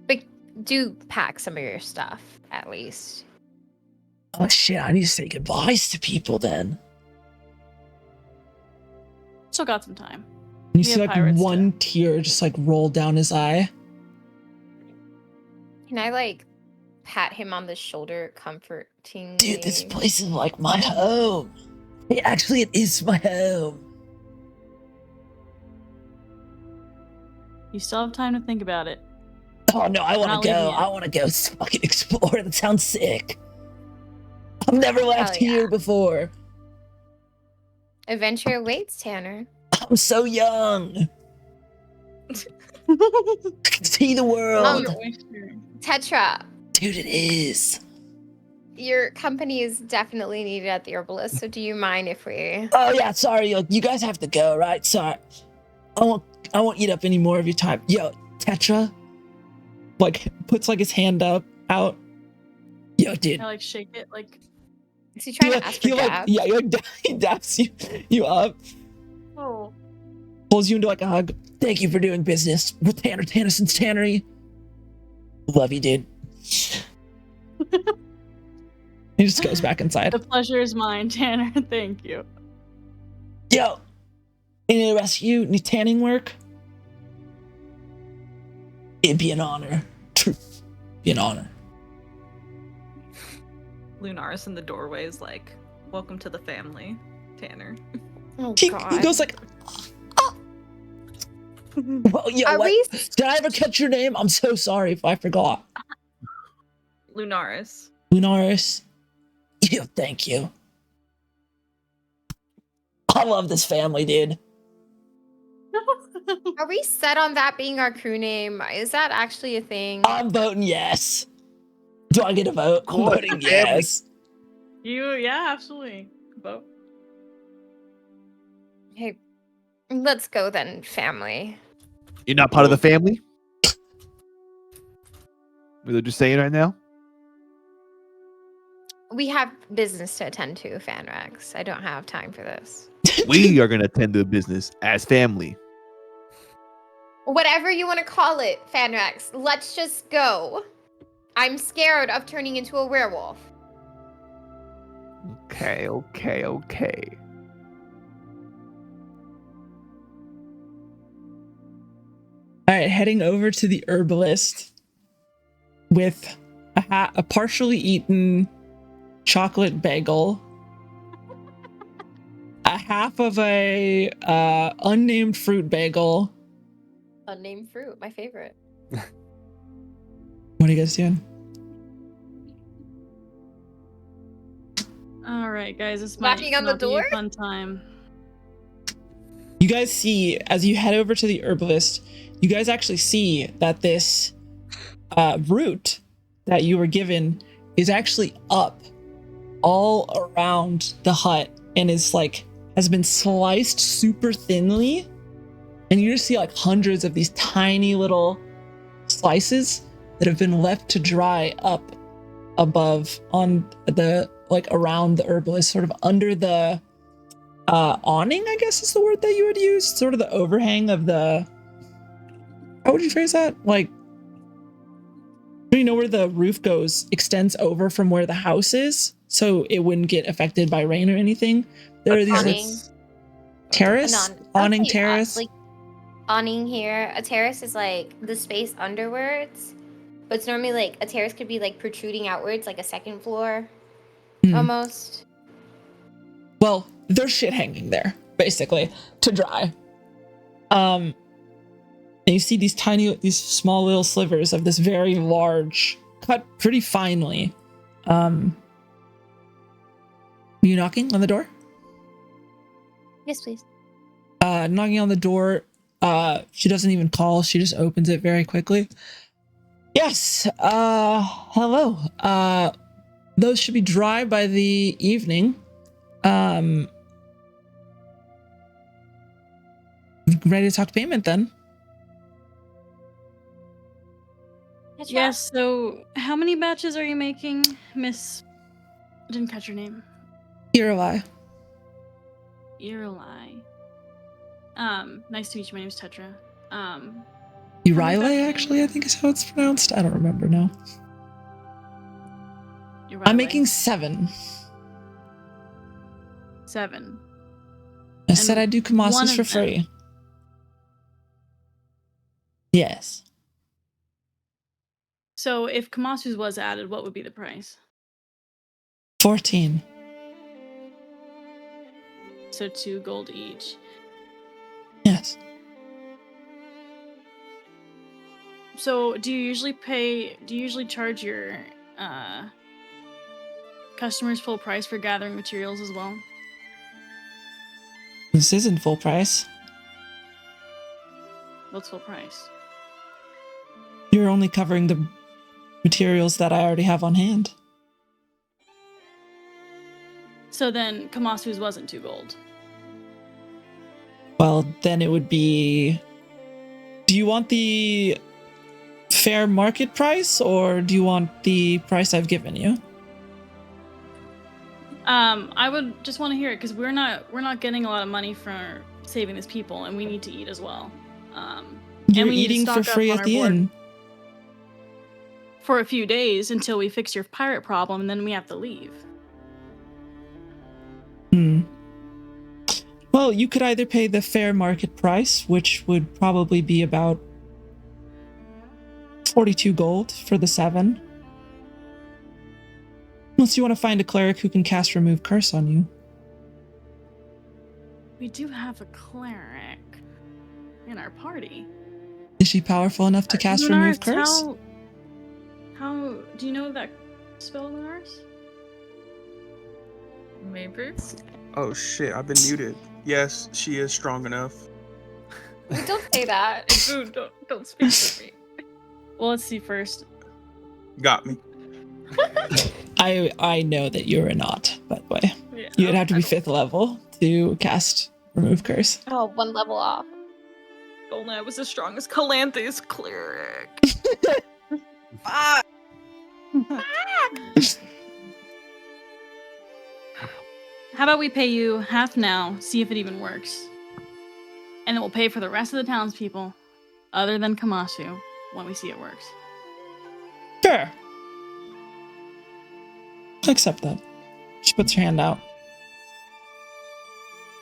But do pack some of your stuff, at least.
Oh shit, I need to say goodbyes to people then.
Still got some time.
You
We
see
have
like
pirates
one tear just like roll down his eye.
Can I like pat him on the shoulder, comfortingly?
Dude, this place is like my home. Hey, actually, it is my home.
You still have time to think about it.
Oh no, I want
not
to go.
leaving yet.
I want to go fucking explore. That sounds sick. I've never left
yeah.
here before.
Adventure awaits, Tanner.
I'm so young. I can see the world.
Tetra,
Dude, it is.
your company is definitely needed at the herbalist, so do you mind if we...
Oh yeah, sorry. Like, you guys have to go, right? Sorry. I won't eat up any more of your time. Yo, Tetra, like, puts like his hand out. Yo, dude.
I like shake it like.
Is he trying to ask for dab?
Yeah, he daps you up,
Oh.
pulls you into like a hug. Thank you for doing business with Tanner Tannisson's Tannery. Love you, dude. He just goes back inside.
The pleasure is mine, Tanner. Thank you.
Yo, any of the rest of you need tanning work? It'd be an honor. Be an honor.
Lunaris in the doorway is like, "Welcome to the family, Tanner."
Oh
He
God.
goes like, "Oh." Well,
Are
what?
we?
Did I ever catch your name? I'm so sorry if I forgot.
Lunaris.
Lunaris. Yeah, thank you. I love this family, dude.
Are we set on that being our crew name? Is that actually a thing?
I'm voting yes. Do I get a vote? I'm
course,
voting
the family.
yes.
Yeah, absolutely. Vote.
Okay, let's go then, family.
You're not part of the family? We're just saying right now?
We have business to attend to, Fanrax. I don't have time for this.
We are going to attend to the business as family.
Whatever you want to call it, Fanrax, let's just go. I'm scared of turning into a werewolf.
Okay.
All right, heading over to the herbalist with a partially eaten chocolate bagel, a half of a unnamed fruit bagel.
Unnamed fruit, my favorite.
What are you guys doing?
All right, guys, this might
Knocking on the
not be
door?
a fun time.
You guys see, as you head over to the herbalist, you guys actually see that this root that you were given is actually up all around the hut and is like, has been sliced super thinly. And you just see like hundreds of these tiny little slices that have been left to dry up above on the, like around the herbalist, sort of under the awning, I guess is the word that you would use, sort of the overhang of the, how would you phrase that? Like, you know where the roof goes, extends over from where the house is, so it wouldn't get affected by rain or anything. There are these
Awning.
terrace, awning terrace.
Like awning here. A terrace is like the space underwards, but it's normally like a terrace could be like protruding outwards, like a second floor, almost.
Well, there's shit hanging there, basically, to dry. And you see these small little slivers of this very large, cut pretty finely. You knocking on the door?
Yes, please.
Knocking on the door. She doesn't even call. She just opens it very quickly. Yes. Hello. Those should be dry by the evening. Ready to talk payment then?
Yes, so how many batches are you making, Miss? I didn't catch your name.
Iralai.
Iralai. Nice to meet you. My name's Tetra.
Irilai, actually, I think is how it's pronounced. I don't remember now. I'm making 7.
7.
I said I'd do
one
Kamasis
of
for
them.
free. Yes.
So if Kamasu's was added, what would be the price?
14.
So 2 gold each.
Yes.
So do you usually charge your customers full price for gathering materials as well?
This isn't full price.
What's full price?
You're only covering the materials that I already have on hand.
So then Kamasu's wasn't 2 gold.
Well, then it would be... Do you want the fair market price, or do you want the price I've given you?
I would just want to hear it because we're not getting a lot of money for saving these people, and we need to eat as well.
You're
and we need to
eating for
stock up
free
on
at
our
the
board
inn.
for a few days until we fix your pirate problem, and then we have to leave.
Well, you could either pay the fair market price, which would probably be about 42 gold for the 7. Unless you want to find a cleric who can cast Remove Curse on you.
We do have a cleric in our party.
Is she powerful enough to cast Remove
Lunaris,
Curse?
How do you know that spell, Lunaris?
Maybe.
Oh shit, I've been muted. Yes, she is strong enough.
Don't say that.
Ooh, don't speak for me.
Well, let's see first.
Got me.
I know that you're not, by the way.
Yeah,
You would have to
I
be
don't-
5th level to cast Remove Curse.
Oh, one level off.
If only I was as strong as Calanthe's cleric.
How about we pay you half now, see if it even works. And then we'll pay for the rest of the townspeople, other than Kamasu, when we see it works.
Sure. I accept that. She puts her hand out.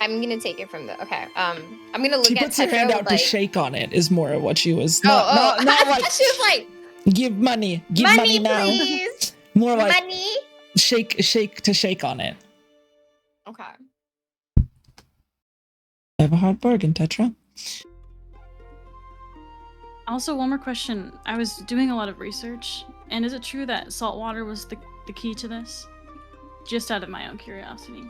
I'm gonna take it from the. Okay. I'm gonna look
She
at
puts her
Tetra
hand
with,
out
like,
to shake on it is more what she was.
Oh,
Not
I
like
thought she was like,
give money. Give money, now.
please.
More like
Money.
shake to shake on it.
Okay.
I have a hard bargain, Tetra.
Also, one more question. I was doing a lot of research, and is it true that salt water was the key to this? Just out of my own curiosity.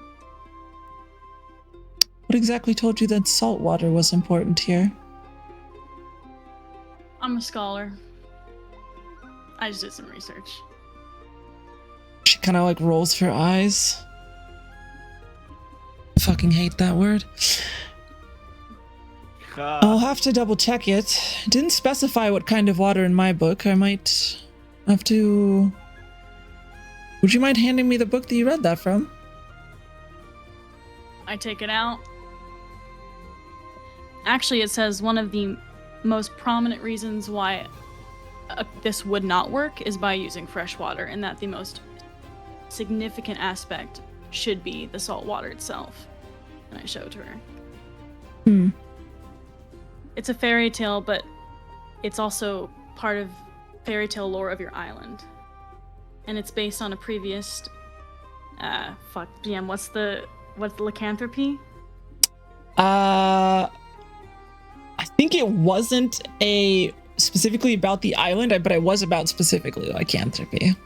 What exactly told you that salt water was important here?
I'm a scholar. I just did some research.
She kind of like rolls her eyes. I fucking hate that word. I'll have to double check it. It didn't specify what kind of water in my book. I might have to... Would you mind handing me the book that you read that from?
I take it out. Actually, it says one of the most prominent reasons why this would not work is by using fresh water, and that the most significant aspect should be the salt water itself. And I showed her. It's a fairy tale, but it's also part of fairy tale lore of your island. And it's based on a previous what's the lycanthropy?
I think it wasn't specifically about the island, but it was about specifically lycanthropy.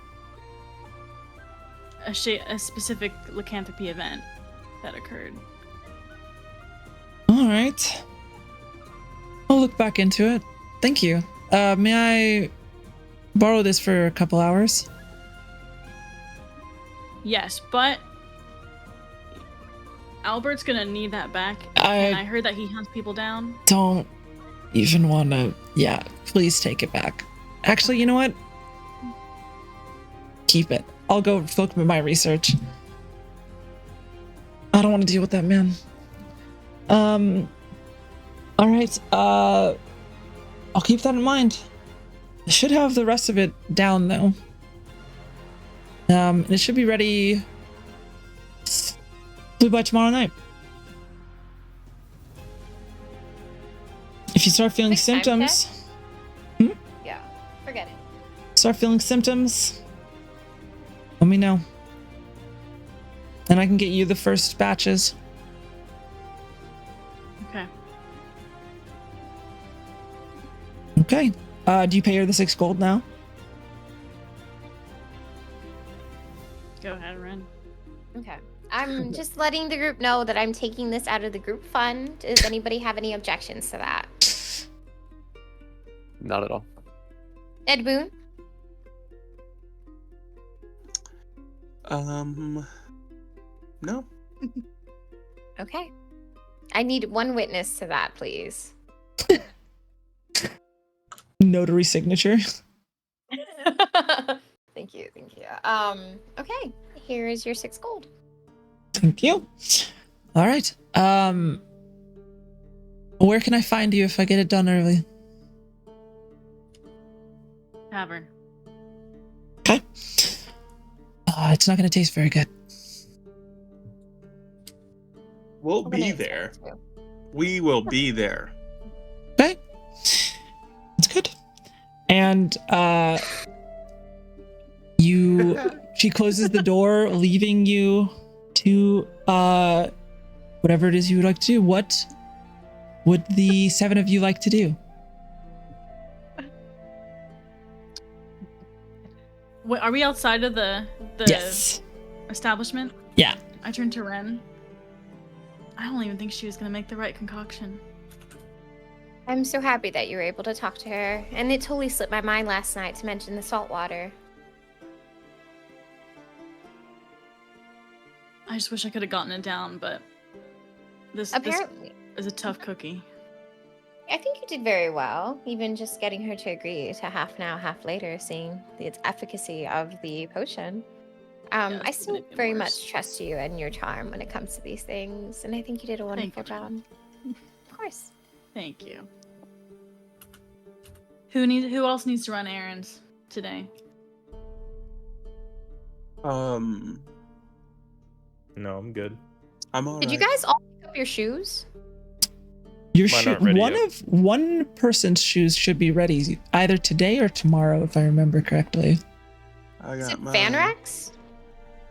A specific lycanthropy event that occurred.
All right. I'll look back into it. Thank you. May I borrow this for a couple hours?
Yes, but Albert's gonna need that back.
I
And I heard that he hunts people down.
don't even want to... Yeah, please take it back. Actually, you know what? Keep it. I'll go look at my research. I don't want to deal with that man. All right. I'll keep that in mind. I should have the rest of it down though. And it should be ready by tomorrow night. If you start feeling
Quick time
symptoms,
Yeah. Forget it.
let me know. And I can get you the first batches.
Okay.
Okay. Do you pay her the 6 gold now?
Go ahead, Ren.
Okay. I'm just letting the group know that I'm taking this out of the group fund. Does anybody have any objections to that?
Not at all.
Ed Boone?
No.
Okay. I need one witness to that, please.
Notary signature.
Thank you. Okay. Here is your 6 gold.
Thank you. All right. Where can I find you if I get it done early?
Tavern.
Okay. It's not going to taste very good.
We'll
I'm
be
gonna
there.
expect you.
We will be there.
Okay. That's good. And She closes the door, leaving you to whatever it is you would like to do. What would the 7 of you like to do?
Wait, are we outside of the
Yes.
establishment?
Yeah.
I turned to Ren. I don't even think she was gonna make the right concoction.
I'm so happy that you were able to talk to her, and it totally slipped my mind last night to mention the salt water.
I just wish I could have gotten it down, but this
Apparently,
is a tough cookie.
I think you did very well, even just getting her to agree to half now, half later, seeing the efficacy of the potion. I
it's
still
even
very
worse.
much trust you and your charm when it comes to these things, and I think you did a wonderful
you,
job. Of course.
Thank you. Who else needs to run errands today?
No, I'm good.
I'm all
Did you
right.
guys all pick up your shoes?
Your
Mine
shoe,
aren't ready
one
yet.
of one person's shoes should be ready either today or tomorrow, if I remember correctly.
I
Is
got
it
mine.
Fanrax?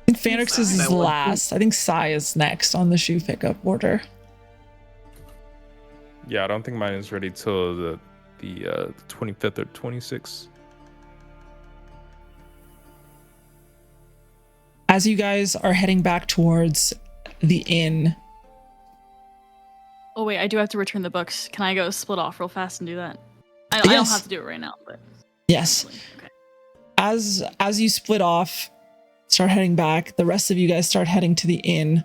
I think Phanix's is
That one.
last. I think Sai is next on the shoe pickup order.
Yeah, I don't think mine is ready till the 25th or 26th.
As you guys are heading back towards the inn,
Oh wait, I do have to return the books. Can I go split off real fast and do that? I don't
Yes.
have to do it right now, but
yes,
okay.
as you split off, start heading back, the rest of you guys start heading to the inn.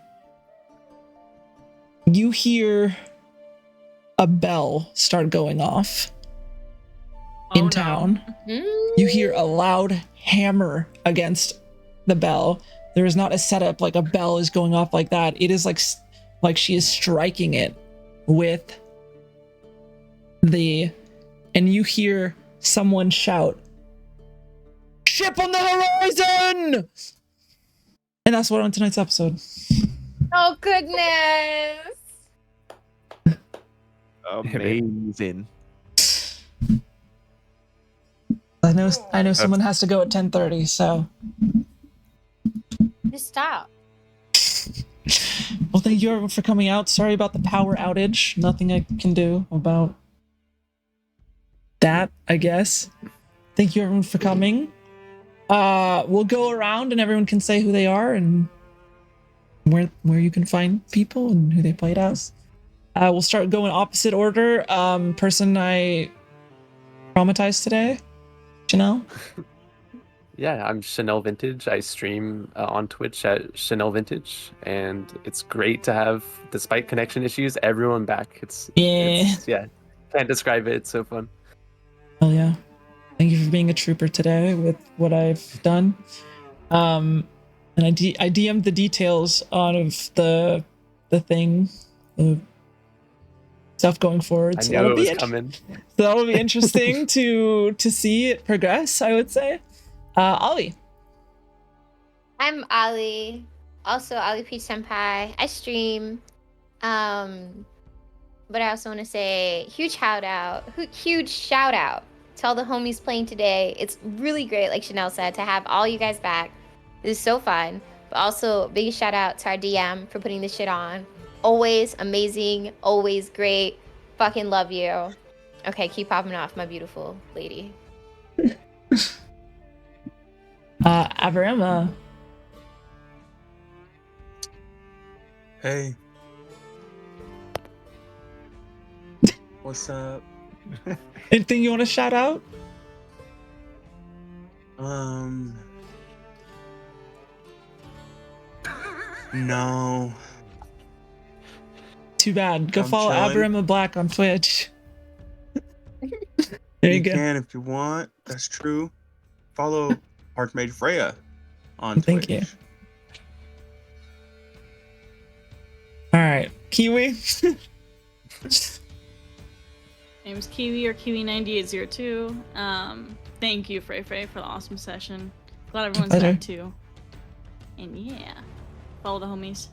You hear a bell start going off
Oh,
in
no.
town.
Hmm?
You hear a loud hammer against the bell. There is not a setup like a bell is going off like that. It is like she is striking it with and you hear someone shout, "Ship on the horizon!" And that's what on tonight's episode.
Oh, goodness.
Amazing.
I know someone has to go at 10:30, so
Just stop.
well, thank you everyone for coming out. Sorry about the power outage. Nothing I can do about that, I guess. Thank you everyone for coming. We'll go around and everyone can say who they are and where you can find people and who they played as. We'll start going opposite order. Person I traumatized today, Chanel.
Yeah, I'm Chanel Vintage. I stream on Twitch at Chanel Vintage, and it's great to have, despite connection issues, everyone back. It's can't describe it. It's so fun.
Oh yeah. Thank you for being a trooper today with what I've done. And I DM'd the details out of the thing, the stuff going forward.
I
So
knew it was coming.
So that'll be interesting to see it progress, I would say. Ollie.
I'm Ali, also Ali Peach Senpai. I stream, but I also want to say huge shout out to all the homies playing today. It's really great, like Chanel said, to have all you guys back. This is so fun. But also, big shout out to our DM for putting this shit on. Always amazing, always great. Fucking love you. Okay, keep popping off, my beautiful lady.
Avarema.
Hey. What's up?
Anything you want to shout out?
No.
Too bad. Go
I'm
follow
chilling.
Avarema Black on Twitch. There you go.
can if you want. That's true. Follow ArchmageFreya on
Thank
Twitch.
you. All right, Kiwi.
Name's Kiwi or Kiwi9802. Thank you, Frey, for the awesome session. Glad everyone's
Pleasure.
back too. And yeah, follow the homies.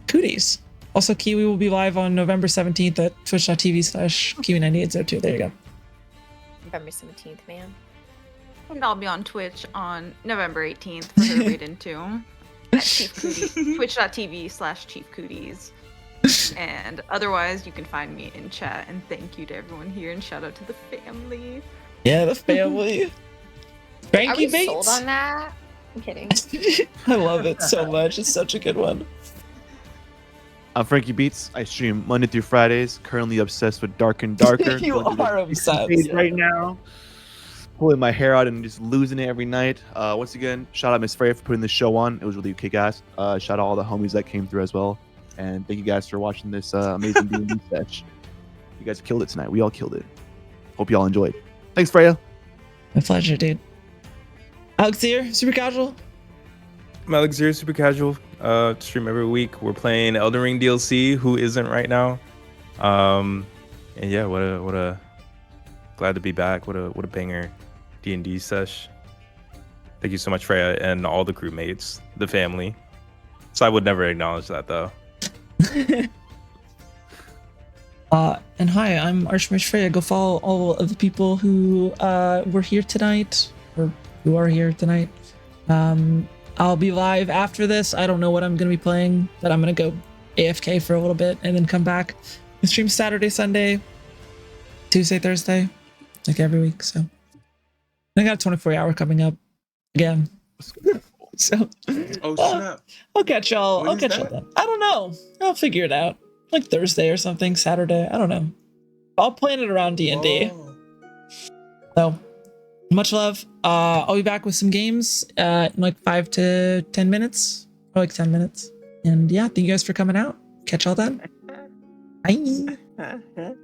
Cooties. Also, Kiwi will be live on November 17th at twitch.tv/Kiwi9802. There you go.
November 17th, man.
And I'll be on Twitch on November 18th for her to read into at Chief Cooties, twitch.tv/Chief Cooties. And otherwise, you can find me in chat. And thank you to everyone here, and shout out to the family.
Yeah, the family.
Are
Frankie
we
Bates.
sold on that? I'm kidding.
I love it so much. It's such a good one.
I'm Frankie Beats. I stream Monday through Fridays. Currently obsessed with Dark and Darker.
You
Going through the
are obsessed.
phase right now. Pulling my hair out and just losing it every night. Once again, shout out Miss Freya for putting this show on. It was really kick-ass. Shout out all the homies that came through as well. And thank you guys for watching this amazing D&D fetch. You guys killed it tonight. We all killed it. Hope you all enjoyed. Thanks, Freya.
My pleasure, dude. Alex here, super casual.
I'm Alex here, super casual. Stream every week. We're playing Elden Ring DLC. Who isn't right now? And yeah, what a glad to be back. What a banger D&D sesh. Thank you so much, Freya, and all the crewmates, the family. So I would never acknowledge that though.
And hi, I'm ArchmageFreya. Go follow all of the people who were here tonight, or who are here tonight. I'll be live after this. I don't know what I'm going to be playing, but I'm going to go AFK for a little bit and then come back and stream Saturday, Sunday, Tuesday, Thursday, like every week. So I got a 24-hour coming up again. So
Oh snap!
I'll catch y'all.
When
I'll
is
catch y'all
that?
then. I don't know. I'll figure it out. Like Thursday or something, Saturday. I don't know. I'll plan it around D&D.
Oh.
So much love. I'll be back with some games in like 5 to 10 minutes, or like 10 minutes. And yeah, thank you guys for coming out. Catch y'all then. Bye.